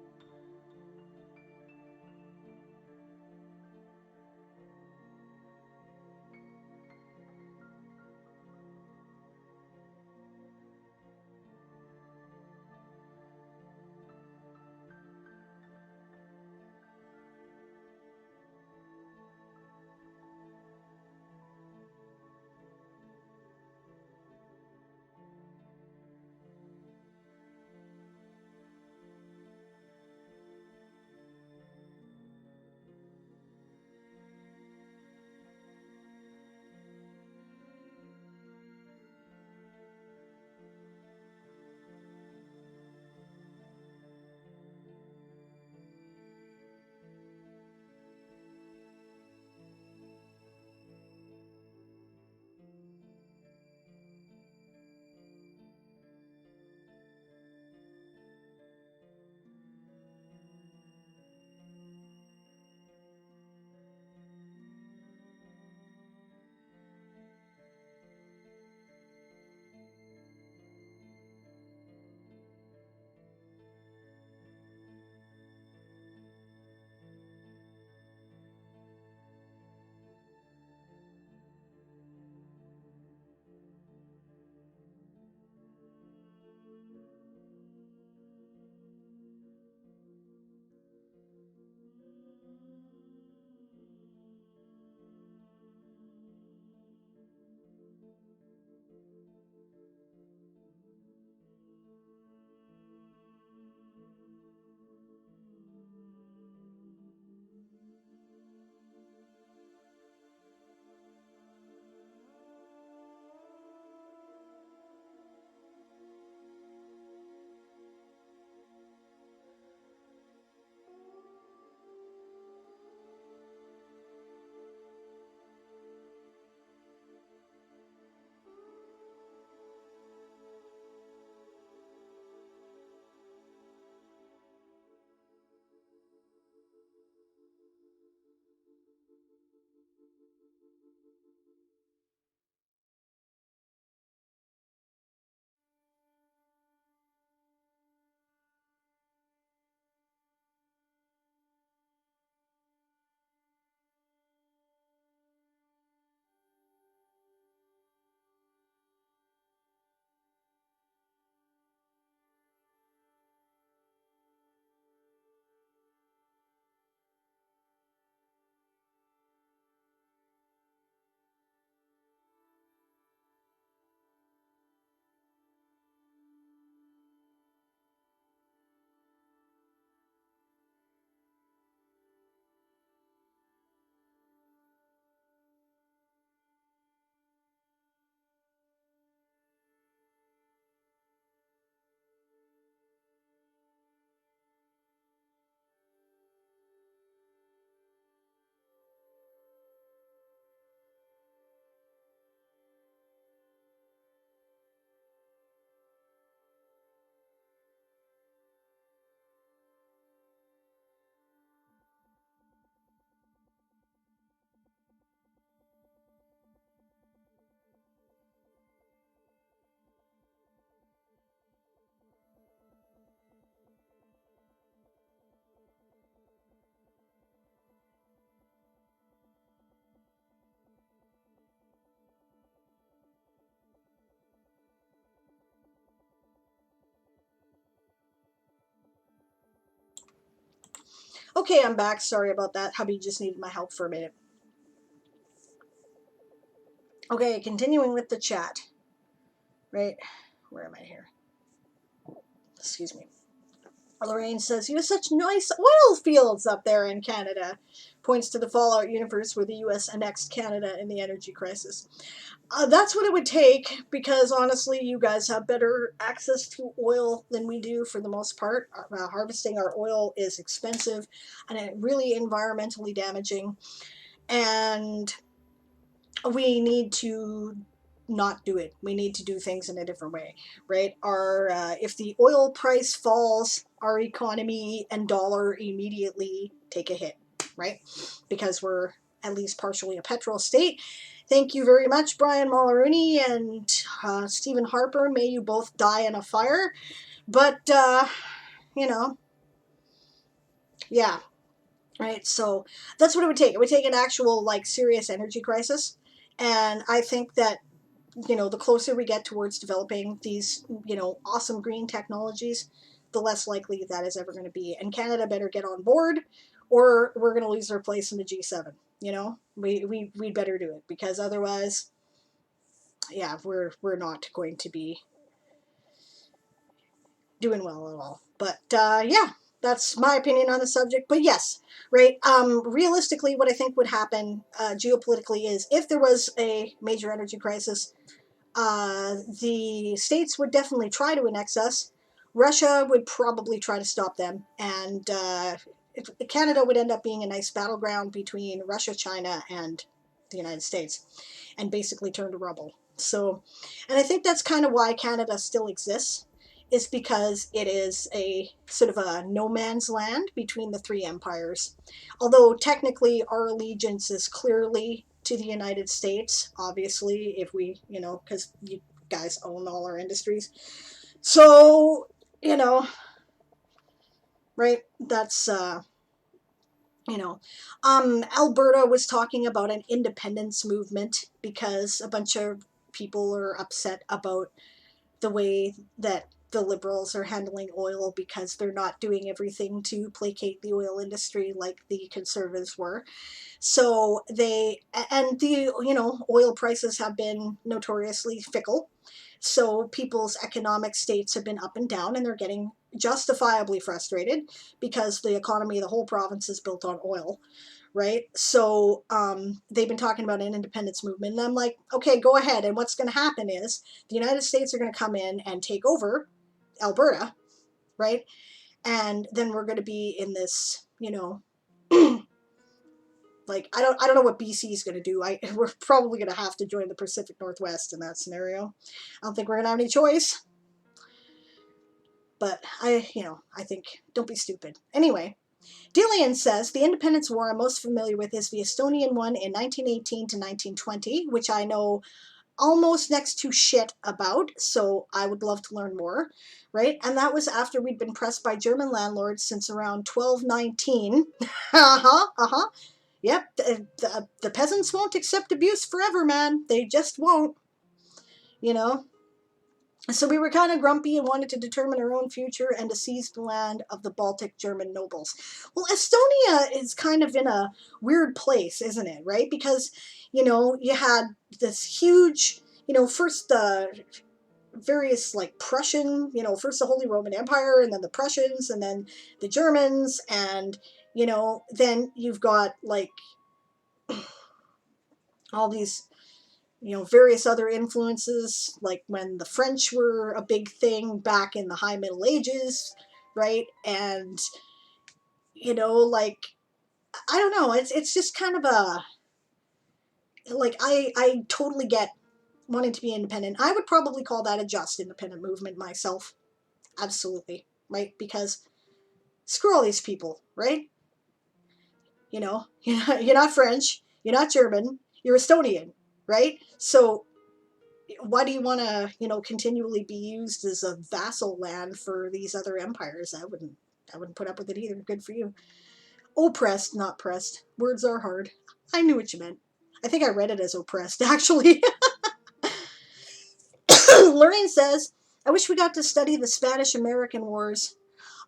Okay, I'm back. Sorry about that. Hubby just needed my help for a minute. Okay, continuing with the chat. Right? Where am I here? Excuse me. Lorraine says, you have such nice oil fields up there in Canada. Points to the Fallout universe where the U.S. annexed Canada in the energy crisis. That's what it would take, because honestly, you guys have better access to oil than we do for the most part. Harvesting our oil is expensive and really environmentally damaging. And we need to not do it. We need to do things in a different way, right? If the oil price falls, our economy and dollar immediately take a hit, right? Because we're at least partially a petrol state. Thank you very much, Brian Mulrooney and Stephen Harper. May you both die in a fire. But, yeah. Right, so that's what it would take. It would take an actual, serious energy crisis. And I think that the closer we get towards developing these, awesome green technologies, the less likely that is ever going to be. And Canada better get on board, or we're going to lose our place in the G7. We'd better do it, because otherwise, yeah, we're not going to be doing well at all. But yeah, that's my opinion on the subject. But yes, right. Realistically, what I think would happen geopolitically is, if there was a major energy crisis, the states would definitely try to annex us. Russia would probably try to stop them, and Canada would end up being a nice battleground between Russia, China, and the United States, and basically turn to rubble. So, and I think that's kind of why Canada still exists, is because it is a sort of a no man's land between the three empires. Although technically our allegiance is clearly to the United States, obviously, if we, because you guys own all our industries. So, right, that's, Alberta was talking about an independence movement because a bunch of people are upset about the way that the Liberals are handling oil, because they're not doing everything to placate the oil industry like the Conservatives were. So oil prices have been notoriously fickle. So people's economic states have been up and down, and they're getting justifiably frustrated because the economy of the whole province is built on oil, right? So they've been talking about an independence movement, and I'm like, okay, go ahead. And what's going to happen is the United States are going to come in and take over Alberta, right? And then we're going to be in this, I don't know what BC is going to do. We're probably going to have to join the Pacific Northwest in that scenario. I don't think we're going to have any choice. But I think, don't be stupid. Anyway, Dillian says, the independence war I'm most familiar with is the Estonian one in 1918 to 1920, which I know almost next to shit about, so I would love to learn more, right? And that was after we'd been pressed by German landlords since around 1219. Yep, the peasants won't accept abuse forever, man. They just won't, So we were kind of grumpy and wanted to determine our own future and to seize the land of the Baltic German nobles. Well, Estonia is kind of in a weird place, isn't it, right? Because, you had this huge, first the various, Prussian, first the Holy Roman Empire, and then the Prussians, and then the Germans, and, then you've got, all these various other influences, like when the French were a big thing back in the High Middle Ages, right? And, I don't know, it's just kind of I totally get wanting to be independent. I would probably call that a just independent movement myself. Absolutely, right? Because screw all these people, right? You're not French, you're not German, you're Estonian, right? So why do you want to, continually be used as a vassal land for these other empires? I wouldn't put up with it either. Good for you. Oppressed, not pressed. Words are hard. I knew what you meant. I think I read it as oppressed, actually. Lorraine says, I wish we got to study the Spanish-American Wars.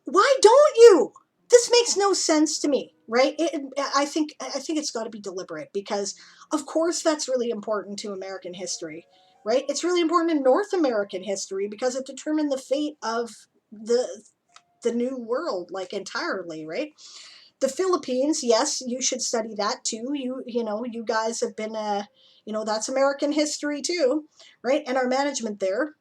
Why don't you? this makes no sense to me, right? I think it's got to be deliberate, because of course that's really important to American history, right? It's really important in North American history because it determined the fate of the New World, like, entirely, right? The Philippines, yes, you should study that too. You guys have been that's American history too, right? And our management there.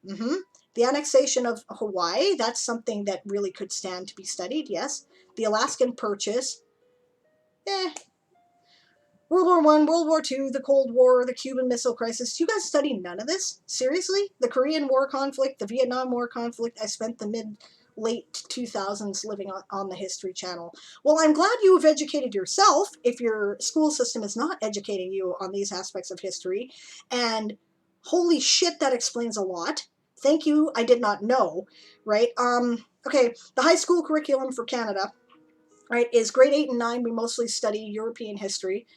The annexation of Hawaii, that's something that really could stand to be studied, yes. The Alaskan Purchase, World War I, World War II, the Cold War, the Cuban Missile Crisis. You guys study none of this? Seriously? The Korean War conflict, the Vietnam War conflict. I spent the late 2000s living on the History Channel. Well, I'm glad you have educated yourself if your school system is not educating you on these aspects of history. And holy shit, that explains a lot. Thank you. I did not know, right? Okay, the high school curriculum for Canada, right, is grade 8 and 9. We mostly study European history,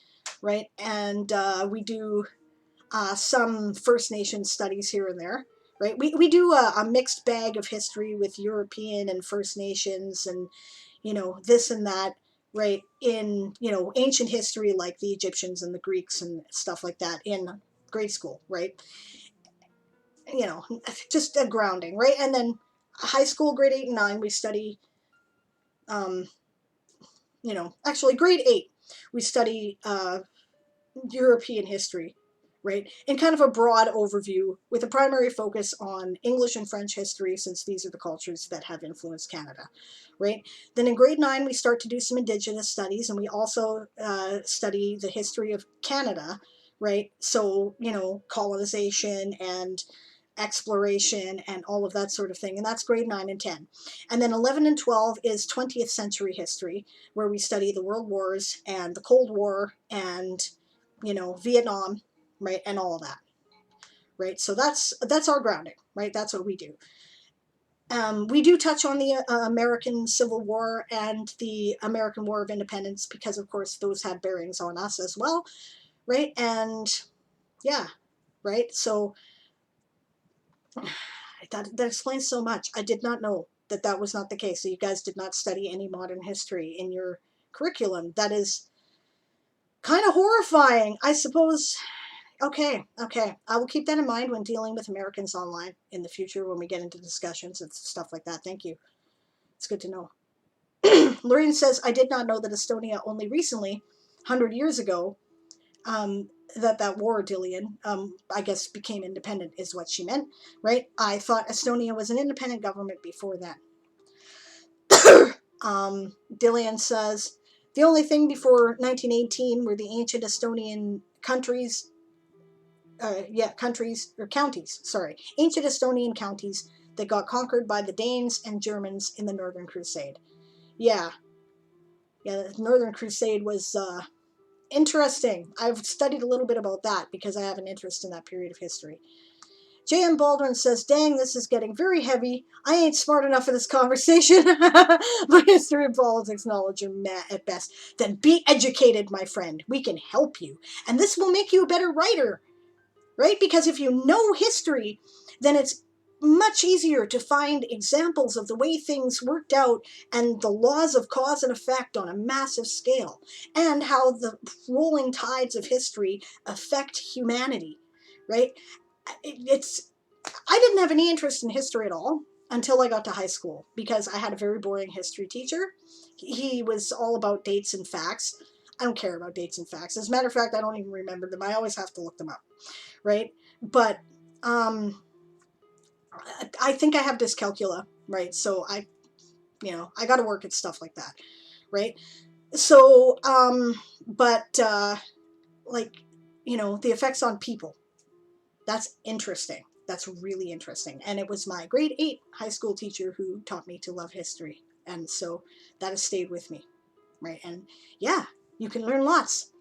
right? And we do some First Nations studies here and there, right? We do a mixed bag of history with European and First Nations and, this and that, right? In, ancient history, like the Egyptians and the Greeks and stuff like that in grade school, right? Just a grounding, right? And then high school, grade 8 and 9, we study, actually grade 8, we study European history, right? In kind of a broad overview with a primary focus on English and French history, since these are the cultures that have influenced Canada, right? Then in grade 9, we start to do some Indigenous studies, and we also study the history of Canada, right? So, colonization and exploration and all of that sort of thing. And that's grade 9 and 10. And then 11 and 12 is 20th century history, where we study the World Wars and the Cold War and, Vietnam, right? And all of that, right? So that's our grounding, right? That's what we do. We do touch on the American Civil War and the American War of Independence, because of course those had bearings on us as well, right? And yeah, right? So that explains so much. I did not know that was not the case. So you guys did not study any modern history in your curriculum. That is kind of horrifying, I suppose. Okay. I will keep that in mind when dealing with Americans online in the future when we get into discussions and stuff like that. Thank you. It's good to know. Lorraine says, I did not know that Estonia only recently, 100 years ago, that war, Dillian, I guess became independent is what she meant, right? I thought Estonia was an independent government before that. Dillian says, the only thing before 1918 were the ancient Estonian counties, ancient Estonian counties that got conquered by the Danes and Germans in the Northern Crusade. Yeah, the Northern Crusade was interesting. I've studied a little bit about that because I have an interest in that period of history. J.M. Baldwin says, dang, this is getting very heavy. I ain't smart enough for this conversation. My history and politics knowledge are meh at best. Then be educated, my friend. We can help you. And this will make you a better writer, right? Because if you know history, then it's much easier to find examples of the way things worked out and the laws of cause and effect on a massive scale, and how the rolling tides of history affect humanity, right? I didn't have any interest in history at all until I got to high school, because I had a very boring history teacher. He was all about dates and facts. I don't care about dates and facts. As a matter of fact, I don't even remember them. I always have to look them up, right? But I think I have dyscalculia, right? So I got to work at stuff like that, right? So, the effects on people, that's interesting. That's really interesting. And it was my grade 8 high school teacher who taught me to love history. And so that has stayed with me, right? And yeah, you can learn lots.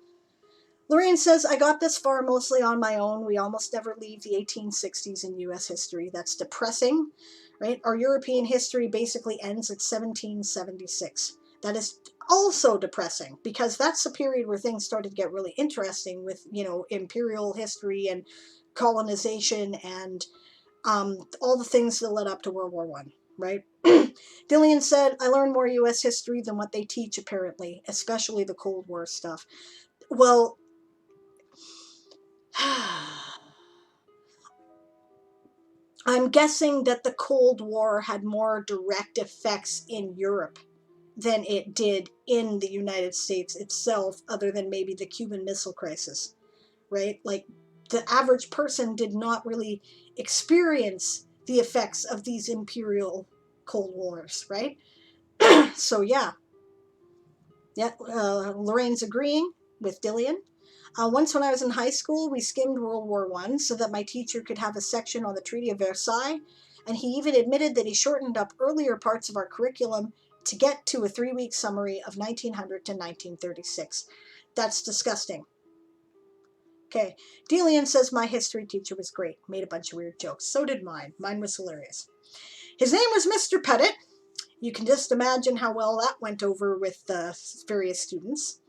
Lorraine says, I got this far mostly on my own. We almost never leave the 1860s in U.S. history. That's depressing, right? Our European history basically ends at 1776. That is also depressing, because that's the period where things started to get really interesting with, imperial history and colonization and all the things that led up to World War I, right? Dillian said, I learned more U.S. history than what they teach, apparently, especially the Cold War stuff. Well, I'm guessing that the Cold War had more direct effects in Europe than it did in the United States itself, other than maybe the Cuban Missile Crisis, right? Like, the average person did not really experience the effects of these imperial Cold Wars, right? So, yeah. Yeah, Lorraine's agreeing with Dillian. Once when I was in high school, we skimmed World War I so that my teacher could have a section on the Treaty of Versailles, and he even admitted that he shortened up earlier parts of our curriculum to get to a 3-week summary of 1900 to 1936. That's disgusting. Okay, Delian says my history teacher was great, made a bunch of weird jokes. So did mine. Mine was hilarious. His name was Mr. Pettit. You can just imagine how well that went over with the various students.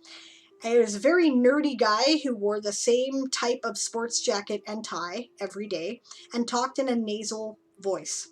He was a very nerdy guy who wore the same type of sports jacket and tie every day and talked in a nasal voice.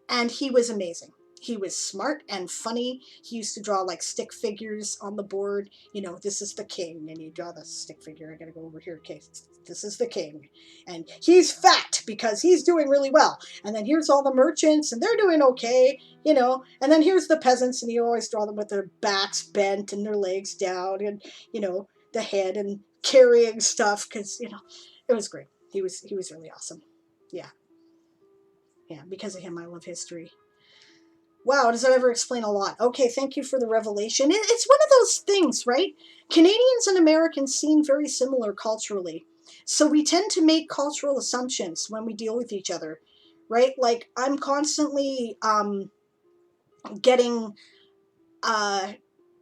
And he was amazing. He was smart and funny. He used to draw like stick figures on the board. You know, this is the king, and you draw the stick figure. I gotta go over here. Okay, this is the king. And he's fat because he's doing really well. And then here's all the merchants, and they're doing okay, you know. And then here's the peasants, and you always draw them with their backs bent and their legs down, and, you know, the head and carrying stuff, because, you know, it was great. He was really awesome. Yeah. Yeah, because of him, I love history. Wow, does that ever explain a lot? Okay, thank you for the revelation. It's one of those things, right? Canadians and Americans seem very similar culturally. So we tend to make cultural assumptions when we deal with each other, right? Like, I'm constantly getting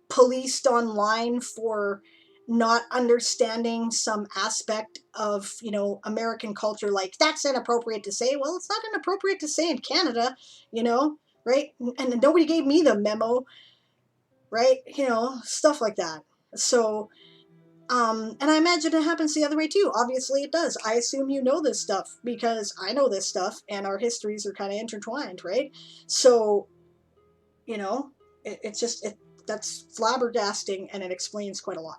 policed online for not understanding some aspect of, you know, American culture. Like, that's inappropriate to say. Well, it's not inappropriate to say in Canada, you know, right? And nobody gave me the memo, right? You know, stuff like that. So, and I imagine it happens the other way too. Obviously it does. I assume you know this stuff because I know this stuff and our histories are kind of intertwined, right? So, you know, it's just, that's flabbergasting, and it explains quite a lot.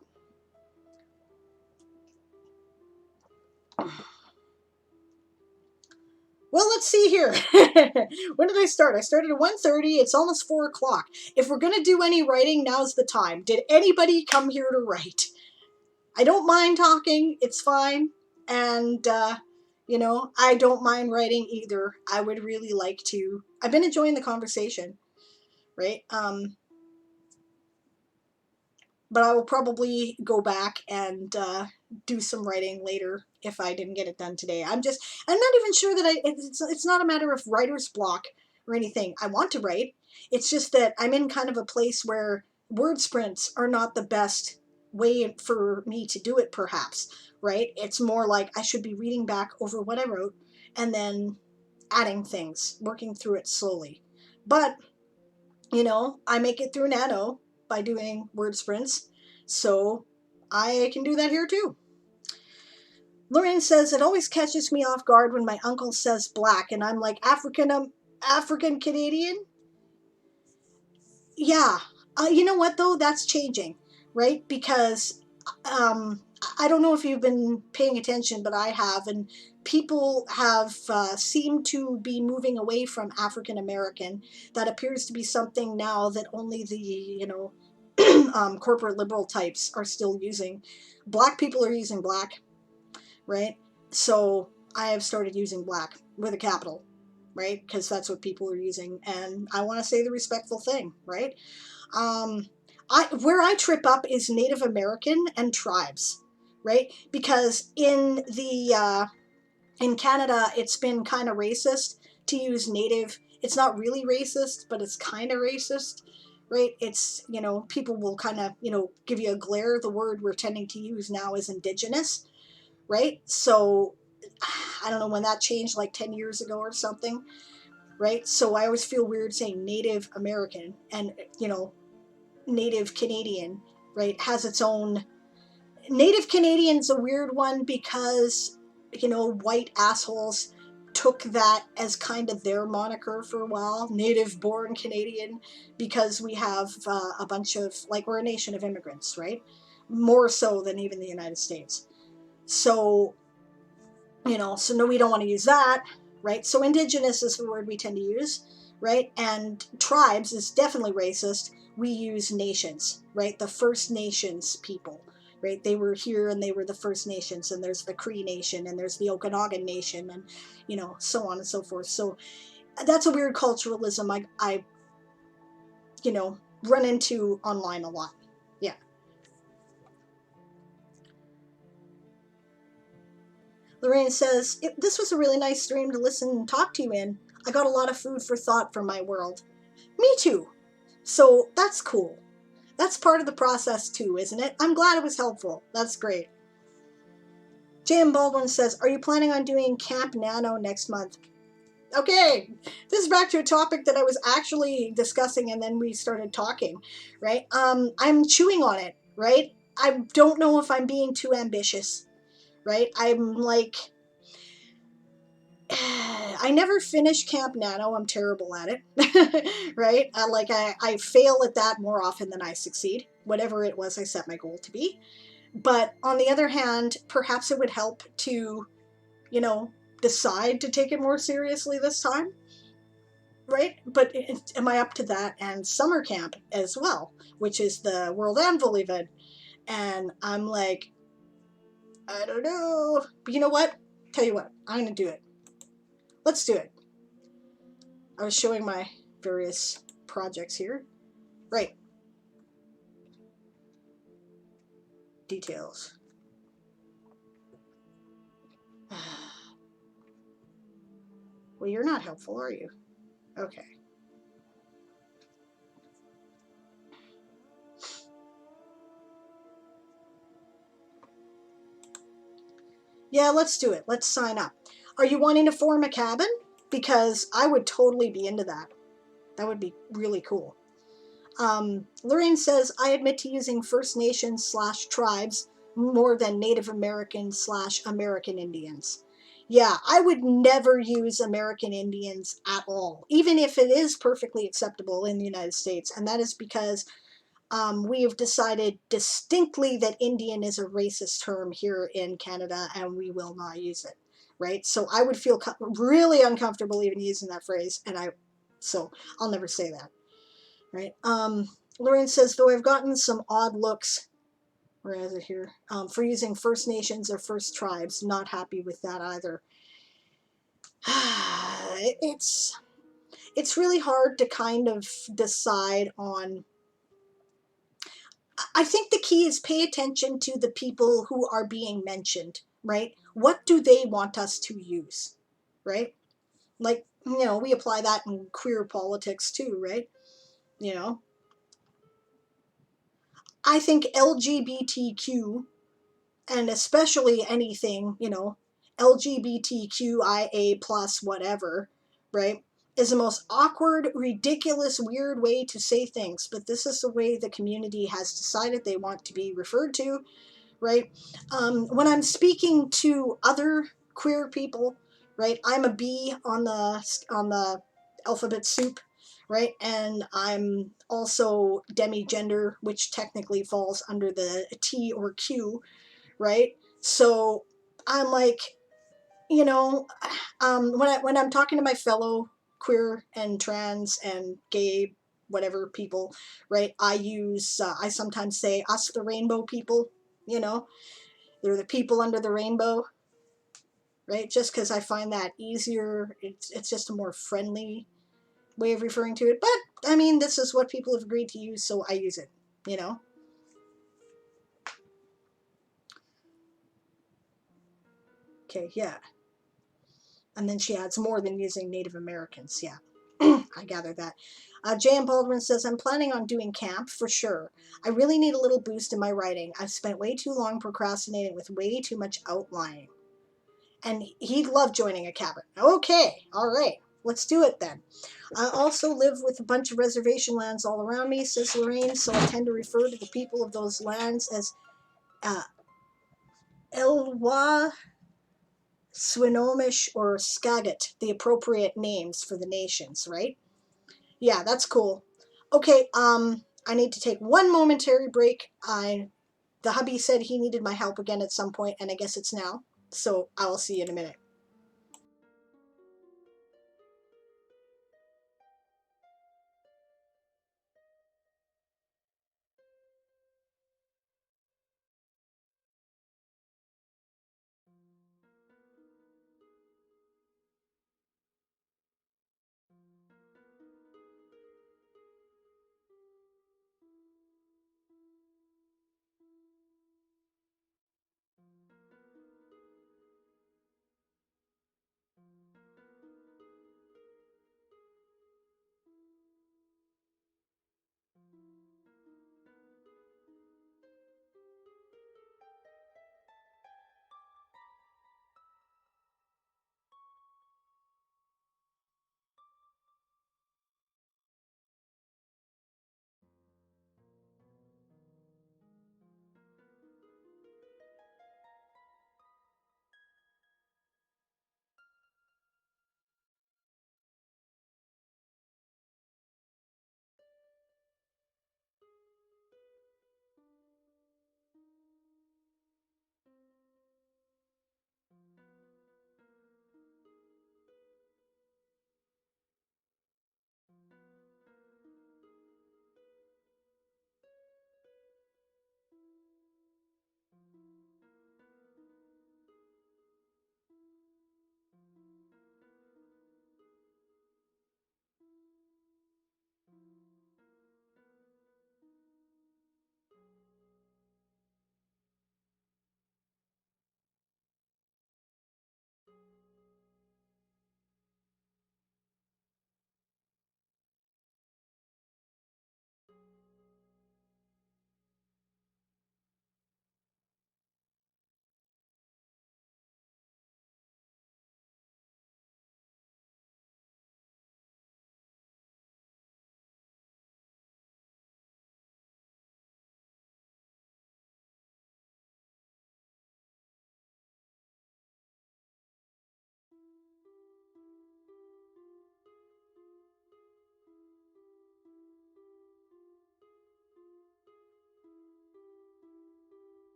Well, let's see here. When did I start? I started at 1:30. It's almost 4 o'clock. If we're going to do any writing, now's the time. Did anybody come here to write? I don't mind talking. It's fine. And, you know, I don't mind writing either. I would really like to. I've been enjoying the conversation, right? But I will probably go back and do some writing later if I didn't get it done today. I'm not even sure that it's not a matter of writer's block or anything. I want to write. It's just that I'm in kind of a place where word sprints are not the best way for me to do it, perhaps, right? It's more like I should be reading back over what I wrote and then adding things, working through it slowly. But, you know, I make it through Nano by doing word sprints, so I can do that here too. Lorraine says, it always catches me off guard when my uncle says black, and I'm like, African Canadian? Yeah. You know what, though? That's changing, right? Because I don't know if you've been paying attention, but I have, and people have seemed to be moving away from African American. That appears to be something now that only the, you know, corporate liberal types are still using. Black people are using black, right? So I have started using black with a capital, right? Because that's what people are using, and I want to say the respectful thing, right? Where I trip up is Native American and tribes, right? Because in Canada, it's been kind of racist to use Native. It's not really racist, but it's kind of racist, right? It's, you know, people will kind of, you know, give you a glare. The word we're tending to use now is Indigenous, right? So I don't know when that changed, like 10 years ago or something, right? So I always feel weird saying Native American, and, you know, Native Canadian, right, has its own. Native Canadian's a weird one because, you know, white assholes took that as kind of their moniker for a while, native-born Canadian, because we have a bunch of, like, we're a nation of immigrants, right? More so than even the United States. So, so no, we don't want to use that, right? So Indigenous is the word we tend to use, right? And tribes is definitely racist. We use nations, right? The First Nations people, right? They were here and they were the First Nations, and there's the Cree Nation and there's the Okanagan Nation, and so on and so forth. So that's a weird culturalism I run into online a lot. Yeah. Lorraine says, this was a really nice stream to listen and talk to you in. I got a lot of food for thought for my world. Me too. So that's cool. That's part of the process too, isn't it? I'm glad it was helpful. That's great. J.M. Baldwin says, are you planning on doing Camp Nano next month? Okay, this is back to a topic that I was actually discussing, and then we started talking, right? I'm chewing on it, right? I don't know if I'm being too ambitious, right? I'm like, I never finish Camp Nano. I'm terrible at it, right? I fail at that more often than I succeed, whatever it was I set my goal to be. But on the other hand, perhaps it would help to, decide to take it more seriously this time, right? But am I up to that? And summer camp as well, which is the World Anvil event. And I'm like, I don't know. But you know what? Tell you what, I'm going to do it. Let's do it. I was showing my various projects here. Right. Details. Well, you're not helpful, are you? Okay. Yeah, let's do it. Let's sign up. Are you wanting to form a cabin? Because I would totally be into that. That would be really cool. Lorraine says, I admit to using First Nations / tribes more than Native American / American Indians. Yeah, I would never use American Indians at all, even if it is perfectly acceptable in the United States. And that is because we have decided distinctly that Indian is a racist term here in Canada, and we will not use it, right? So I would feel really uncomfortable even using that phrase, so I'll never say that, right? Lorraine says, though I've gotten some odd looks, where is it here, for using First Nations or First Tribes, not happy with that either. It's really hard to kind of decide on. I think the key is pay attention to the people who are being mentioned, right? What do they want us to use, right? Like, we apply that in queer politics too, right? I think LGBTQ, and especially anything, LGBTQIA plus whatever, right, is the most awkward, ridiculous, weird way to say things. But this is the way the community has decided they want to be referred to, right? When I'm speaking to other queer people, right, I'm a B on the alphabet soup, right? And I'm also demigender, which technically falls under the T or Q, right? So I'm like, when I'm talking to my fellow queer and trans and gay whatever people, right, I sometimes say us the rainbow people, they're the people under the rainbow, right? Just because I find that easier. It's just a more friendly way of referring to it. But I mean, this is what people have agreed to use, so I use it. Okay, yeah. And then she adds more than using Native Americans. Yeah, I gather that. Jan Baldwin says, I'm planning on doing camp for sure. I really need a little boost in my writing. I've spent way too long procrastinating with way too much outlining. And he'd love joining a cabin. Okay, all right, let's do it then. I also live with a bunch of reservation lands all around me, says Lorraine, so I tend to refer to the people of those lands as Elwa Swinomish or Skagit, the appropriate names for the nations, right? Yeah, that's cool. Okay, I need to take one momentary break. The hubby said he needed my help again at some point, and I guess it's now. So I'll see you in a minute.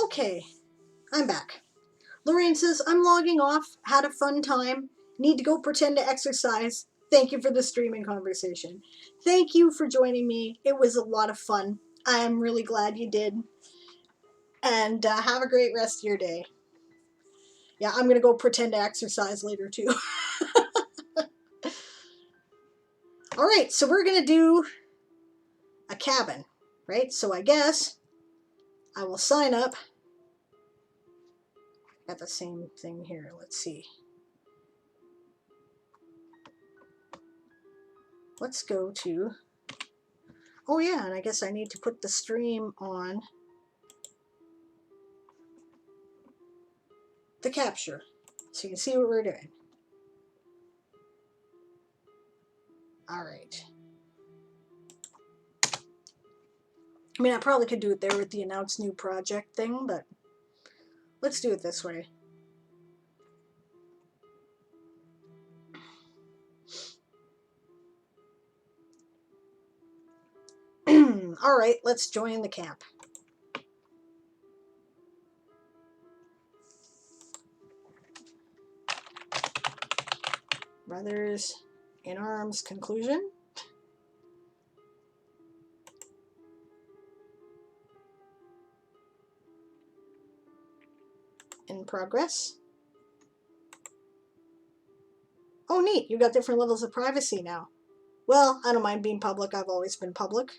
Okay, I'm back. Lorraine says, I'm logging off, had a fun time, need to go pretend to exercise. Thank you for the streaming conversation. Thank you for joining me. It was a lot of fun. I am really glad you did. And have a great rest of your day. Yeah, I'm going to go pretend to exercise later too. All right, so we're going to do a cabin, right? So I guess I will sign up. Got the same thing here. Let's see. Let's go to, oh yeah, and I guess I need to put the stream on the capture so you can see what we're doing. All right. I mean, I probably could do it there with the announce new project thing, but let's do it this way. All right, let's join the camp. Brothers in Arms conclusion. In progress. Oh, neat. You got different levels of privacy now. Well, I don't mind being public. I've always been public.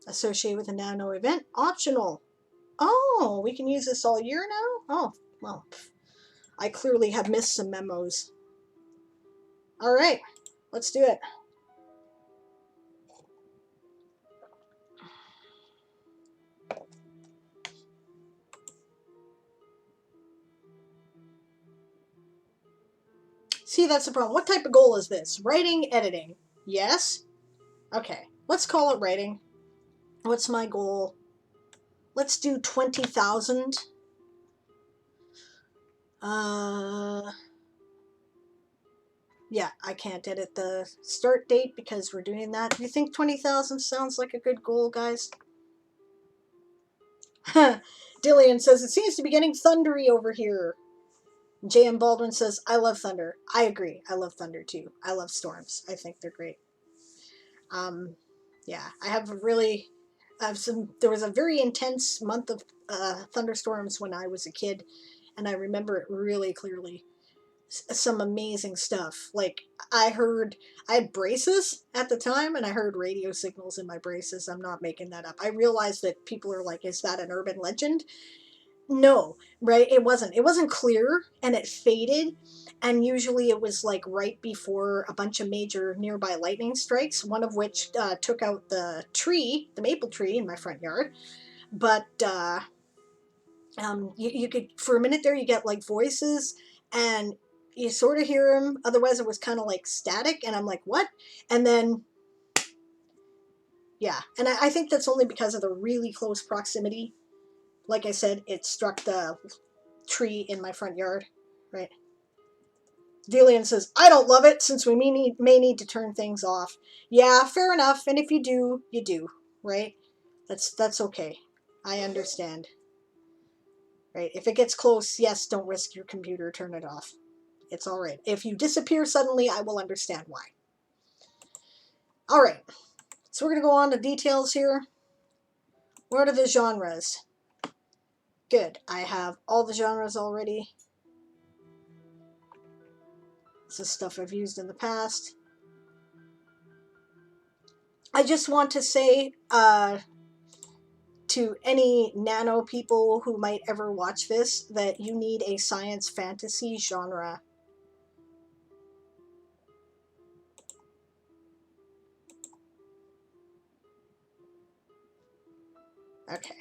Associated with a nano event. Optional. Oh, we can use this all year now? Oh, well, I clearly have missed some memos. All right, let's do it. See, that's the problem. What type of goal is this? Writing, editing. Yes? Okay, let's call it writing. What's my goal? Let's do 20,000. Yeah, I can't edit the start date because we're doing that. Do you think 20,000 sounds like a good goal, guys? Dillian says, it seems to be getting thundery over here. J.M. Baldwin says, I love thunder. I agree. I love thunder too. I love storms. I think they're great. Yeah, there was a very intense month of thunderstorms when I was a kid, and I remember it really clearly. Some amazing stuff. Like, I had braces at the time, and I heard radio signals in my braces. I'm not making that up. I realized that people are like, is that an urban legend? No, right? It wasn't. It wasn't clear, and it faded, and usually it was like right before a bunch of major nearby lightning strikes, one of which took out the maple tree in my front yard. But you could, for a minute there, you get like voices, and you sort of hear them. Otherwise, it was kind of like static, and I'm like, what? And then, yeah, and I think that's only because of the really close proximity. Like I said, it struck the tree in my front yard, right? Delian says, I don't love it since we may need to turn things off. Yeah, fair enough, and if you do, you do, right? That's okay. I understand. Right? If it gets close, yes, don't risk your computer, turn it off. It's alright. If you disappear suddenly, I will understand why. Alright, so we're going to go on to details here. What are the genres? Good, I have all the genres already. This is stuff I've used in the past. I just want to say to any nano people who might ever watch this that you need a science fantasy genre. Okay.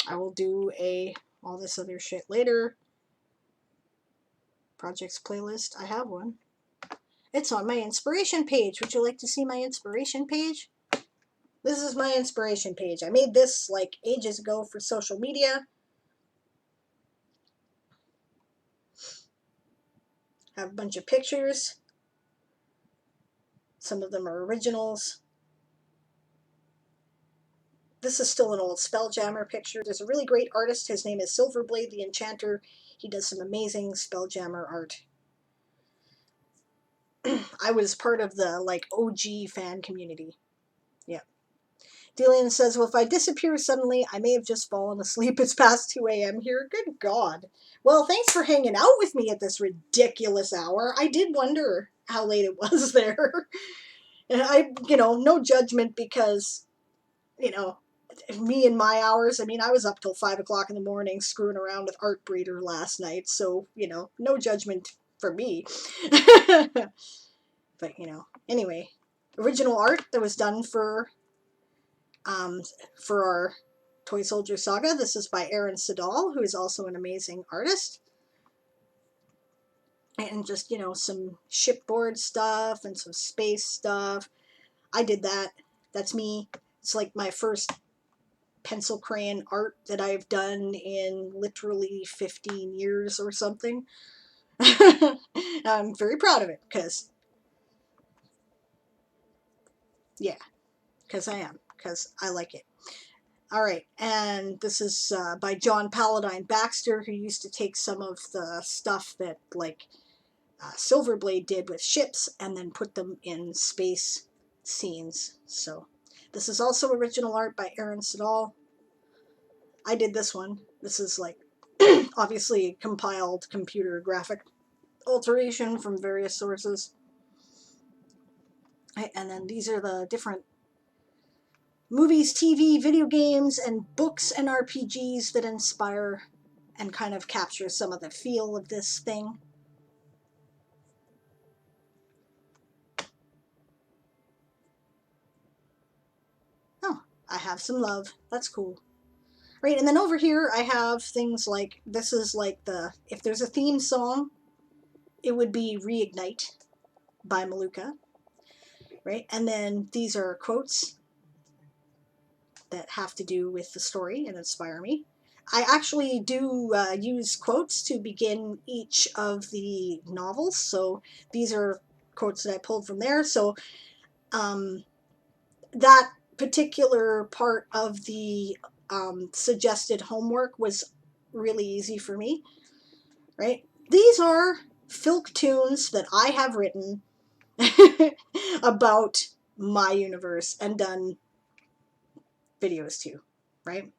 I will do all this other shit later. Projects playlist. I have one. It's on my inspiration page. Would you like to see my inspiration page? This is my inspiration page. I made this like ages ago for social media. Have a bunch of pictures. Some of them are originals. This is still an old Spelljammer picture. There's a really great artist. His name is Silverblade the Enchanter. He does some amazing Spelljammer art. I was part of the like OG fan community. Yeah. Delian says, well, if I disappear suddenly, I may have just fallen asleep. It's past 2 a.m. here. Good God. Well, thanks for hanging out with me at this ridiculous hour. I did wonder how late it was there. And no judgment because, me and my hours, I was up till 5 o'clock in the morning screwing around with Artbreeder last night. So, no judgment for me. But, anyway, original art that was done for our Toy Soldier Saga. This is by Aaron Sedal, who is also an amazing artist. And just, some shipboard stuff and some space stuff. I did that. That's me. It's like my first pencil crayon art that I've done in literally 15 years or something. I'm very proud of it because I am, because I like it. Alright, and this is by John Paladine Baxter, who used to take some of the stuff that, like, Silverblade did with ships and then put them in space scenes. So, this is also original art by Aaron Sedal. I did this one. This is, like, obviously compiled computer graphic alteration from various sources. And then these are the different movies, TV, video games, and books and RPGs that inspire and kind of capture some of the feel of this thing. have some love. That's cool. Right, and then over here I have things like, this is like if there's a theme song, it would be Reignite by Maluka. Right, and then these are quotes that have to do with the story and inspire me. I actually do use quotes to begin each of the novels, so these are quotes that I pulled from there. So that particular part of the suggested homework was really easy for me, right? These are filk tunes that I have written about my universe and done videos to, right?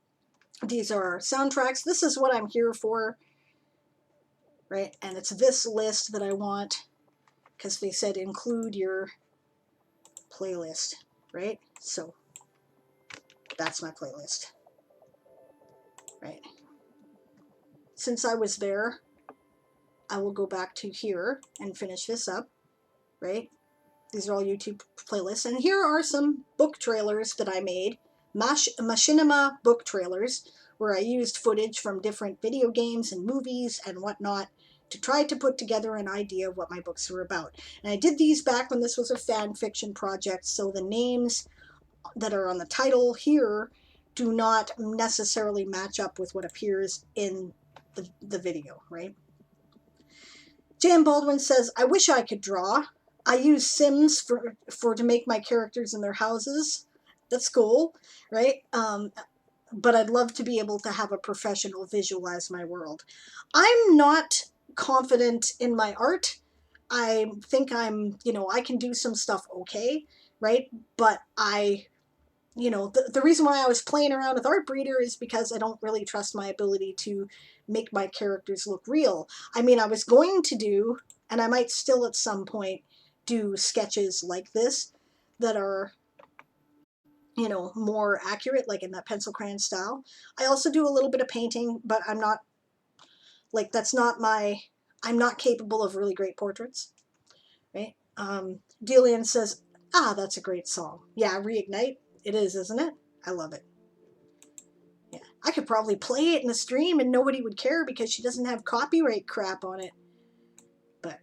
These are soundtracks. This is what I'm here for, right? And it's this list that I want because they said include your playlist, right? So that's my playlist, right? Since I was there, I will go back to here and finish this up, right? These are all YouTube playlists. And here are some book trailers that I made, machinima book trailers, where I used footage from different video games and movies and whatnot to try to put together an idea of what my books were about. And I did these back when this was a fan fiction project, so the names that are on the title here do not necessarily match up with what appears in the video, right? Jan Baldwin says, I wish I could draw. I use Sims to make my characters in their houses. That's cool, right? But I'd love to be able to have a professional visualize my world. I'm not confident in my art. I think I can do some stuff okay, right? But the reason why I was playing around with Artbreeder is because I don't really trust my ability to make my characters look real. I mean, I was going to do, and I might still at some point do sketches like this that are, more accurate, like in that pencil crayon style. I also do a little bit of painting, but I'm not, I'm not capable of really great portraits, right? Delian says, that's a great song. Yeah, Reignite. It is, isn't it? I love it. Yeah, I could probably play it in the stream and nobody would care because she doesn't have copyright crap on it. But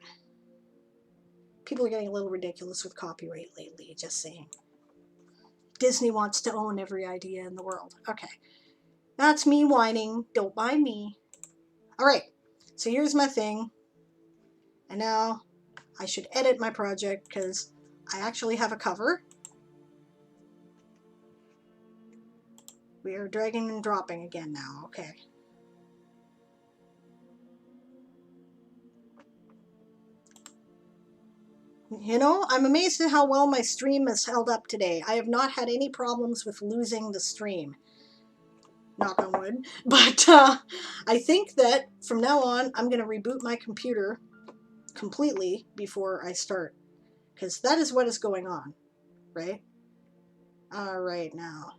people are getting a little ridiculous with copyright lately, just saying. Disney wants to own every idea in the world. Okay, that's me whining. Don't mind me. All right, so here's my thing. And now I should edit my project because I actually have a cover. We are dragging and dropping again now. Okay. I'm amazed at how well my stream has held up today. I have not had any problems with losing the stream. Knock on wood. But I think that from now on, I'm going to reboot my computer completely before I start. Because that is what is going on, right? All right, now.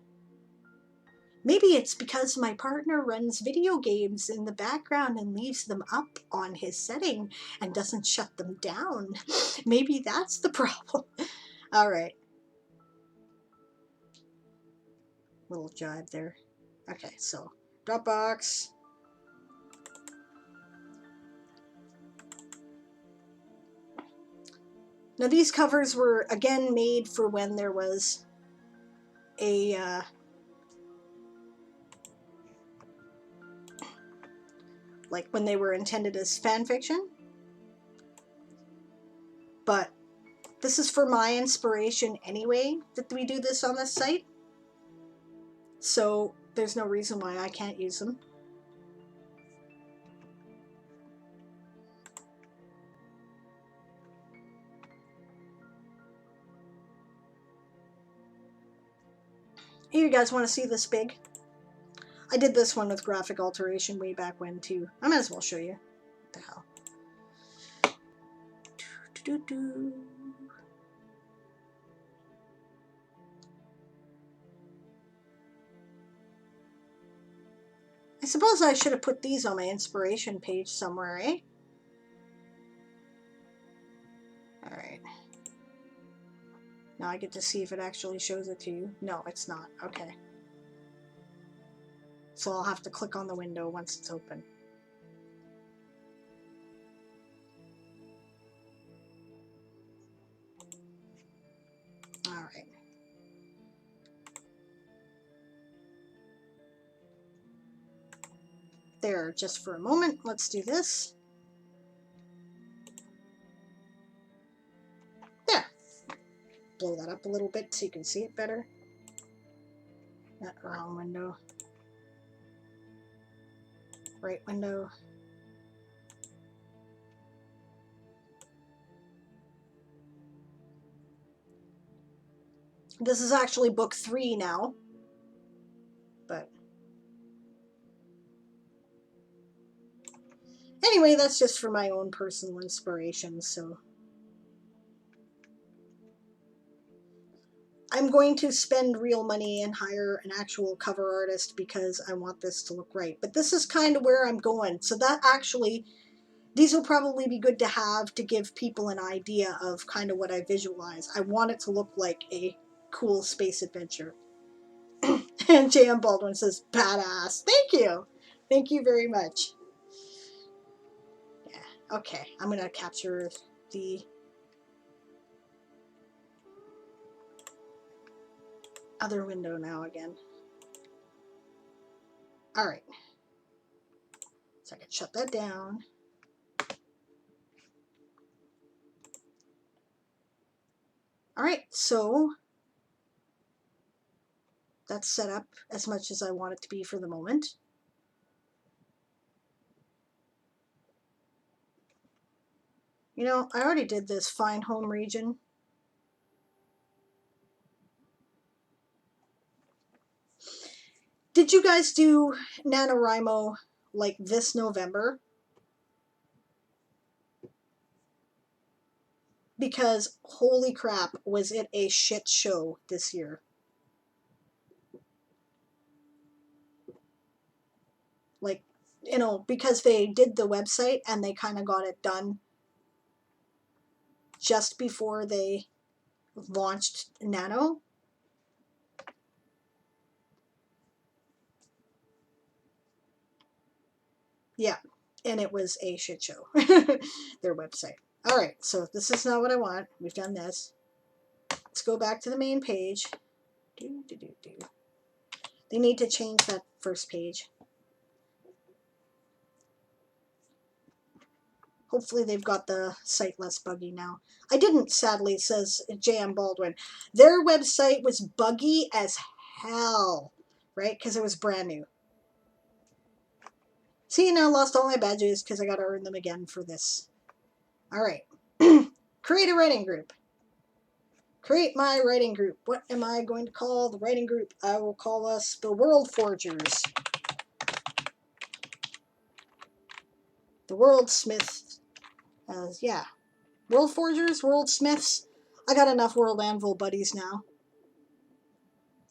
Maybe it's because my partner runs video games in the background and leaves them up on his setting and doesn't shut them down. Maybe that's the problem. All right. Little jibe there. Okay, so Dropbox. Now these covers were again made for when there was a like when they were intended as fan fiction. But this is for my inspiration anyway that we do this on this site. So there's no reason why I can't use them. Hey, you guys want to see this big? I did this one with graphic alteration way back when too. I might as well show you. What the hell? I suppose I should have put these on my inspiration page somewhere, eh? Alright. Now I get to see if it actually shows it to you. No, it's not. Okay. So I'll have to click on the window once it's open. All right. There, just for a moment. Let's do this. There. Blow that up a little bit so you can see it better. That wrong window. Right window. This is actually book 3 now, but anyway, that's just for my own personal inspiration, so I'm going to spend real money and hire an actual cover artist because I want this to look right. But this is kind of where I'm going. So that actually, these will probably be good to have to give people an idea of kind of what I visualize. I want it to look like a cool space adventure. And J.M. Baldwin says, badass. Thank you. Thank you very much. Yeah, okay. I'm going to capture the other window now again. All right. So I can shut that down. All right, so that's set up as much as I want it to be for the moment. You know, I already did this Find Home region. Did you guys do NaNoWriMo like this November? Because holy crap, was it a shit show this year. Like, you know, because they did the website and they kind of got it done just before they launched Nano. Yeah, and it was a shit show, their website. All right, so this is not what I want. We've done this. Let's go back to the main page. They need to change that first page. Hopefully they've got the site less buggy now. I didn't, sadly, says J.M. Baldwin. Their website was buggy as hell, right? Because it was brand new. See, now I lost all my badges because I got to earn them again for this. All right. Create a writing group. Create my writing group. What am I going to call the writing group? I will call us the World Forgers. The World Smiths. Yeah. World Forgers, World Smiths. I got enough World Anvil buddies now.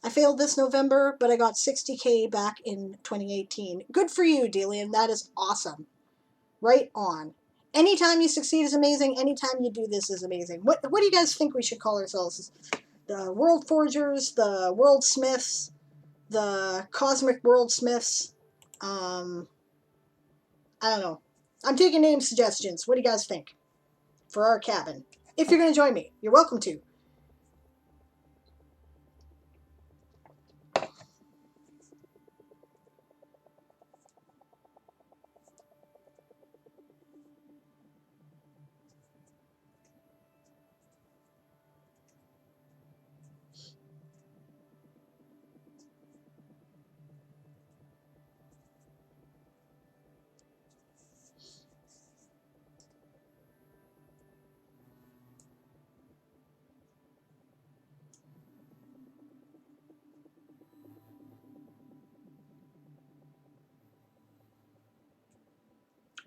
I failed this November, but I got 60K back in 2018. Good for you, Delian. That is awesome. Right on. Anytime you succeed is amazing. Anytime you do this is amazing. What do you guys think we should call ourselves? The World Forgers, the World Smiths, the Cosmic World Smiths. I don't know. I'm taking name suggestions. What do you guys think for our cabin? If you're going to join me, you're welcome to.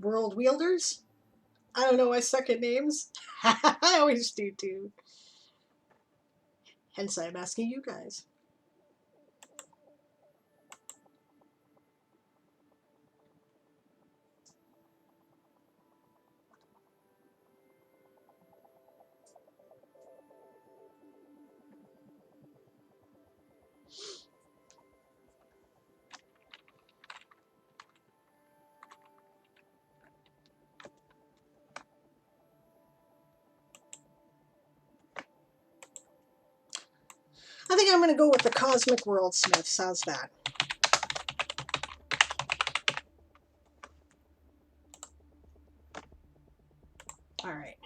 World Wielders? I don't know, I suck at names. I always do too. Hence I'm asking you guys. think I'm going to go with the Cosmic Worldsmiths. How's that? All right.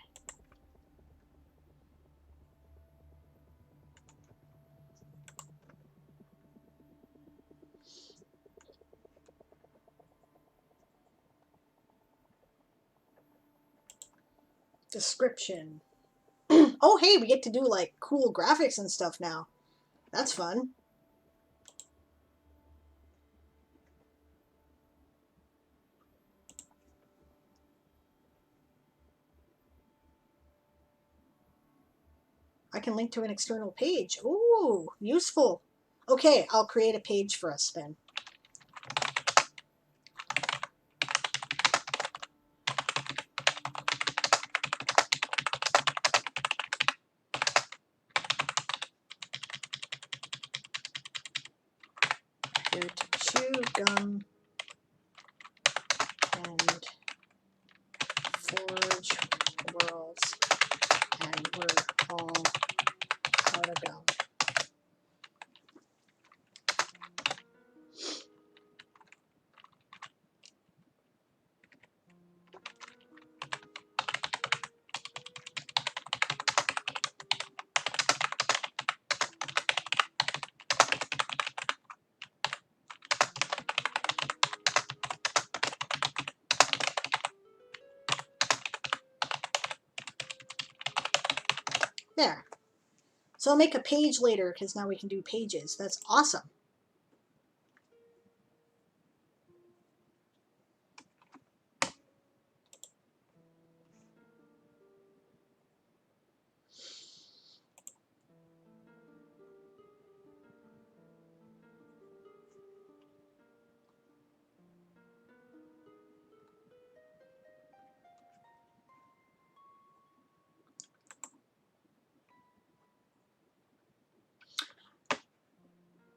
Description. Oh, hey, we get to do like cool graphics and stuff now. That's fun. I can link to an external page. Ooh, useful. Okay, I'll create a page for us then. Here to chew gum and forge worlds, and we're all out of gum. There. So I'll make a page later because now we can do pages. That's awesome.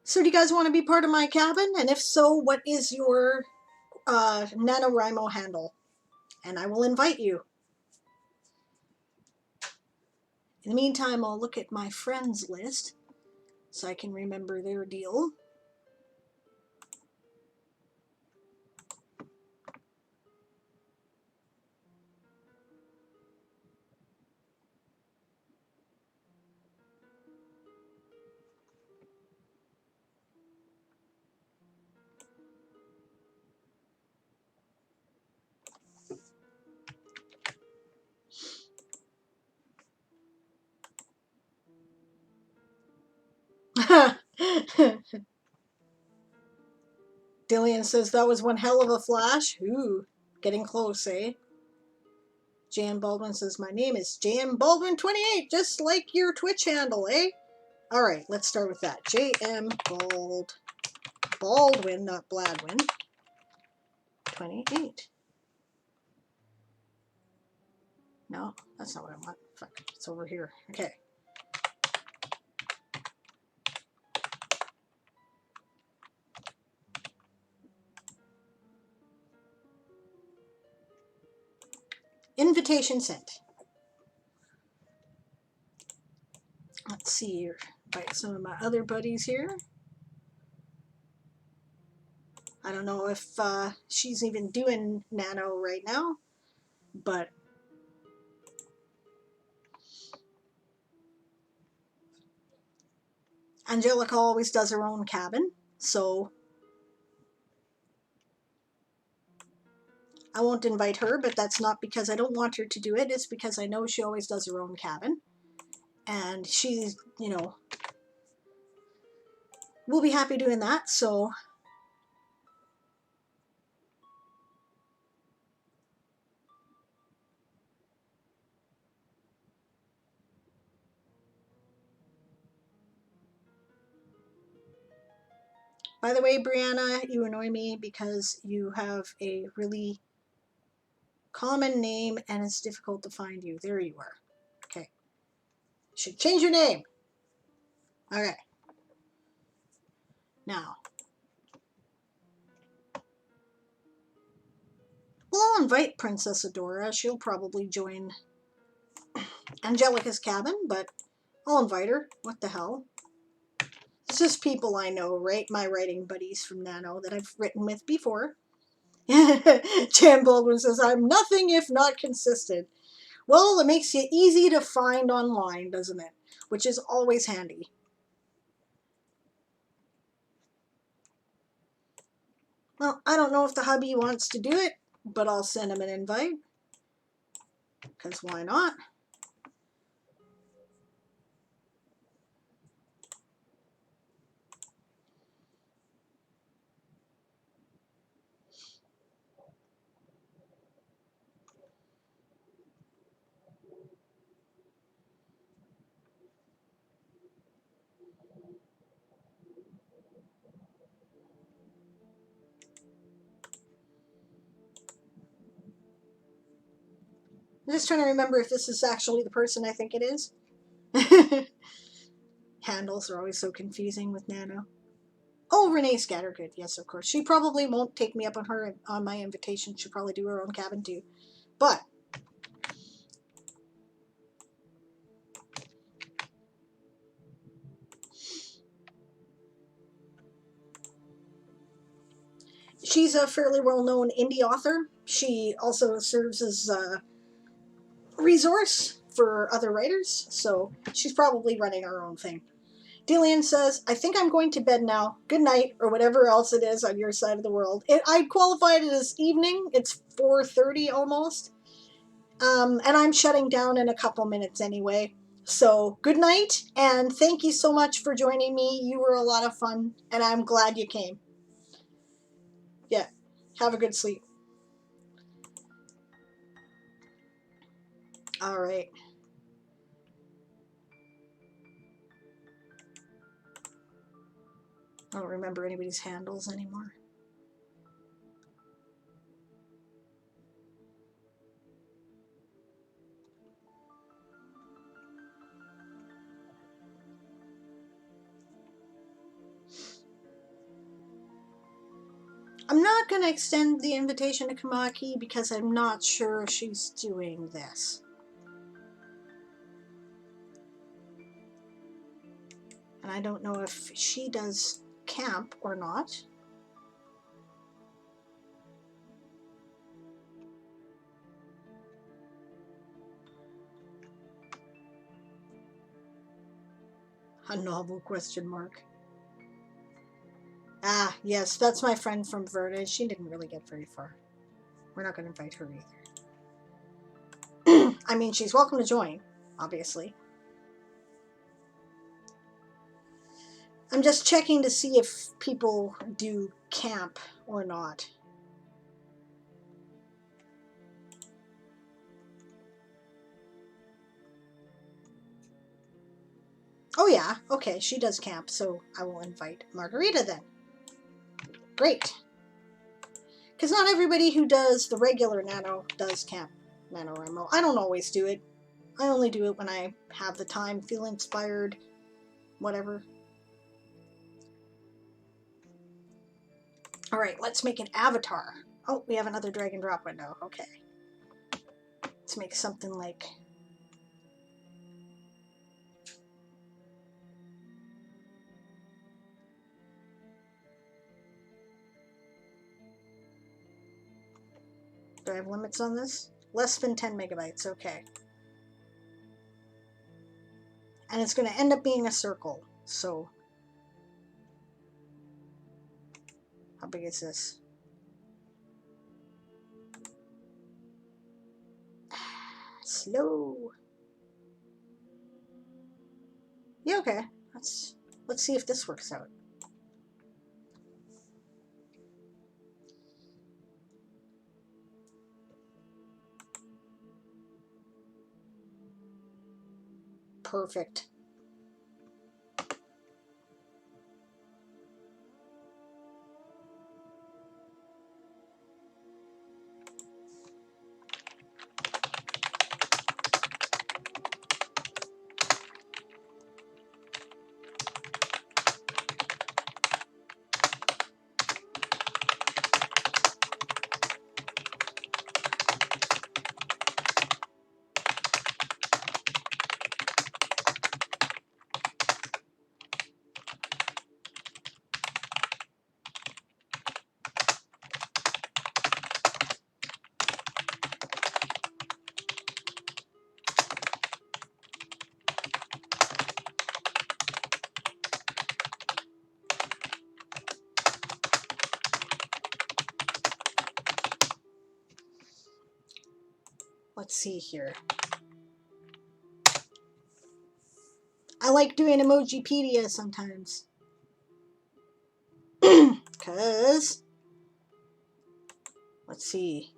So do you guys want to be part of my cabin? And if so, what is your NaNoWriMo handle? And I will invite you. In the meantime, I'll look at my friends list so I can remember their deal. Dillian says that was one hell of a flash. Ooh, getting close, eh? Jan Baldwin says my name is Jan Baldwin 28, just like your Twitch handle, eh? All right, let's start with that. JM Baldwin, not Bladwin, 28. No, that's not what I want. Fuck, it's over here. Okay. Invitation sent. Let's see here. Invite some of my other buddies here. I don't know if she's even doing Nano right now, but Angelica always does her own cabin, so I won't invite her, but that's not because I don't want her to do it. It's because I know she always does her own cabin. And she's, you know, will be happy doing that, so. By the way, Brianna, you annoy me because you have a really common name and it's difficult to find you. There you are. Okay. Should change your name. Okay. Now. Well, I'll invite Princess Adora. She'll probably join Angelica's cabin, but I'll invite her. What the hell? It's just people I know, right? My writing buddies from Nano that I've written with before. Jan Baldwin says, I'm nothing if not consistent. Well, it makes you easy to find online, doesn't it? Which is always handy. Well, I don't know if the hubby wants to do it, but I'll send him an invite. Because why not? I'm just trying to remember if this is actually the person I think it is. Handles are always so confusing with Nano. Oh, Renee Scattergood. Yes, of course. She probably won't take me up on my invitation. She'll probably do her own cabin too. But she's a fairly well-known indie author. She also serves as a resource for other writers, so she's probably running her own thing. Dillian says, I think I'm going to bed now. Good night, or whatever else it is on your side of the world. I'd qualified it as evening. It's 4:30 almost. And I'm shutting down in a couple minutes anyway. So good night, and thank you so much for joining me. You were a lot of fun, and I'm glad you came. Yeah, have a good sleep. All right. I don't remember anybody's handles anymore. I'm not going to extend the invitation to Kamaki because I'm not sure she's doing this. And I don't know if she does camp or not. A novel question mark. Ah, yes, that's my friend from Verda. She didn't really get very far. We're not going to invite her either. I mean, she's welcome to join, obviously. I'm just checking to see if people do camp or not. Oh yeah, okay, she does camp, so I will invite Margarita then. Great. Because not everybody who does the regular Nano does camp NaNoWriMo. I don't always do it. I only do it when I have the time, feel inspired, whatever. Alright, let's make an avatar. Oh, we have another drag and drop window. Okay. Let's make something like... Do I have limits on this? Less than 10 megabytes, okay. And it's going to end up being a circle, so... How big is this? Slow. Yeah, okay. Let's see if this works out. Perfect. let's see here. I like doing Emojipedia sometimes. Because, let's see.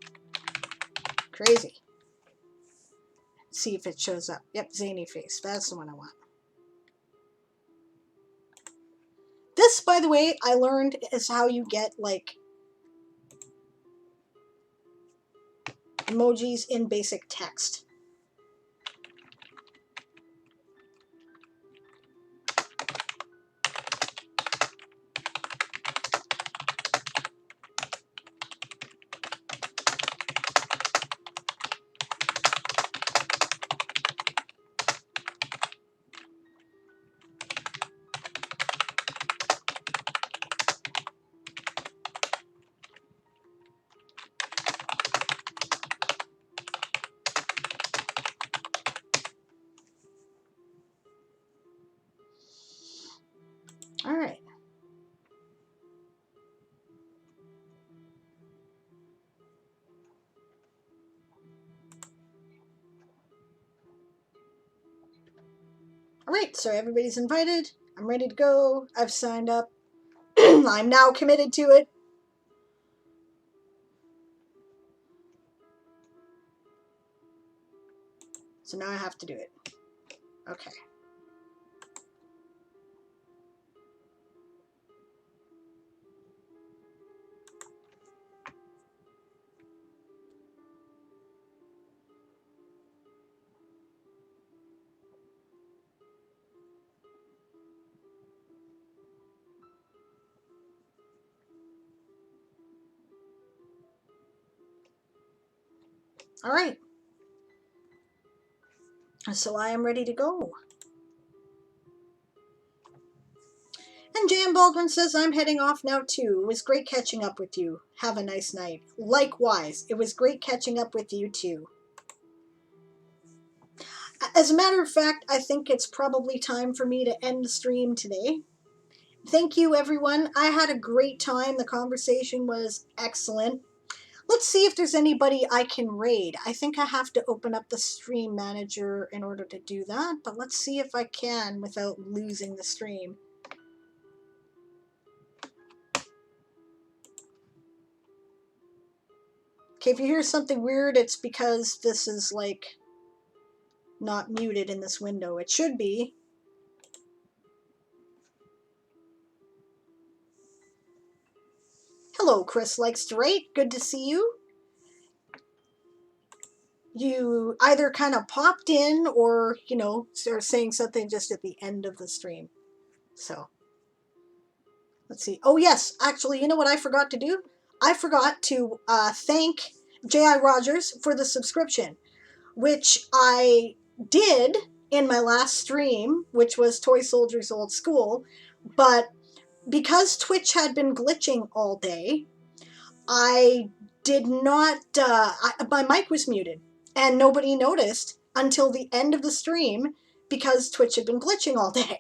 Crazy. See if it shows up. Yep, zany face. That's the one I want. This, by the way, I learned is how you get, like, emojis in basic text. All right. All right, so everybody's invited. I'm ready to go. I've signed up. I'm now committed to it. So now I have to do it. Okay. All right. So I am ready to go. And Jan Baldwin says, I'm heading off now too. It was great catching up with you. Have a nice night. Likewise, it was great catching up with you too. As a matter of fact, I think it's probably time for me to end the stream today. Thank you, everyone. I had a great time. The conversation was excellent. Let's see if there's anybody I can raid. I think I have to open up the stream manager in order to do that, but let's see if I can without losing the stream. Okay, if you hear something weird, it's because this is like not muted in this window. It should be. Hello, Chris Likes to Write. Good to see you. You either kind of popped in or, you know, are saying something just at the end of the stream. So, let's see. Oh, yes. Actually, you know what I forgot to do? I forgot to thank J.I. Rogers for the subscription, which I did in my last stream, which was Toy Soldiers Old School. But because Twitch had been glitching all day, I did not, my mic was muted and nobody noticed until the end of the stream because Twitch had been glitching all day,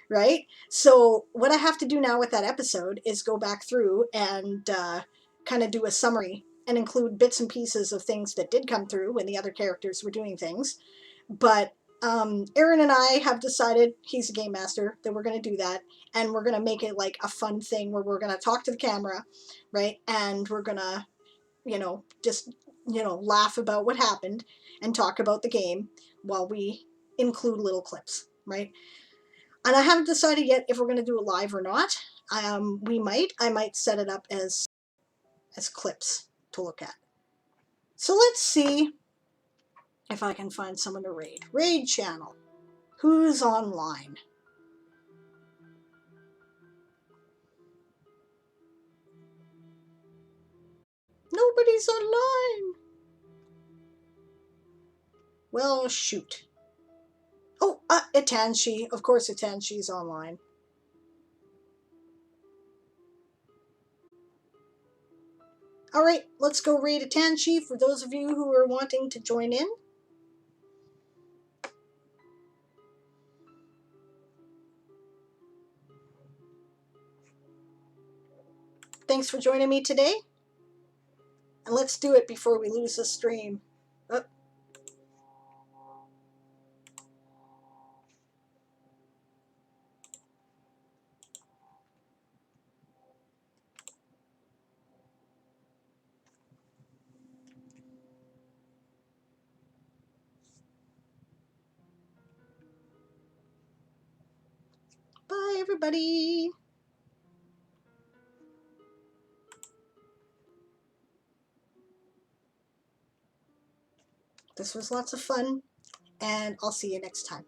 right? So what I have to do now with that episode is go back through and kind of do a summary and include bits and pieces of things that did come through when the other characters were doing things. But Aaron and I have decided, he's a game master, that we're going to do that. And we're going to make it like a fun thing where we're going to talk to the camera, right? And we're going to, you know, just, you know, laugh about what happened and talk about the game while we include little clips, right? And I haven't decided yet if we're going to do it live or not. I might set it up as clips to look at. So let's see if I can find someone to raid. Raid channel. Who's online? Nobody's online. Well, shoot. Oh, Itanshi. Of course Itanshi's online. All right, let's go raid Itanshi for those of you who are wanting to join in. Thanks for joining me today. And let's do it before we lose the stream. Oh, everybody. This was lots of fun, and I'll see you next time.